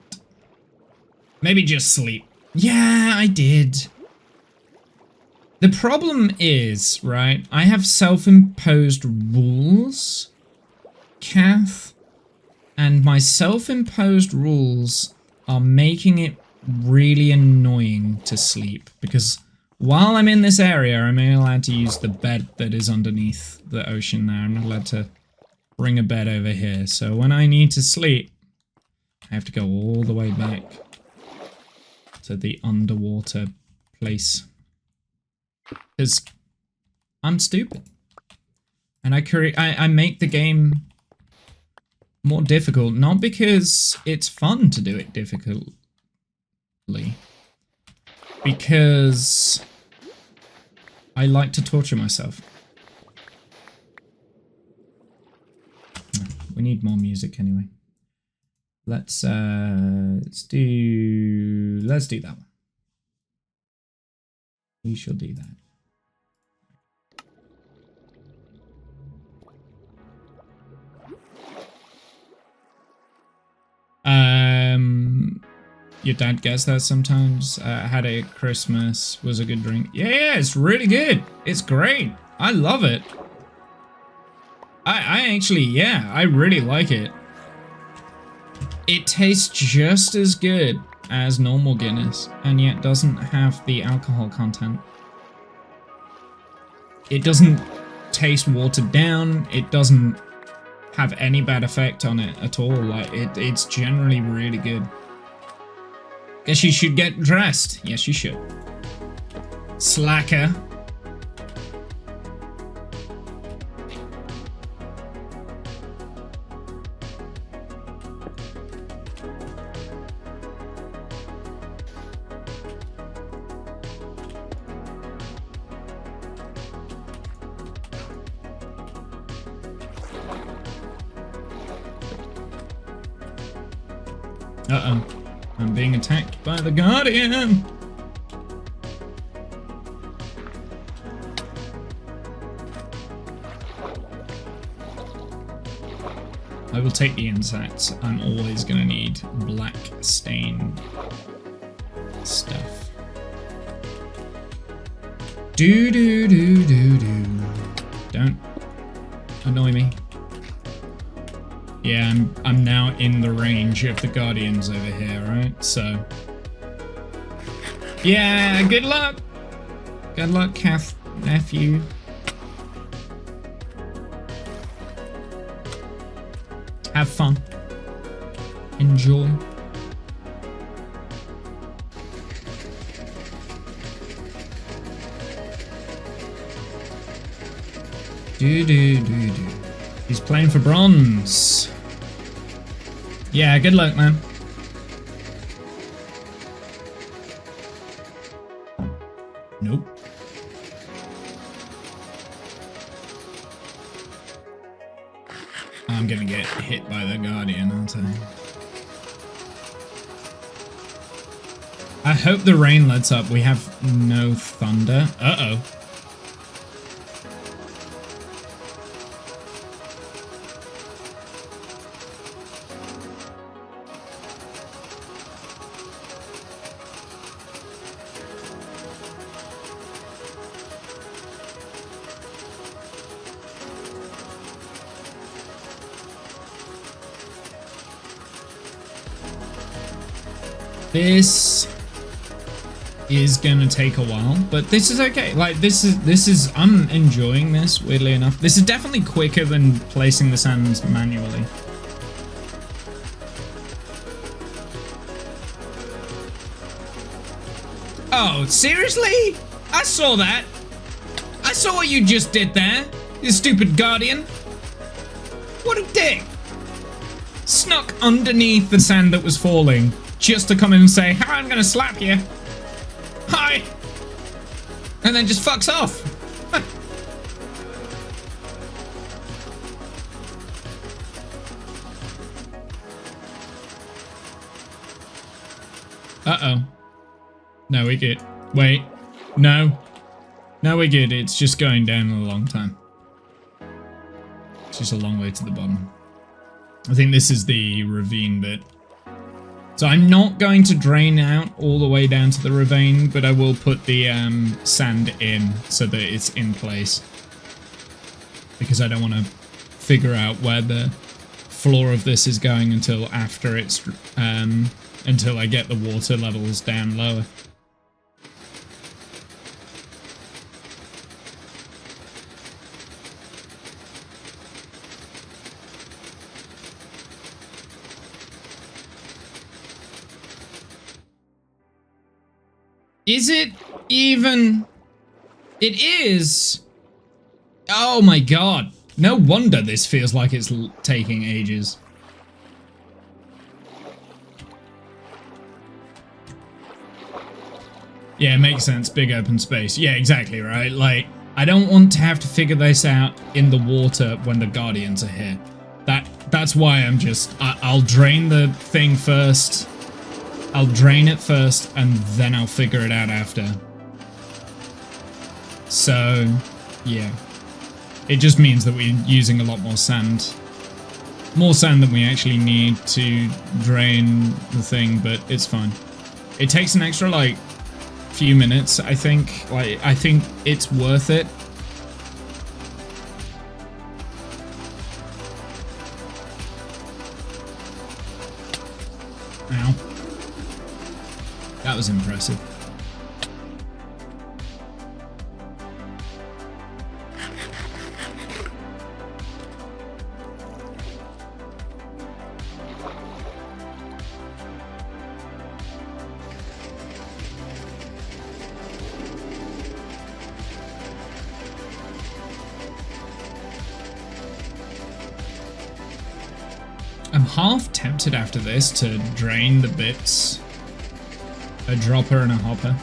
Maybe just sleep. Yeah, I did. The problem is, right, I have self-imposed rules, Kath, and my self-imposed rules are making it really annoying to sleep, because while I'm in this area, I'm only allowed to use the bed that is underneath the ocean there. I'm not allowed to bring a bed over here, so when I need to sleep, I have to go all the way back to the underwater place. Because I'm stupid. And I make the game more difficult, not because it's fun to do it difficultly. Because I like to torture myself. We need more music anyway. Let's do let's do that one. We shall do that. Your dad gets that sometimes. Had it at Christmas. Was a good drink. Yeah, it's really good. It's great. I love it. I actually, yeah, I really like it. It tastes just as good as normal Guinness, and yet doesn't have the alcohol content. It doesn't taste watered down. It doesn't have any bad effect on it at all. Like it's generally really good. Guess you should get dressed. Yes, you should. Slacker. Uh-oh. I'm being attacked by the Guardian! I will take the insects. I'm always gonna need black stained stuff. Do. Don't annoy me. Yeah, I'm now in the range of the Guardians over here, right? So, yeah, good luck. Good luck, Kath, nephew. Have fun. Enjoy. Do. He's playing for bronze. Yeah, good luck, man. Nope. I'm gonna get hit by the Guardian, aren't I? I hope the rain lets up. We have no thunder. Uh-oh. This is gonna take a while, but this is okay. Like this is I'm enjoying this, weirdly enough. This is definitely quicker than placing the sands manually. Oh, seriously? I saw that. I saw what you just did there, you stupid Guardian. What a dick. Snuck underneath the sand that was falling. Just to come in and say, hi, I'm gonna slap you. Hi! And then just fucks off. Uh-oh. No, we good. Wait. No. No, we're good. It's just going down a long time. It's just a long way to the bottom. I think this is the ravine bit. So I'm not going to drain out all the way down to the ravine, but I will put the sand in so that it's in place. Because I don't want to figure out where the floor of this is going until after it's, until I get the water levels down lower. Is it even? It is. Oh my god. No wonder this feels like it's taking ages. Yeah, it makes sense. Big open space. Yeah, exactly, right? Like, I don't want to have to figure this out in the water when the Guardians are here. That's why I'm just... I'll drain the thing first. I'll drain it first and then I'll figure it out after. So, yeah. It just means that we're using a lot more sand. More sand than we actually need to drain the thing, but it's fine. It takes an extra, like, few minutes, I think. Like, I think it's worth it. Ow. That was impressive. I'm half tempted after this to drain the bits. A dropper and a hopper.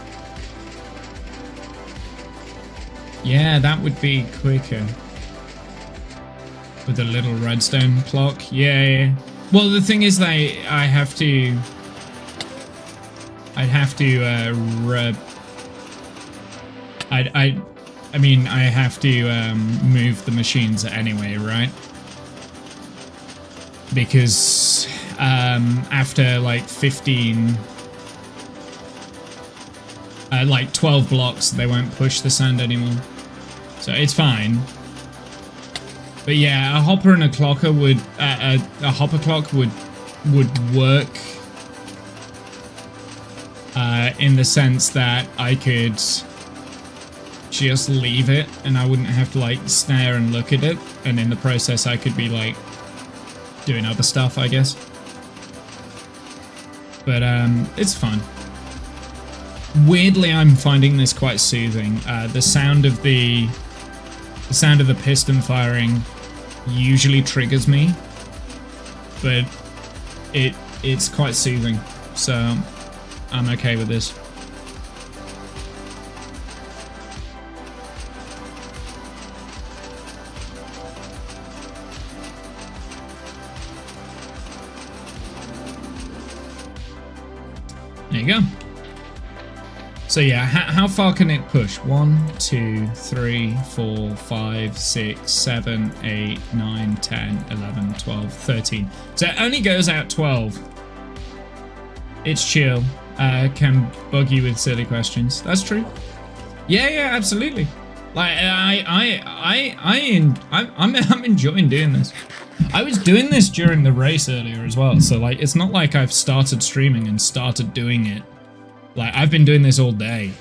Yeah, that would be quicker. With a little redstone clock. Yeah. Well, the thing is that I'd have to move the machines anyway, right? Because after like 12 blocks, they won't push the sand anymore. So it's fine. But yeah, a hopper and a clocker would a hopper clock would work in the sense that I could just leave it and I wouldn't have to like stare and look at it, and in the process I could be like doing other stuff, I guess. But it's fun. Weirdly, I'm finding this quite soothing. The sound of the piston firing usually triggers me, but it's quite soothing, so I'm okay with this. There you go. So yeah, how far can it push? 1, 2, 3, 4, 5, 6, 7, 8, 9, 10, 11, 12, 13. So it only goes out 12. It's chill. Can bug you with silly questions. That's true. Yeah, absolutely. Like I'm enjoying doing this. I was doing this during the race earlier as well, so like it's not like I've started streaming and started doing it. Like, I've been doing this all day.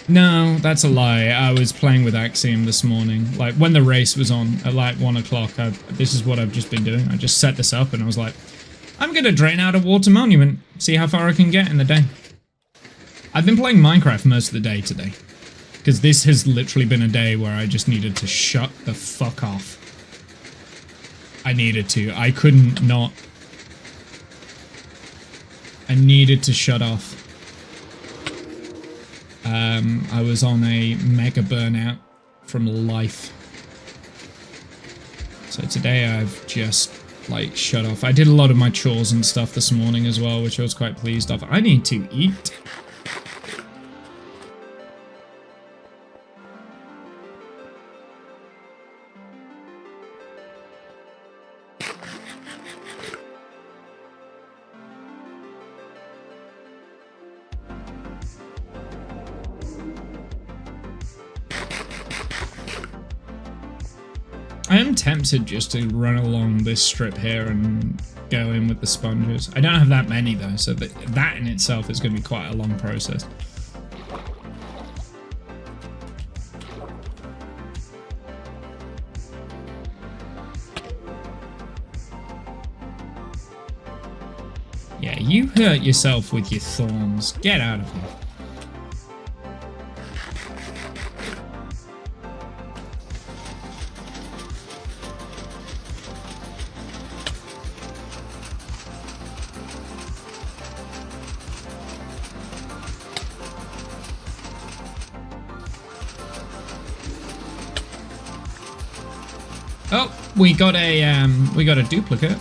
No, that's a lie. I was playing with Axiom this morning. Like, when the race was on at like 1 o'clock, this is what I've just been doing. I just set this up and I was like, I'm going to drain out a water monument, see how far I can get in the day. I've been playing Minecraft most of the day today. Because this has literally been a day where I just needed to shut the fuck off. I needed to. I couldn't not. I needed to shut off. I was on a mega burnout from life. So today I've just, like, shut off. I did a lot of my chores and stuff this morning as well, which I was quite pleased of. I need to eat. I am tempted just to run along this strip here and go in with the sponges. I don't have that many though, so that in itself is going to be quite a long process. Yeah, you hurt yourself with your thorns. Get out of here. Oh, we got a duplicate.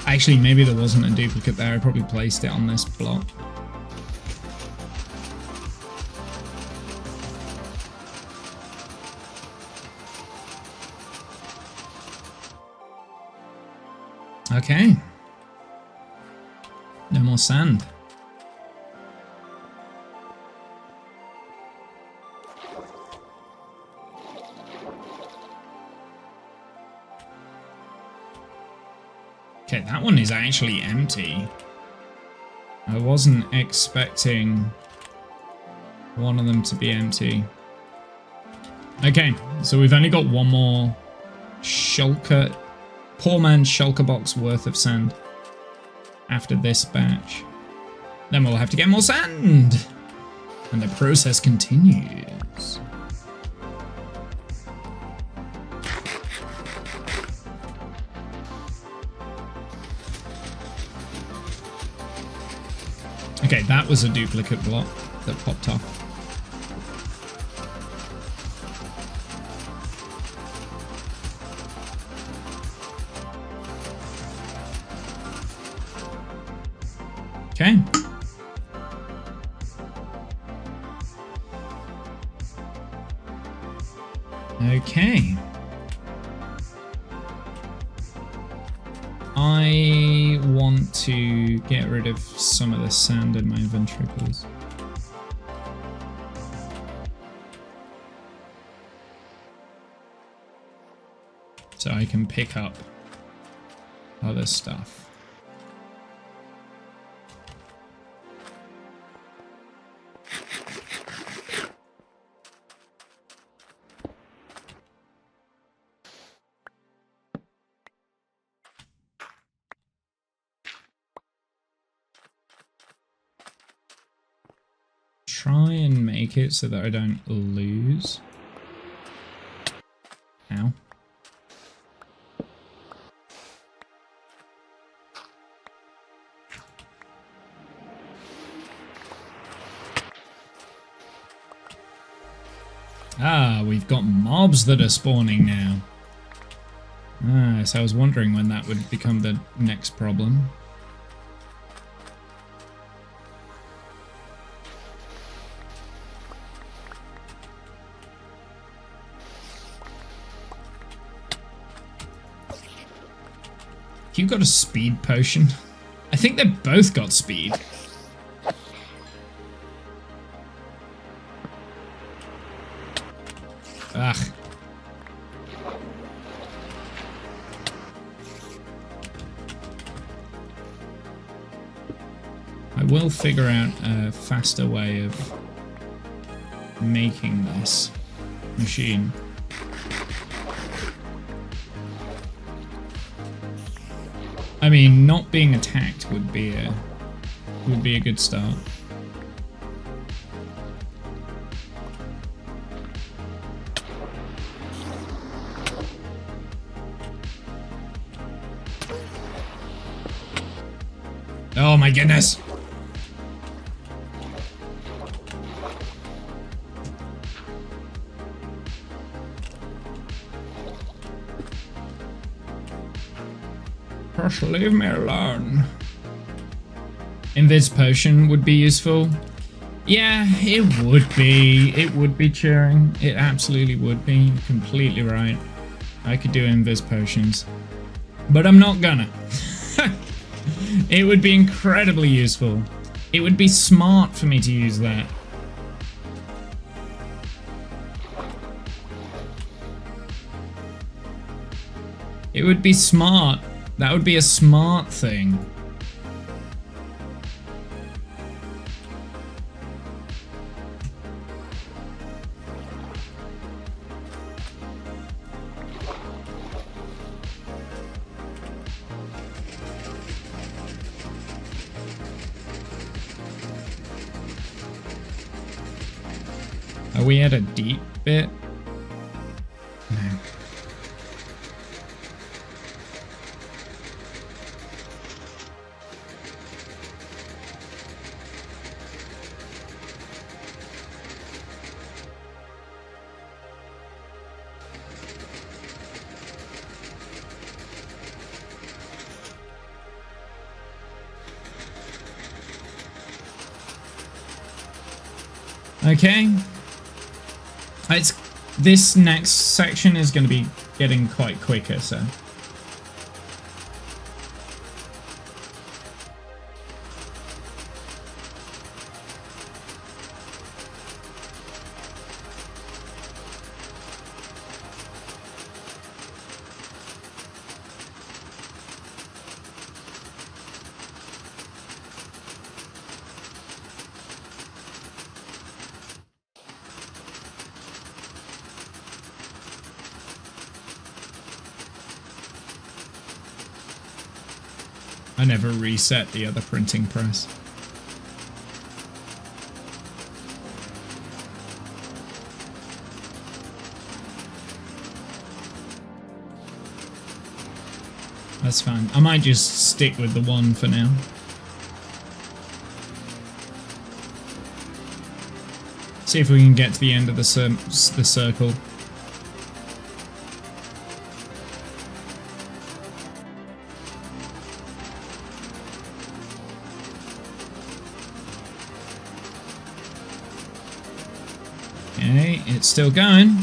Actually, maybe there wasn't a duplicate there. I probably placed it on this block. Okay. No more sand. Okay, that one is actually empty. I wasn't expecting one of them to be empty. Okay, so we've only got one more shulker, poor man's shulker box worth of sand after this batch. Then we'll have to get more sand. And the process continues. Okay, that was a duplicate block that popped off. Okay. Okay. I want to get rid of some of the sand in my inventory, please. So I can pick up other stuff. Try and make it so that I don't lose. Ow. Ah, we've got mobs that are spawning now. Ah, so I was wondering when that would become the next problem. You got a speed potion? I think they've both got speed. Ugh. I will figure out a faster way of making this machine. I mean, not being attacked would be a good start. Oh my goodness! Just leave me alone. Invis potion would be useful. Yeah, it would be. It would be cheering. It absolutely would be. You're completely right. I could do invis potions. But I'm not gonna. It would be incredibly useful. It would be smart for me to use that. It would be smart. That would be a smart thing. Are we at a deep bit? No. Okay. This next section is going to be getting quite quicker, so. I never reset the other printing press. That's fine. I might just stick with the one for now. See if we can get to the end of the circle. Okay, it's still going.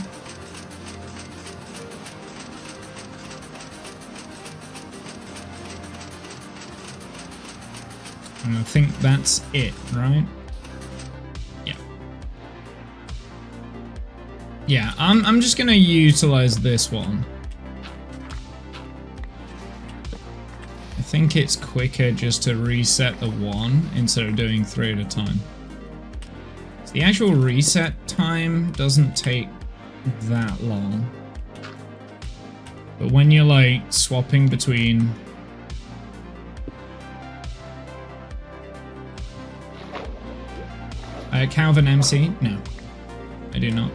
And I think that's it, right? Yeah. Yeah, I'm just gonna utilize this one. I think it's quicker just to reset the one instead of doing 3 at a time. So the actual reset time doesn't take that long. But when you're like swapping between Calvin MC? No, I do not.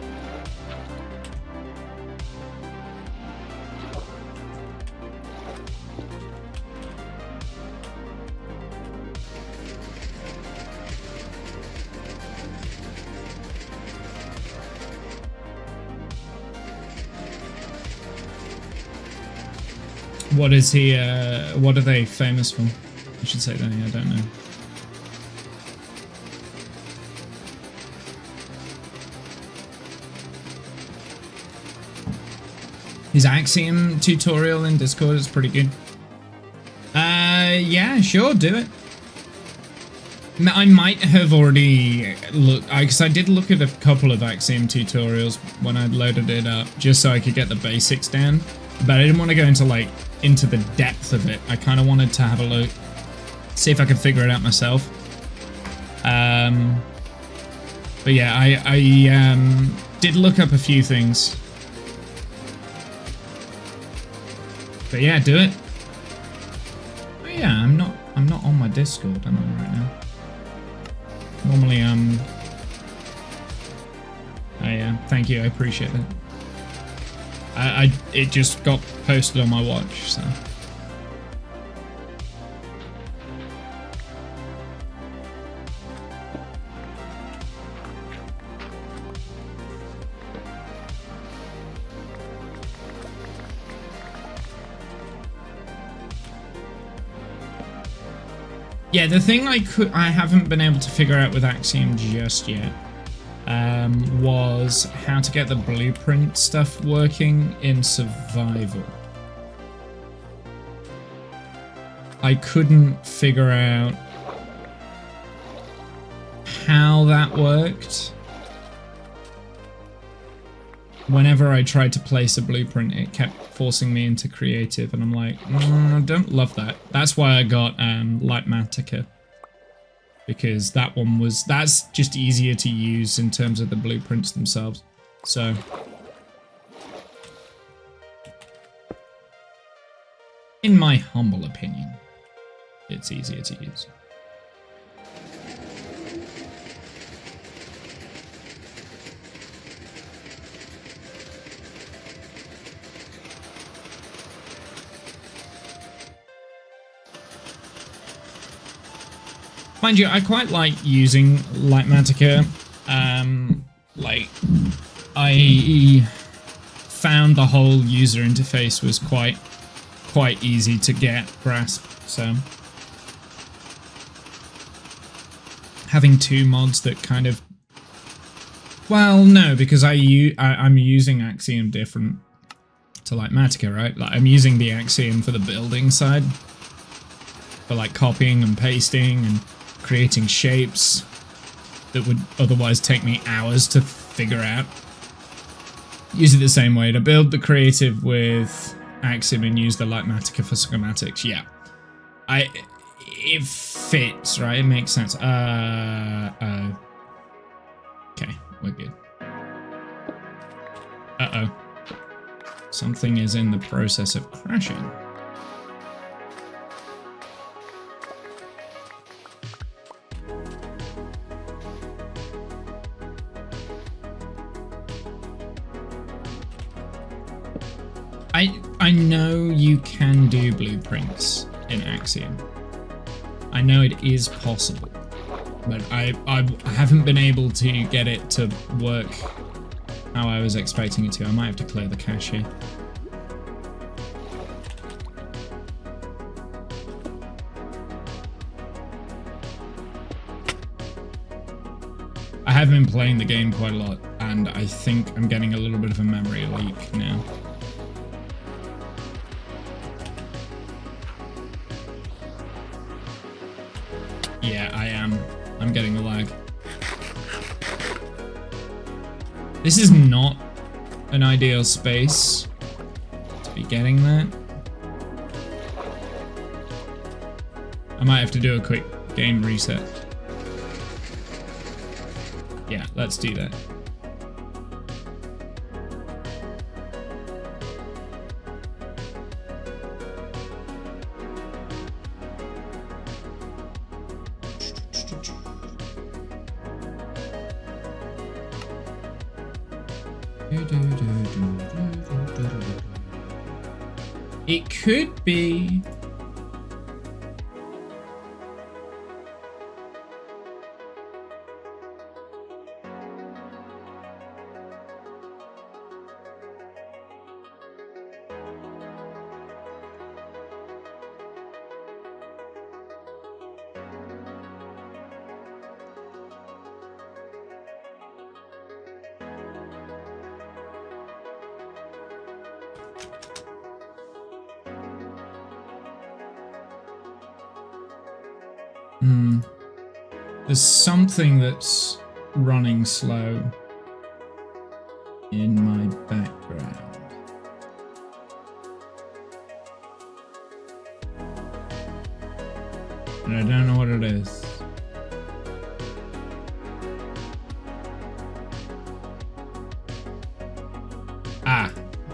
What is he, what are they famous for? I should say that, I don't know. His Axiom tutorial in Discord is pretty good. Yeah, sure, do it. I might have already looked, because I did look at a couple of Axiom tutorials when I loaded it up, just so I could get the basics down. But I didn't want to go into the depth of it. I kind of wanted to have a look, see if I could figure it out myself. But yeah, I did look up a few things. But yeah, do it. Oh yeah, I'm not on my Discord, am I right now? Normally oh yeah, thank you, I appreciate it. It just got posted on my watch, so. Yeah, the thing I haven't been able to figure out with Axiom just yet was how to get the blueprint stuff working in survival. I couldn't figure out how that worked. Whenever I tried to place a blueprint, it kept forcing me into creative, and I'm like, I don't love that. That's why I got Lightmatica, because that's just easier to use in terms of the blueprints themselves. So, in my humble opinion, it's easier to use. Mind you, I quite like using Lightmatica. Like, I found the whole user interface was quite easy to grasp, so having two mods that kind of Well, no, because I'm using Axiom different to like Matica, right? Like I'm using the Axiom for the building side, for like copying and pasting and creating shapes that would otherwise take me hours to figure out. Use it the same way to build the creative with Axiom and use the like Matica for schematics. Yeah, it fits, right? It makes sense. Okay, we're good. Uh-oh. Something is in the process of crashing. I know you can do blueprints in Axiom. I know it is possible, but I haven't been able to get it to work how I was expecting it to. I might have to clear the cache here. I have been playing the game quite a lot, and I think I'm getting a little bit of a memory leak now. Yeah, I am. I'm getting a lag. This is not an ideal space to be getting that. I might have to do a quick game reset. Yeah, let's do that. It could be. There's something that's running slow in my background. And I don't know what it is. Ah,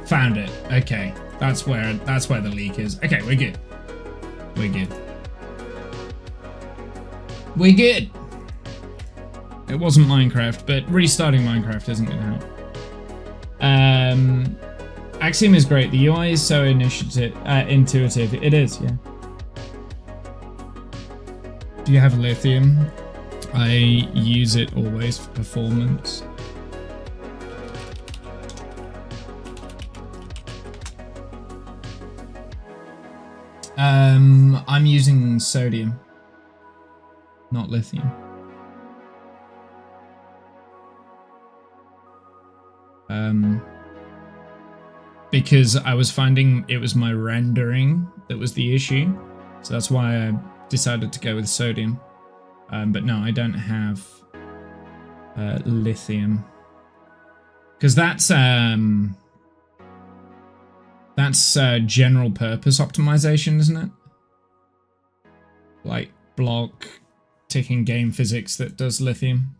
found it. Okay. That's where the leak is. Okay, we're good. We're good. We're good. It wasn't Minecraft, but restarting Minecraft isn't going to help. Axiom is great. The UI is so intuitive. It is, yeah. Do you have lithium? I use it always for performance. I'm using sodium, not lithium. Because I was finding it was my rendering that was the issue, so that's why I decided to go with sodium. But no, I don't have lithium, because that's general purpose optimization, isn't it? Like block ticking game physics that does lithium.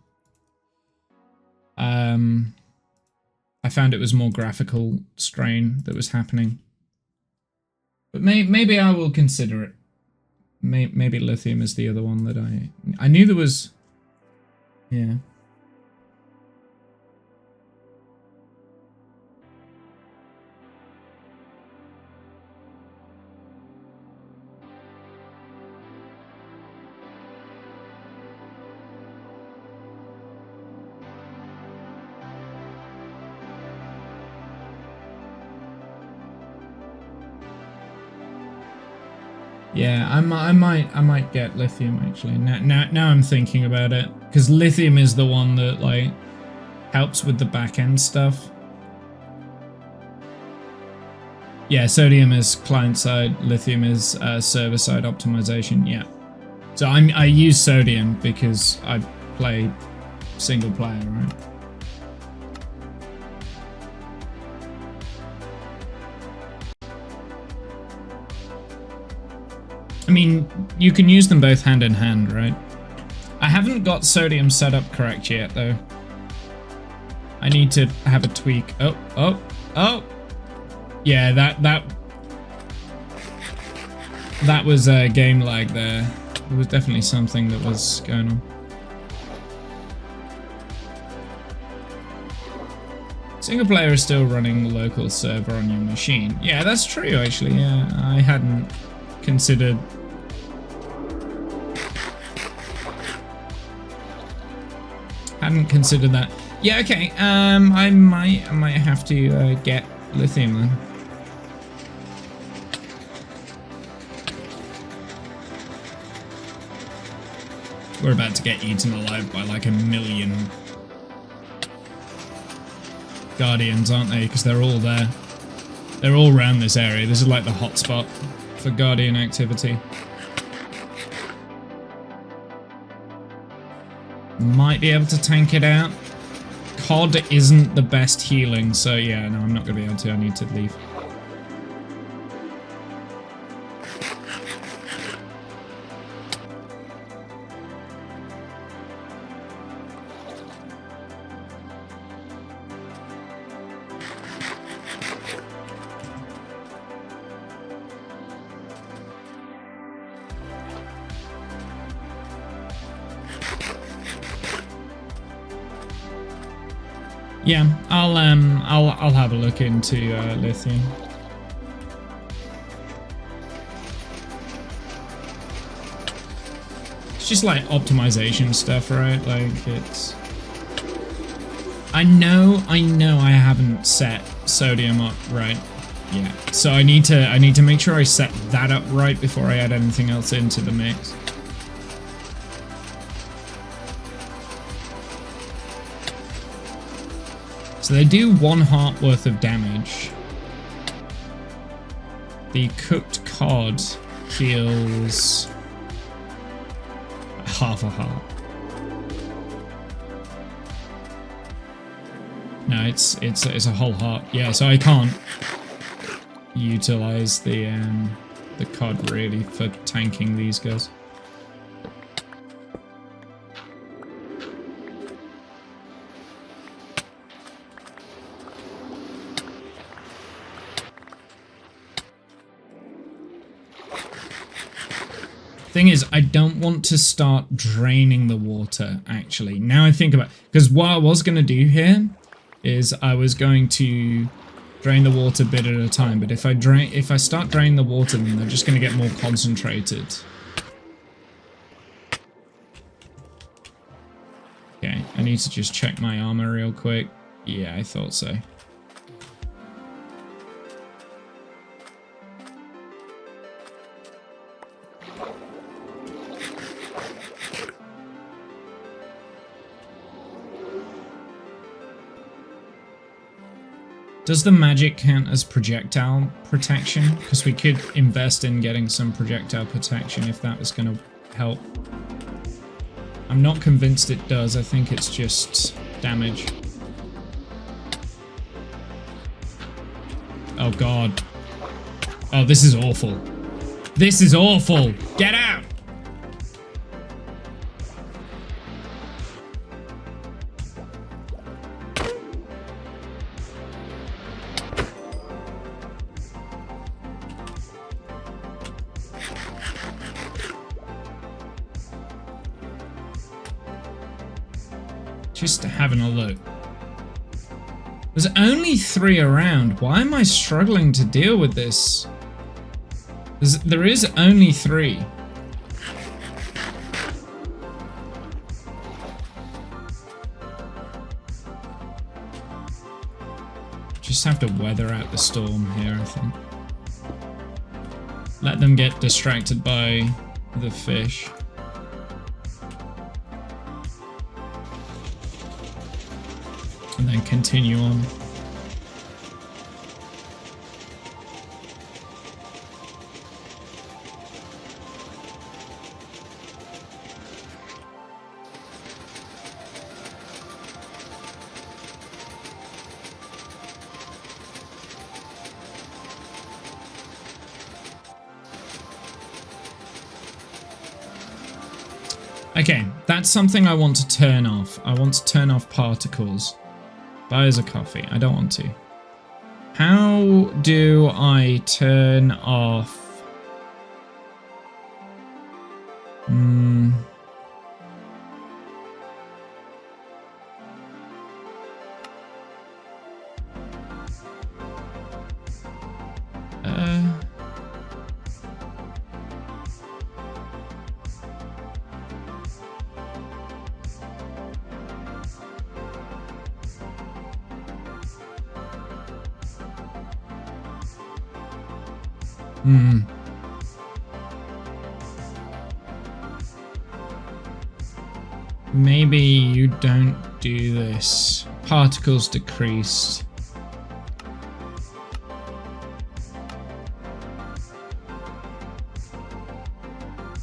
I found it was more graphical strain that was happening. But maybe I will consider it. Maybe lithium is the other one that I knew there was. Yeah. Yeah, I might get lithium actually. Now I'm thinking about it, because lithium is the one that like helps with the back end stuff. Yeah, sodium is client side, lithium is server side optimization. Yeah. So I use sodium because I play single player, right? I mean, you can use them both hand in hand, right? I haven't got sodium set up correct yet, though. I need to have a tweak. Oh! Yeah, that was a game lag there. There was definitely something that was going on. Single player is still running the local server on your machine. Yeah, that's true, actually. Yeah, I hadn't considered. Hadn't considered that. Yeah, okay. I might have to get lithium then. We're about to get eaten alive by like 1 million guardians, aren't they? Because they're all there. They're all around this area. This is like the hotspot for guardian activity. Might be able to tank it out. COD isn't the best healing, so yeah, no, I'm not going to be able to. I need to leave. Yeah, I'll have a look into lithium. It's just like optimization stuff, right? Like it's. I know I haven't set sodium up right yet, so I need to make sure I set that up right before I add anything else into the mix. So they do 1 heart worth of damage. The cooked cod heals half a heart. No, it's a whole heart. Yeah, so I can't utilize the cod really for tanking these guys. Thing is, I don't want to start draining the water, actually. Now I think about it, because what I was going to do here is I was going to drain the water bit at a time, but if I start draining the water, then they're just going to get more concentrated. Okay, I need to just check my armor real quick. Yeah, I thought so. Does the magic count as projectile protection? Because we could invest in getting some projectile protection if that was going to help. I'm not convinced it does. I think it's just damage. Oh god. Oh, this is awful. This is awful! Get out! Just having a look. There's only 3 around. Why am I struggling to deal with this? There is only 3. Just have to weather out the storm here, I think. Let them get distracted by the fish. then continue on. Okay, that's something I want to turn off. I want to turn off particles. Buy us a coffee. I don't want to. How do I turn off... Maybe you don't do this. Particles decreased.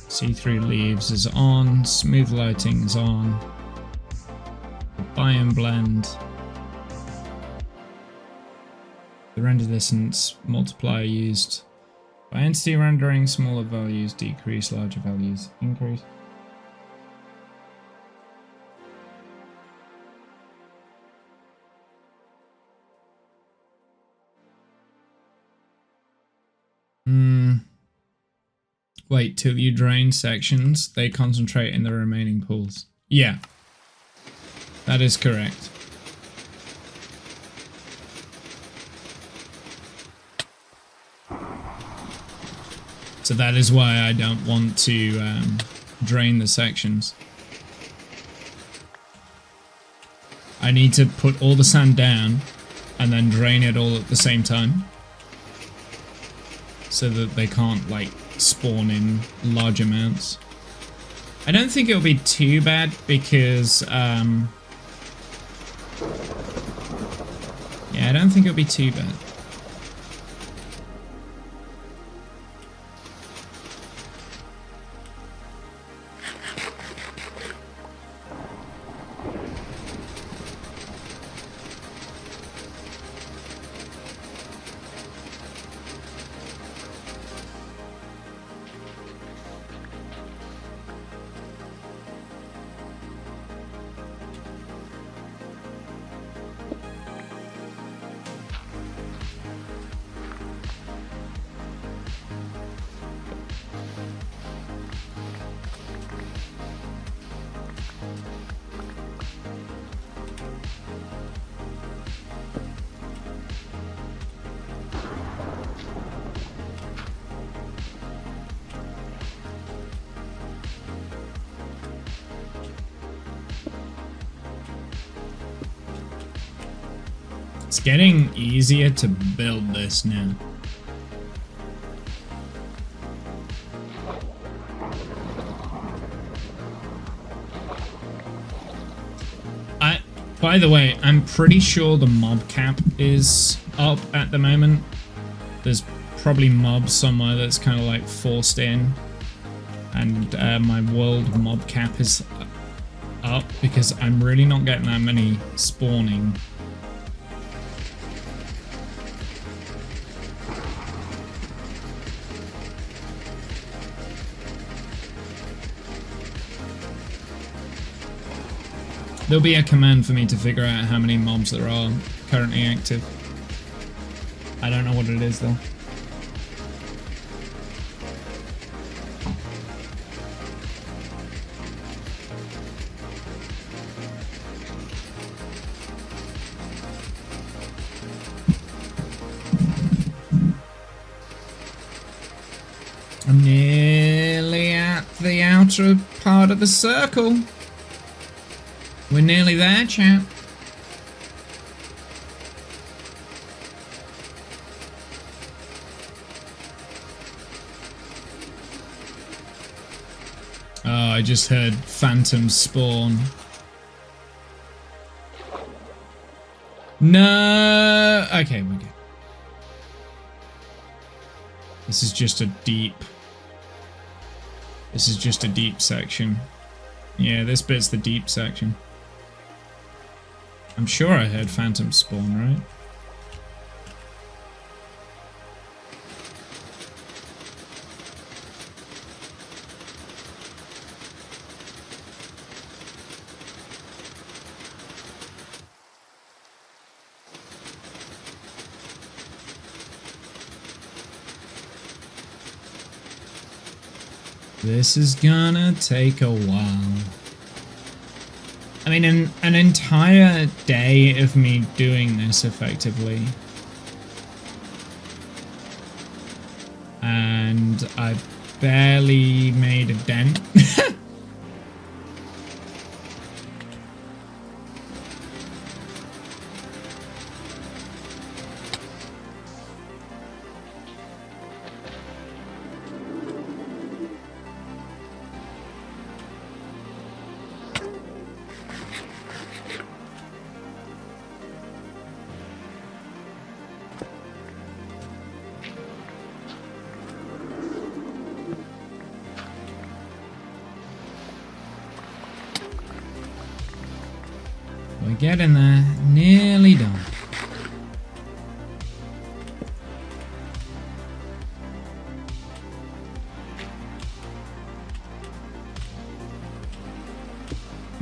See-through leaves is on. Smooth lighting is on. Biome blend. The render distance multiplier used. By entity rendering, smaller values decrease, larger values increase. Wait till you drain sections, they concentrate in the remaining pools. Yeah, that is correct. So that is why I don't want to drain the sections. I need to put all the sand down and then drain it all at the same time, so that they can't, like, spawn in large amounts. I don't think it'll be too bad because, yeah, I don't think it'll be too bad. It's getting easier to build this now. By the way, I'm pretty sure the mob cap is up at the moment. There's probably mobs somewhere that's kind of like forced in. And my world mob cap is up because I'm really not getting that many spawning. There'll be a command for me to figure out how many mobs there are currently active. I don't know what it is though. I'm nearly at the outer part of the circle. We're nearly there, chap. Oh, I just heard phantoms spawn. No. Okay, we're good. This is just a deep. This is just a deep section. Yeah, this bit's the deep section. I'm sure I heard phantoms spawn, right? This is gonna take a while. I mean, an entire day of me doing this effectively. And I've barely made a dent. We're getting there. Nearly done.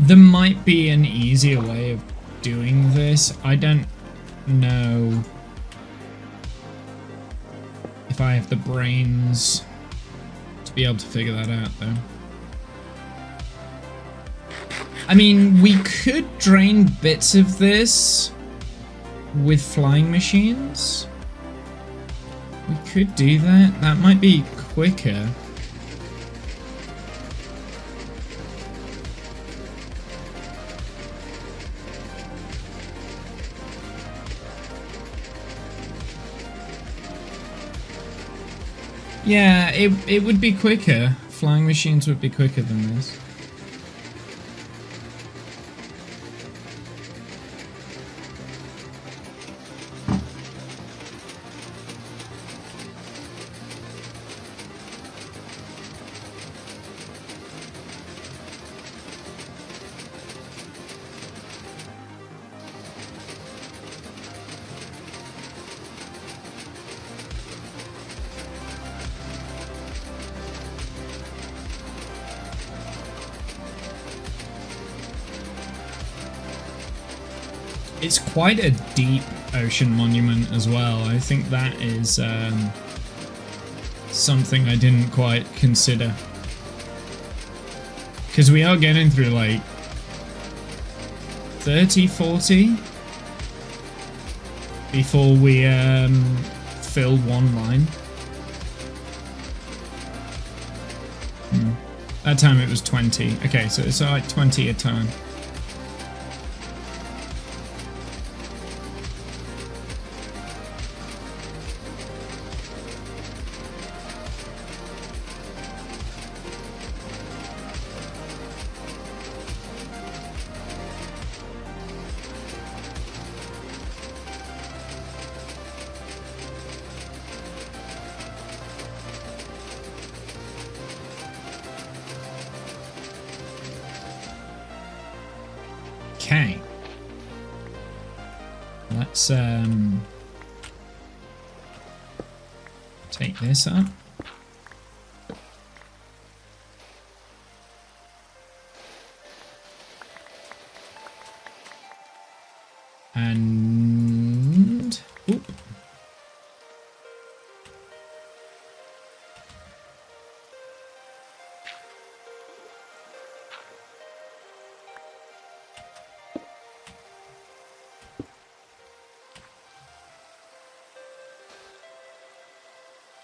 There might be an easier way of doing this. I don't know if I have the brains to be able to figure that out, though. I mean, we could drain bits of this with flying machines. We could do that. That might be quicker. Yeah, it would be quicker. Flying machines would be quicker than this. It's quite a deep ocean monument as well. I think that is something I didn't quite consider. Because we are getting through like 30, 40 before we fill one line. That time it was 20. Okay, so it's like 20 a time. Okay. Let's take this up. And oop.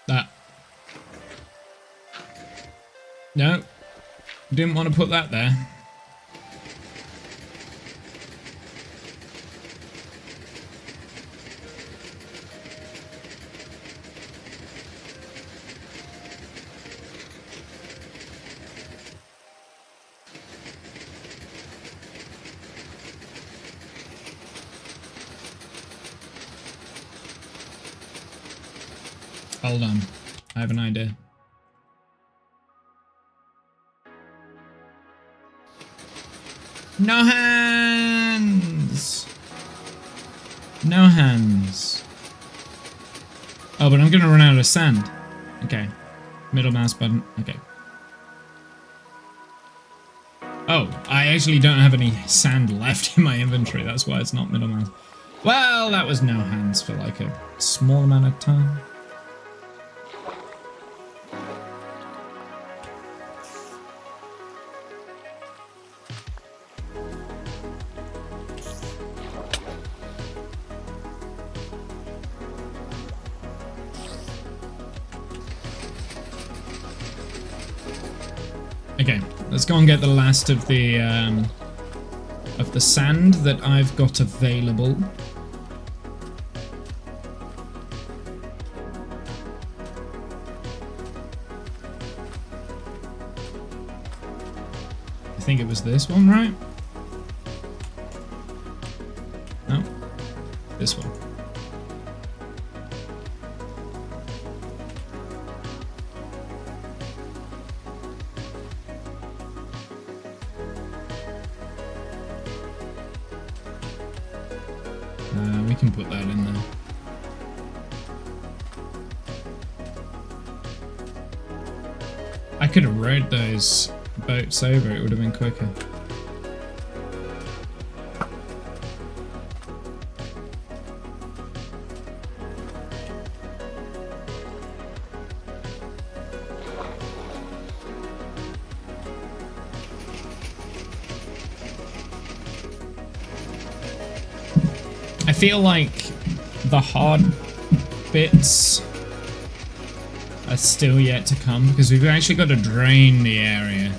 That. No, didn't want to put that there. Hold on. I have an idea. No hands! No hands. Oh, but I'm gonna run out of sand. Okay. Middle mouse button. Okay. Oh, I actually don't have any sand left in my inventory. That's why it's not middle mouse. Well, that was no hands for like a small amount of time. Okay, let's go and get the last of the sand that I've got available. I think it was this one, right? No, this one. We can put that in there. I could have rowed those boats over, it would have been quicker. I feel like the hard bits are still yet to come because we've actually got to drain the area.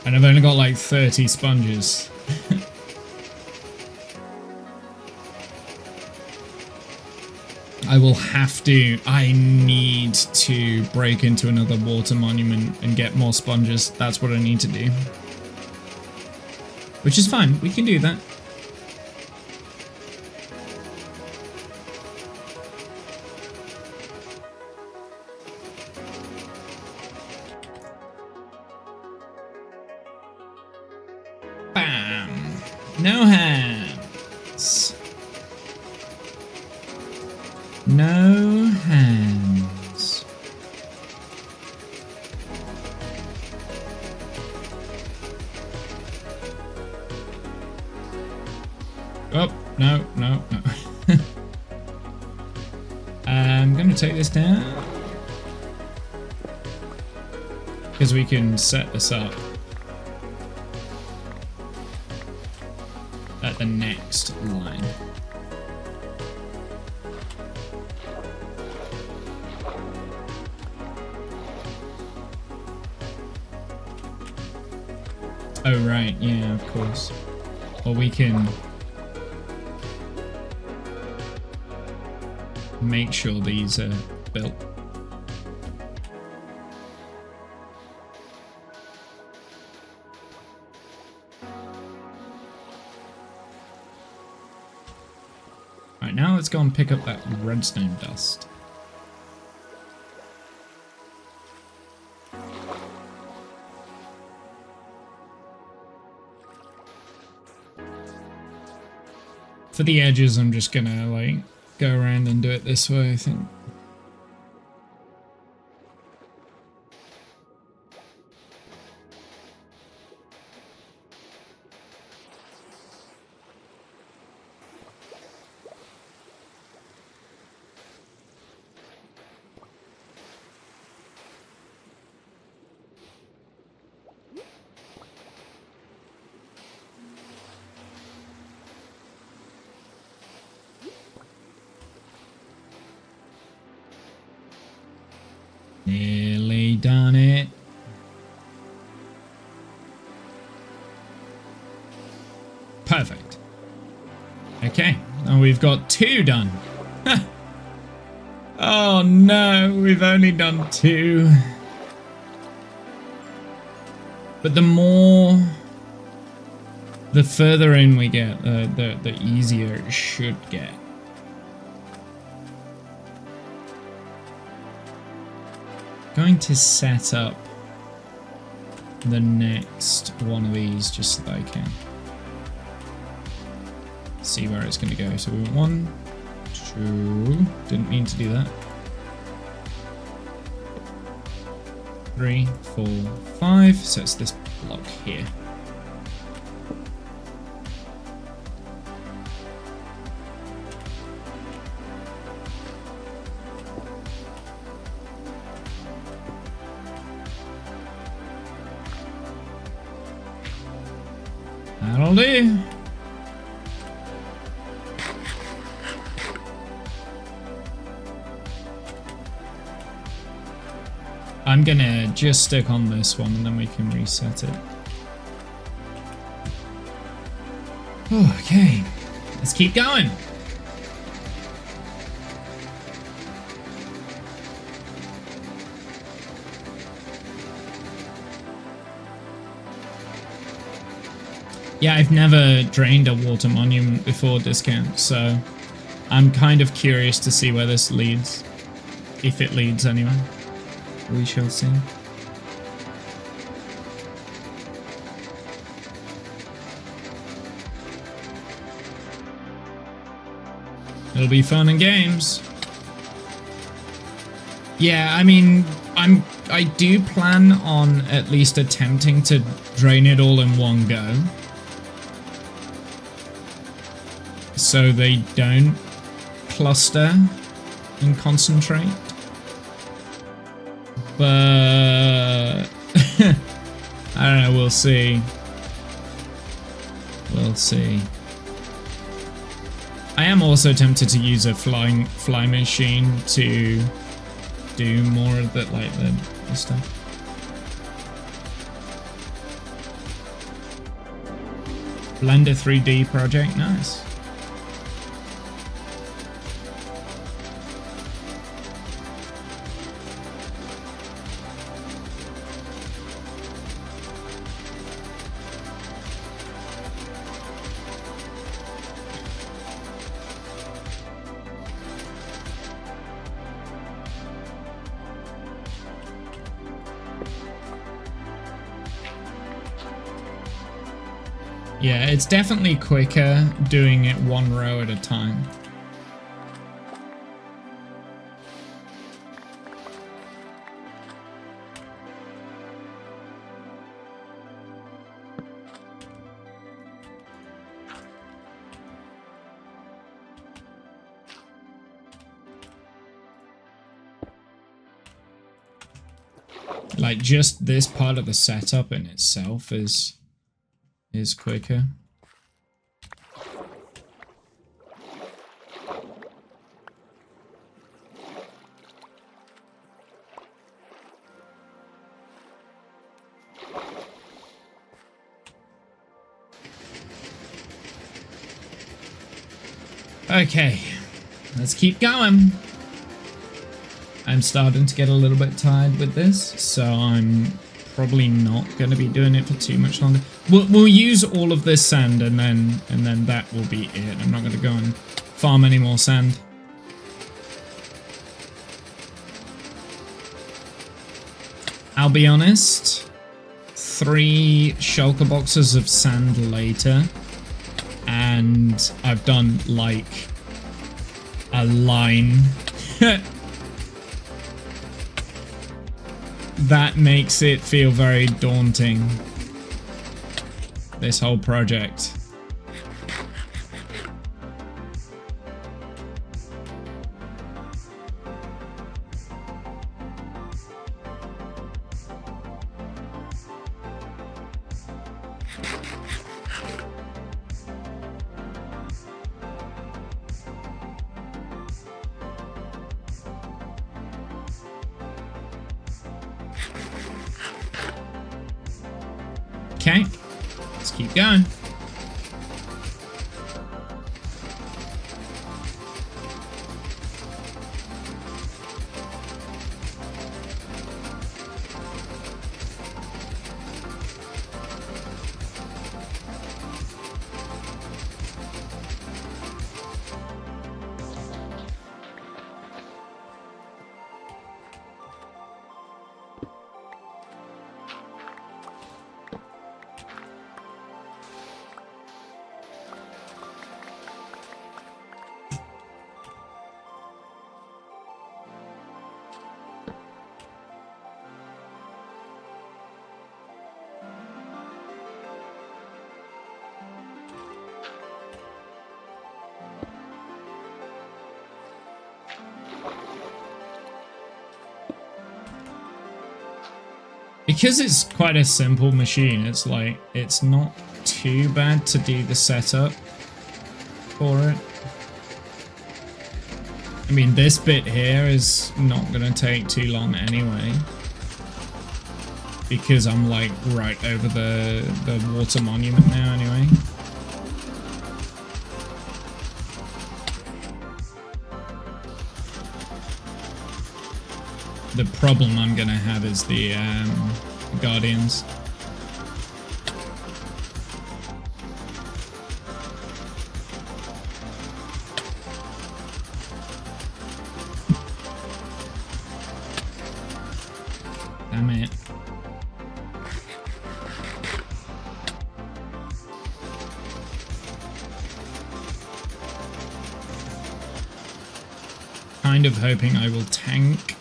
And I've only got like 30 sponges. I need to break into another water monument and get more sponges. That's what I need to do. Which is fine, we can do that. No hands. No hands. Oh, no. I'm gonna take this down. Because we can set this up. At the next line. Oh right, yeah, of course. Or we can make sure these are built. Now let's go and pick up that redstone dust. For the edges, I'm just gonna like go around and do it this way, I think. Nearly done it. Perfect. Okay, and we've got 2 done. Oh no, we've only done 2. But the further in we get, the easier it should get. going to set up the next one of these just so that I can see where it's going to go. So we want 1, 2, didn't mean to do that. 3, 4, 5, so it's this block here. That'll do. I'm gonna just stick on this one and then we can reset it. Okay, let's keep going. Yeah, I've never drained a water monument before discount, so I'm kind of curious to see where this leads. If it leads anyway. We shall see. It'll be fun and games. Yeah, I mean, I do plan on at least attempting to drain it all in one go. So they don't cluster and concentrate. But I don't know, we'll see. We'll see. I am also tempted to use a fly machine to do more of the the stuff. Blender 3D project, nice. Yeah, it's definitely quicker doing it one row at a time. Like, just this part of the setup in itself is quicker. Okay, let's keep going. I'm starting to get a little bit tired with this, so I'm probably not going to be doing it for too much longer. We'll use all of this sand and then that will be it. I'm not going to go and farm any more sand. I'll be honest, 3 shulker boxes of sand later, and I've done like a line. That makes it feel very daunting, this whole project. Okay, let's keep going. Because it's quite a simple machine, it's like, it's not too bad to do the setup for it. I mean, this bit here is not going to take too long anyway. Because I'm like right over the water monument now anyway. The problem I'm going to have is the Guardians. Damn it. Kind of hoping I will tank.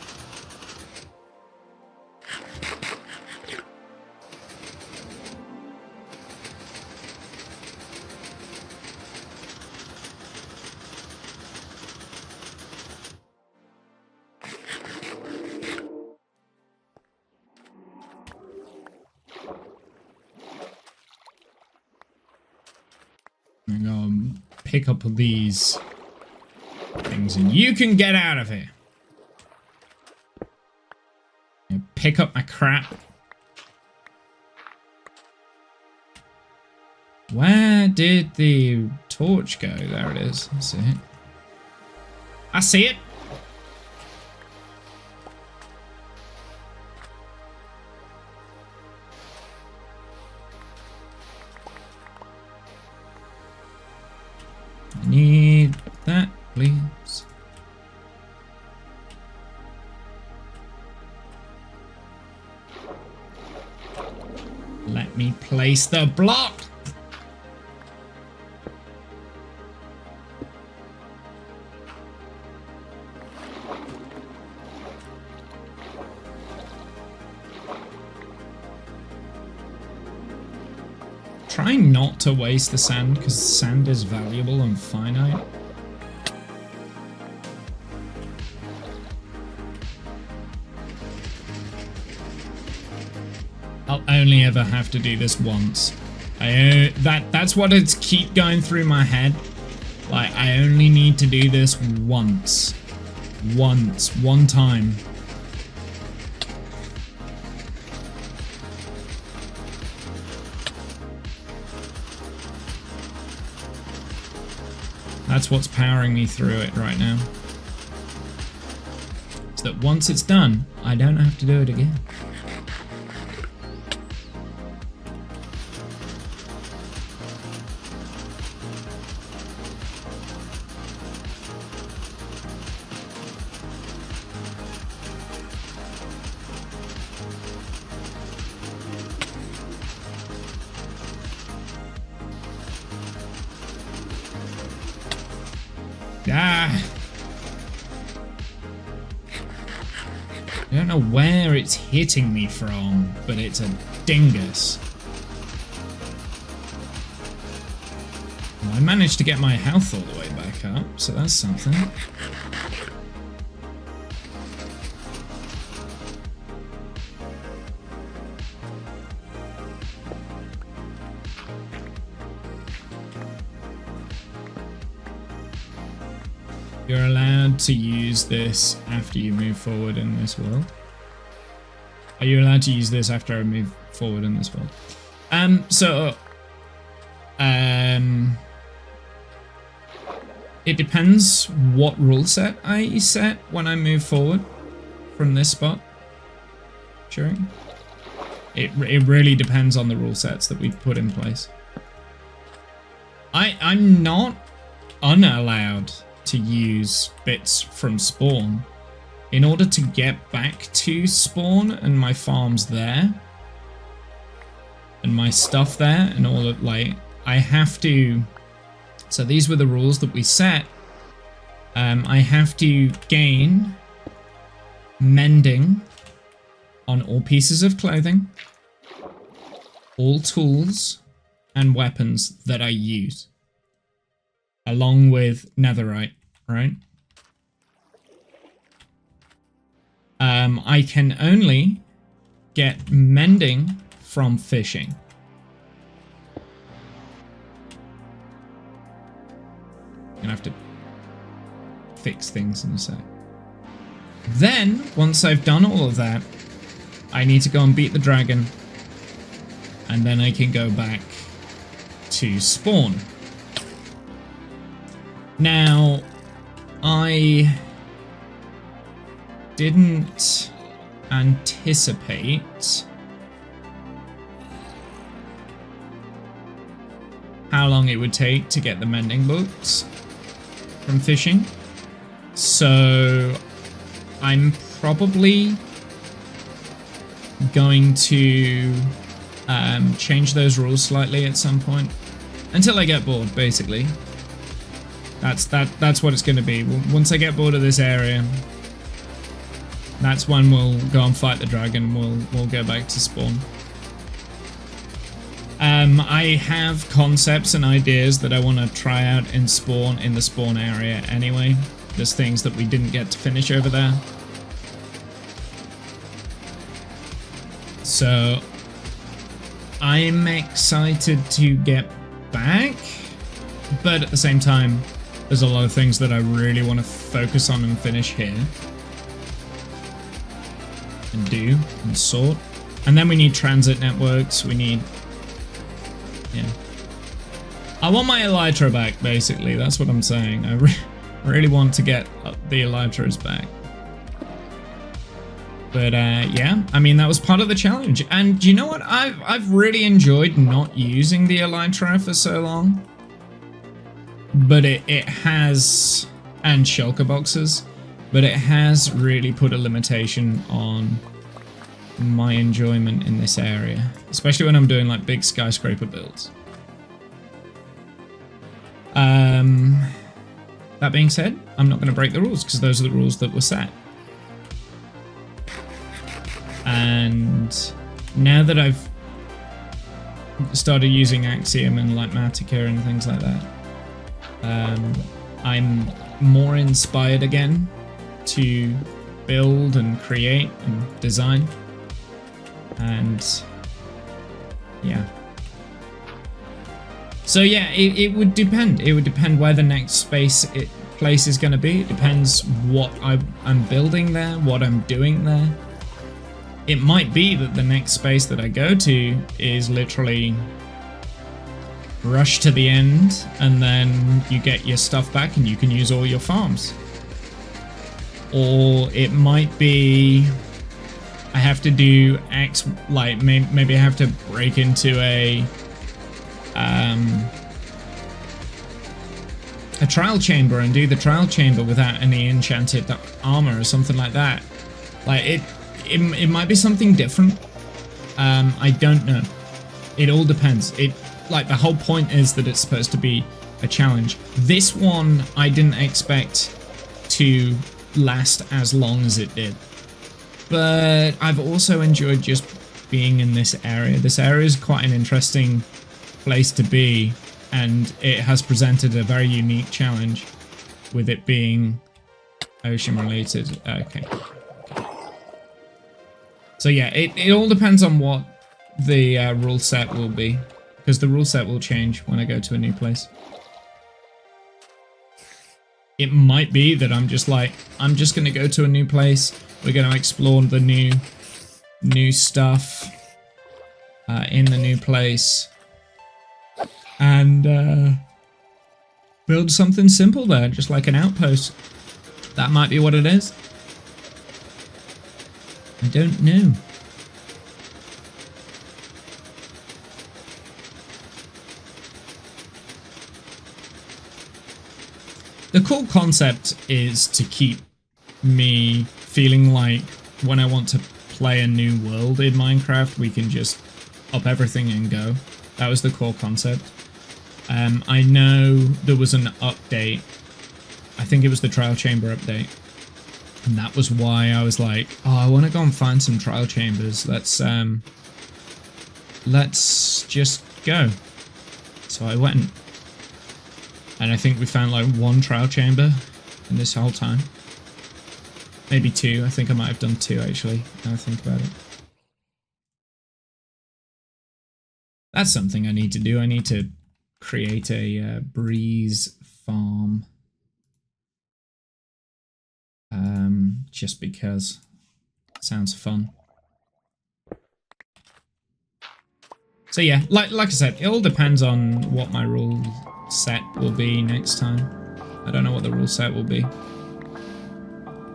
I'm gonna pick up these things and you can get out of here. Pick up my crap. Where did the torch go? There it is. I see it. I see it. I need that, please. Let me place the block. Try not to waste the sand, because sand is valuable and finite. I'll only ever have to do this once. That's what it's keep going through my head. Like, I only need to do this once. Once. One time. That's what's powering me through it right now. So that once it's done, I don't have to do it again. Ah! I don't know where it's hitting me from, but it's a dingus. Well, I managed to get my health all the way back up, so that's something. You're allowed to use this after you move forward in this world. Are you allowed to use this after I move forward in this world? It depends what rule set I set when I move forward from this spot. Sure. It really depends on the rule sets that we put in place. I'm not unallowed to use bits from spawn. In order to get back to spawn and my farms there and my stuff there and all of, like, I have to, so these were the rules that we set. I have to gain mending on all pieces of clothing, all tools and weapons that I use, along with netherite, right? I can only get mending from fishing. Gonna have to fix things in a sec. Then, once I've done all of that, I need to go and beat the dragon. And then I can go back to spawn. Now, I didn't anticipate how long it would take to get the mending books from fishing. So I'm probably going to change those rules slightly at some point until I get bored, basically. That's what it's going to be. Once I get bored of this area, that's when we'll go and fight the dragon. We'll go back to spawn. I have concepts and ideas that I want to try out in spawn, in the spawn area anyway. There's things that we didn't get to finish over there. So I'm excited to get back, but at the same time, there's a lot of things that I really want to focus on and finish here. And do, and sort. And then we need transit networks, we need... yeah. I want my elytra back, basically, that's what I'm saying. I really want to get the elytras back. But yeah, I mean, that was part of the challenge. And you know what? I've really enjoyed not using the elytra for so long. But it has... and shulker boxes. But it has really put a limitation on my enjoyment in this area. Especially when I'm doing like big skyscraper builds. That being said, I'm not going to break the rules because those are the rules that were set. And now that I've started using Axiom and like Matica and things like that, I'm more inspired again to build and create and design. And yeah. So yeah, it would depend. It would depend where the next place is going to be. It depends what I'm building there, what I'm doing there. It might be that the next space that I go to is literally rush to the end and then you get your stuff back and you can use all your farms. Or it might be I have to do X, like maybe I have to break into a trial chamber and do the trial chamber without any enchanted armor or something like that. Like it might be something different. I don't know. It all depends. Like the whole point is that it's supposed to be a challenge. This one I didn't expect to last as long as it did. But I've also enjoyed just being in this area. This area is quite an interesting place to be, and it has presented a very unique challenge with it being ocean related. Okay. So yeah, it all depends on what the rule set will be, because the rule set will change when I go to a new place. It might be that I'm just going to go to a new place. We're going to explore the new stuff in the new place and build something simple there, just like an outpost. That might be what it is. I don't know. The cool concept is to keep me feeling like when I want to play a new world in Minecraft, we can just up everything and go. That was the core concept. I know there was an update. I think it was the trial chamber update. And that was why I was like, oh, I want to go and find some trial chambers. Let's just go. So I went. And I think we found like one trial chamber in this whole time. Maybe two. I think I might have done two actually, now I think about it. That's something I need to do. I need to create a breeze farm. Just because it sounds fun. So yeah, like I said, it all depends on what my rule set will be next time. I don't know what the rule set will be.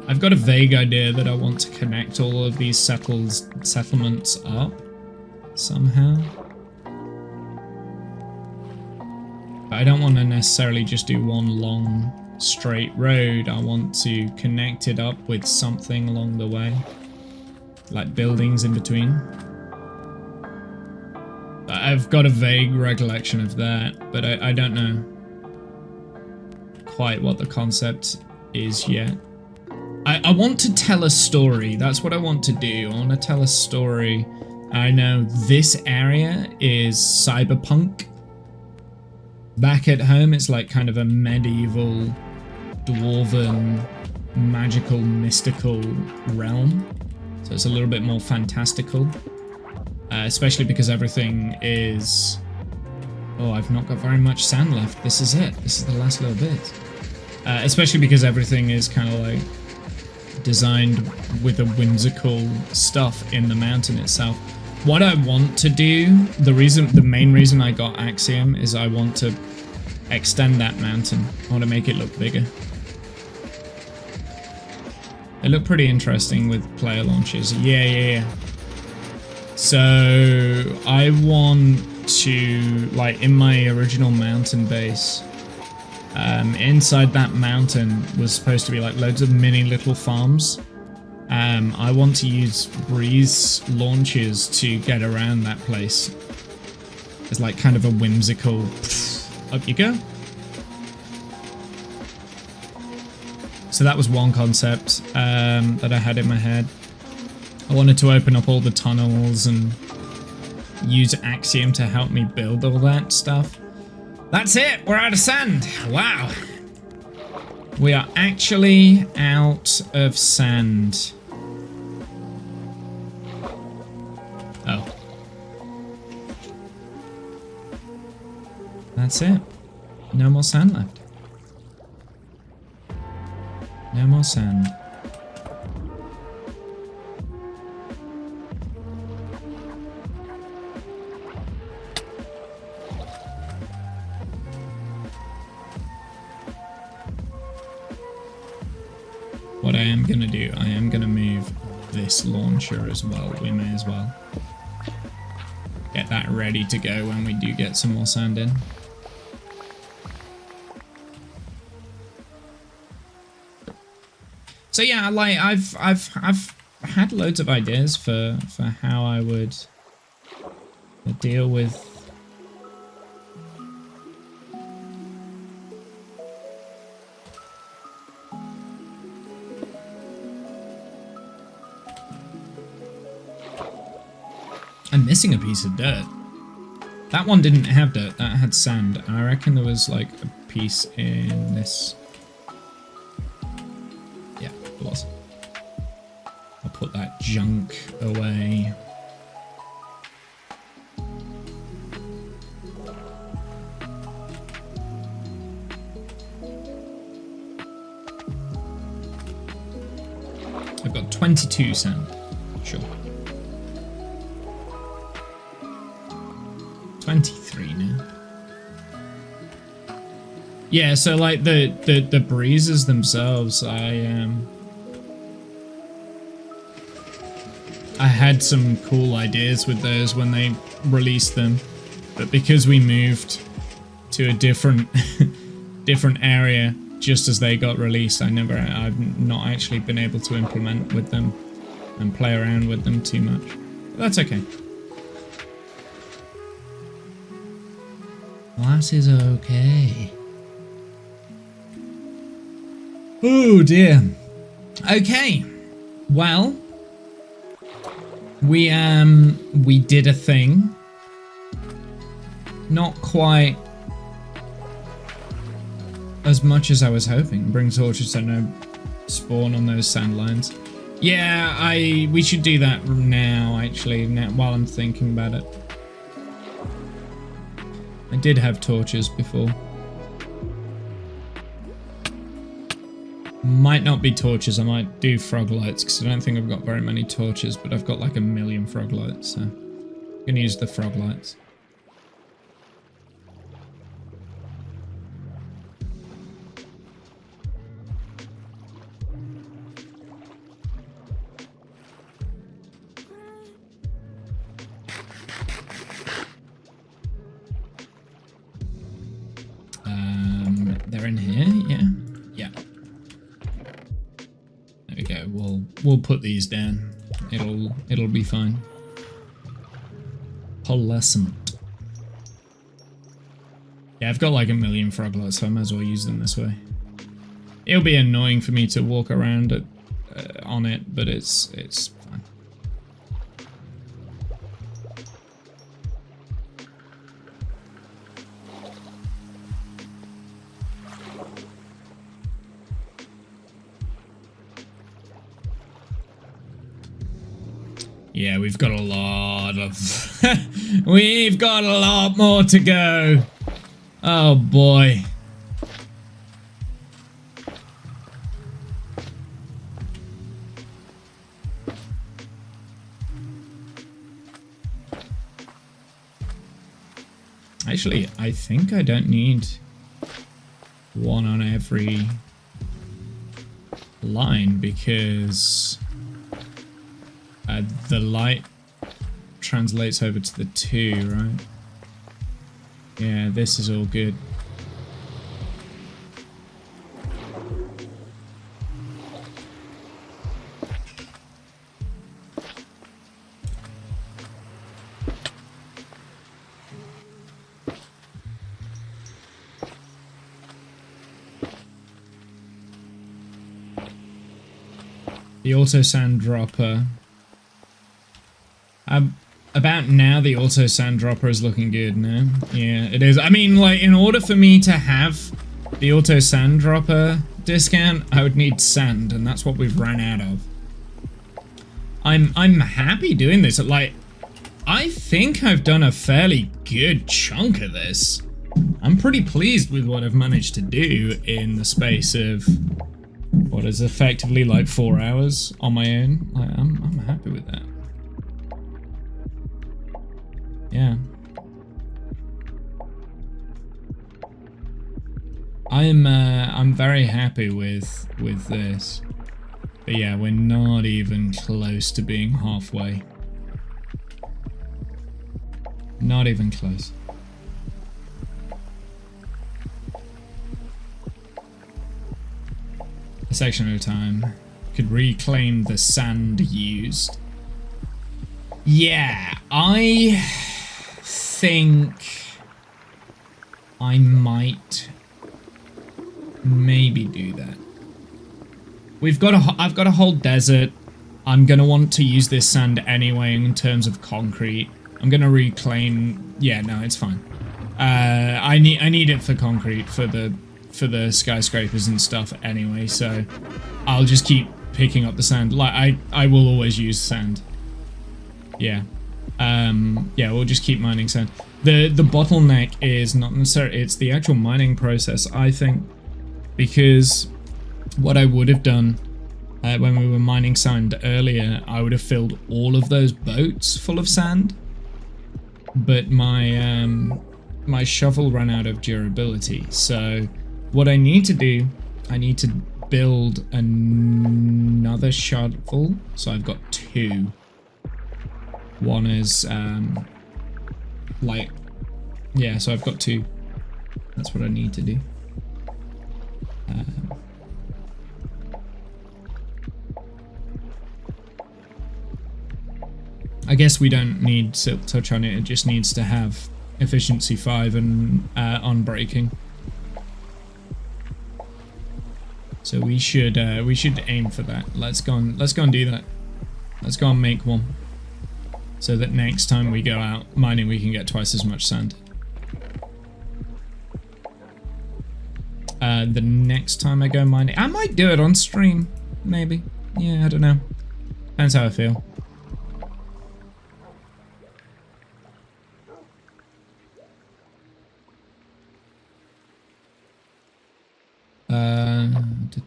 I've got a vague idea that I want to connect all of these settlements up somehow. But I don't want to necessarily just do one long straight road. I want to connect it up with something along the way, like buildings in between. I've got a vague recollection of that, but I don't know quite what the concept is yet. I want to tell a story. That's what I want to do. I want to tell a story. I know this area is cyberpunk. Back at home, it's like kind of a medieval, dwarven, magical, mystical realm. So it's a little bit more fantastical. Especially because everything is... Oh, I've not got very much sand left. This is it. This is the last little bit. Especially because everything is kind of like designed with a whimsical stuff in the mountain itself. What I want to do, the main reason I got Axiom is I want to extend that mountain. I want to make it look bigger. They look pretty interesting with player launches. Yeah. So I want to, like, in my original mountain base, inside that mountain was supposed to be like loads of mini little farms. I want to use breeze launches to get around that place. It's like kind of a whimsical, up you go. So that was one concept that I had in my head. I wanted to open up all the tunnels and use Axiom to help me build all that stuff. That's it! We're out of sand! Wow! We are actually out of sand. Oh. That's it. No more sand left. No more sand. What I am going to do, I am going to move this launcher as well. We may as well get that ready to go when we do get some more sand in. So yeah, like I've had loads of ideas for how I would deal with I'm missing a piece of dirt. That one didn't have dirt, that had sand. I reckon there was like a piece in this. Yeah, there was. I'll put that junk away. I've got 22 sand. Sure. 23 now. Yeah, so like the breezes themselves, I had some cool ideas with those when they released them, but because we moved to a different different area just as they got released, I've not actually been able to implement with them and play around with them too much. But that's okay. That is okay. Oh dear. Okay. Well, we did a thing. Not quite as much as I was hoping. Bring torches so no spawn on those sand lines. Yeah, we should do that now, actually, now, while I'm thinking about it. I did have torches before. Might not be torches, I might do frog lights, because I don't think I've got very many torches, but I've got like 1,000,000 frog lights, so I'm gonna use the frog lights. They're in here, yeah. Yeah. There we go. We'll put these down. It'll be fine. Polescent. Yeah, I've got like 1,000,000 frog lights, so I might as well use them this way. It'll be annoying for me to walk around on it, but it's fine. Yeah, we've got a lot of... we've got a lot more to go. Oh boy. Actually, I think I don't need one on every line because the light translates over to the 2, right? Yeah, this is all good. The auto sand dropper. About now, the auto sand dropper is looking good now. Yeah, it is. I mean, like, in order for me to have the auto sand dropper discount, I would need sand, and that's what we've ran out of. I'm happy doing this. Like, I think I've done a fairly good chunk of this. I'm pretty pleased with what I've managed to do in the space of what is effectively like 4 hours on my own. Like, I'm happy with that. Yeah. I'm very happy with this. But yeah, we're not even close to being halfway. Not even close. A section at a time. Could reclaim the sand used. Yeah, I think I might maybe do that. I've got a whole desert. I'm gonna want to use this sand anyway in terms of concrete. I'm gonna reclaim. Yeah, no, it's fine. I need it for concrete for the skyscrapers and stuff anyway. So I'll just keep picking up the sand. Like I will always use sand. Yeah. Yeah, we'll just keep mining sand. The bottleneck is not necessarily, it's the actual mining process, I think, because what I would have done when we were mining sand earlier, I would have filled all of those boats full of sand, but my my shovel ran out of durability. So what I need to do, I need to build another shovel. So I've got 2. One is like, yeah, so I've got 2. That's what I need to do. I guess we don't need to touch on it. It just needs to have efficiency 5 and unbreaking. So we should aim for that. Let's go and do that. Let's go and make one. So that next time we go out mining, we can get twice as much sand. The next time I go mining, I might do it on stream, maybe. Yeah, I don't know. Depends how I feel. I'm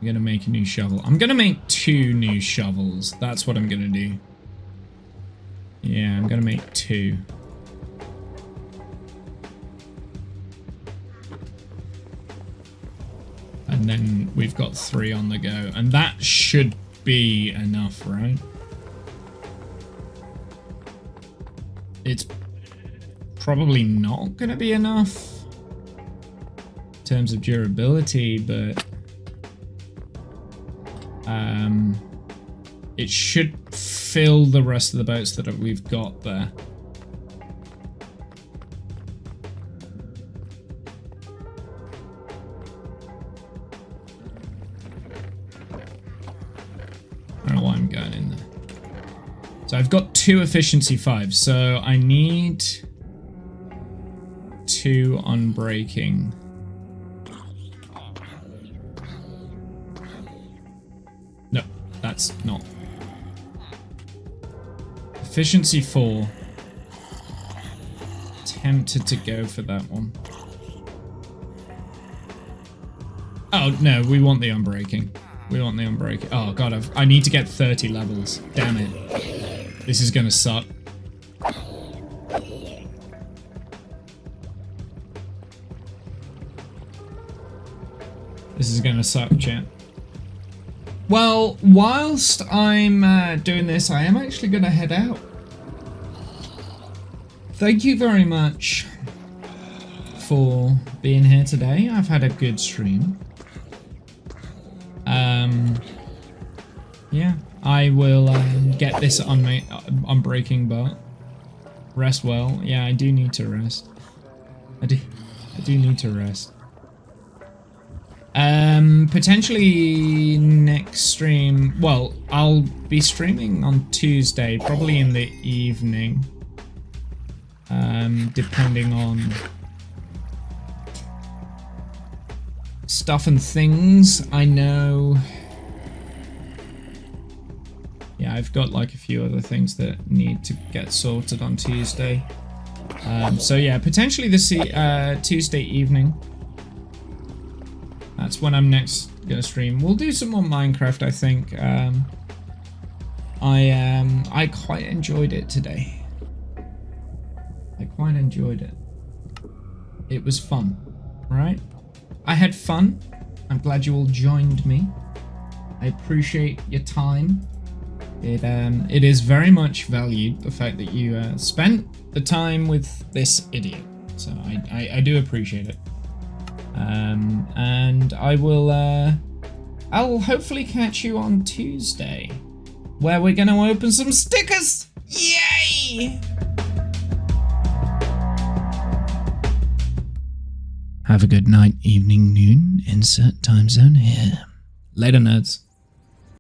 gonna make a new shovel. I'm gonna make 2 new shovels. That's what I'm gonna do. Yeah, I'm gonna make 2. And then we've got 3 on the go. And that should be enough, right? It's probably not gonna be enough in terms of durability, but it should fill the rest of the boats that we've got there. I don't know why I'm going in there. So I've got 2 efficiency 5, so I need 2 on braking. No, that's not. Efficiency 4. Tempted to go for that one. Oh, no, we want the unbraking. We want the unbraking. Oh, God, I need to get 30 levels. Damn it. This is gonna suck. This is gonna suck, chat. Well, whilst I'm doing this, I am actually gonna head out. Thank you very much for being here today. I've had a good stream. Yeah, I will get this on my breaking bar. Rest well. Yeah, I do need to rest. I do need to rest. Potentially next stream. Well, I'll be streaming on Tuesday, probably in the evening. Depending on stuff and things. I know. Yeah, I've got like a few other things that need to get sorted on Tuesday. So yeah, potentially this Tuesday evening. That's when I'm next gonna stream. We'll do some more Minecraft, I think. I quite enjoyed it today. I quite enjoyed it. It was fun, right? I had fun. I'm glad you all joined me. I appreciate your time. It is very much valued, the fact that you spent the time with this idiot. So I do appreciate it. And I will I'll hopefully catch you on Tuesday, where we're gonna open some stickers. Yay! Have a good night, evening, noon, insert time zone here. Later, nerds.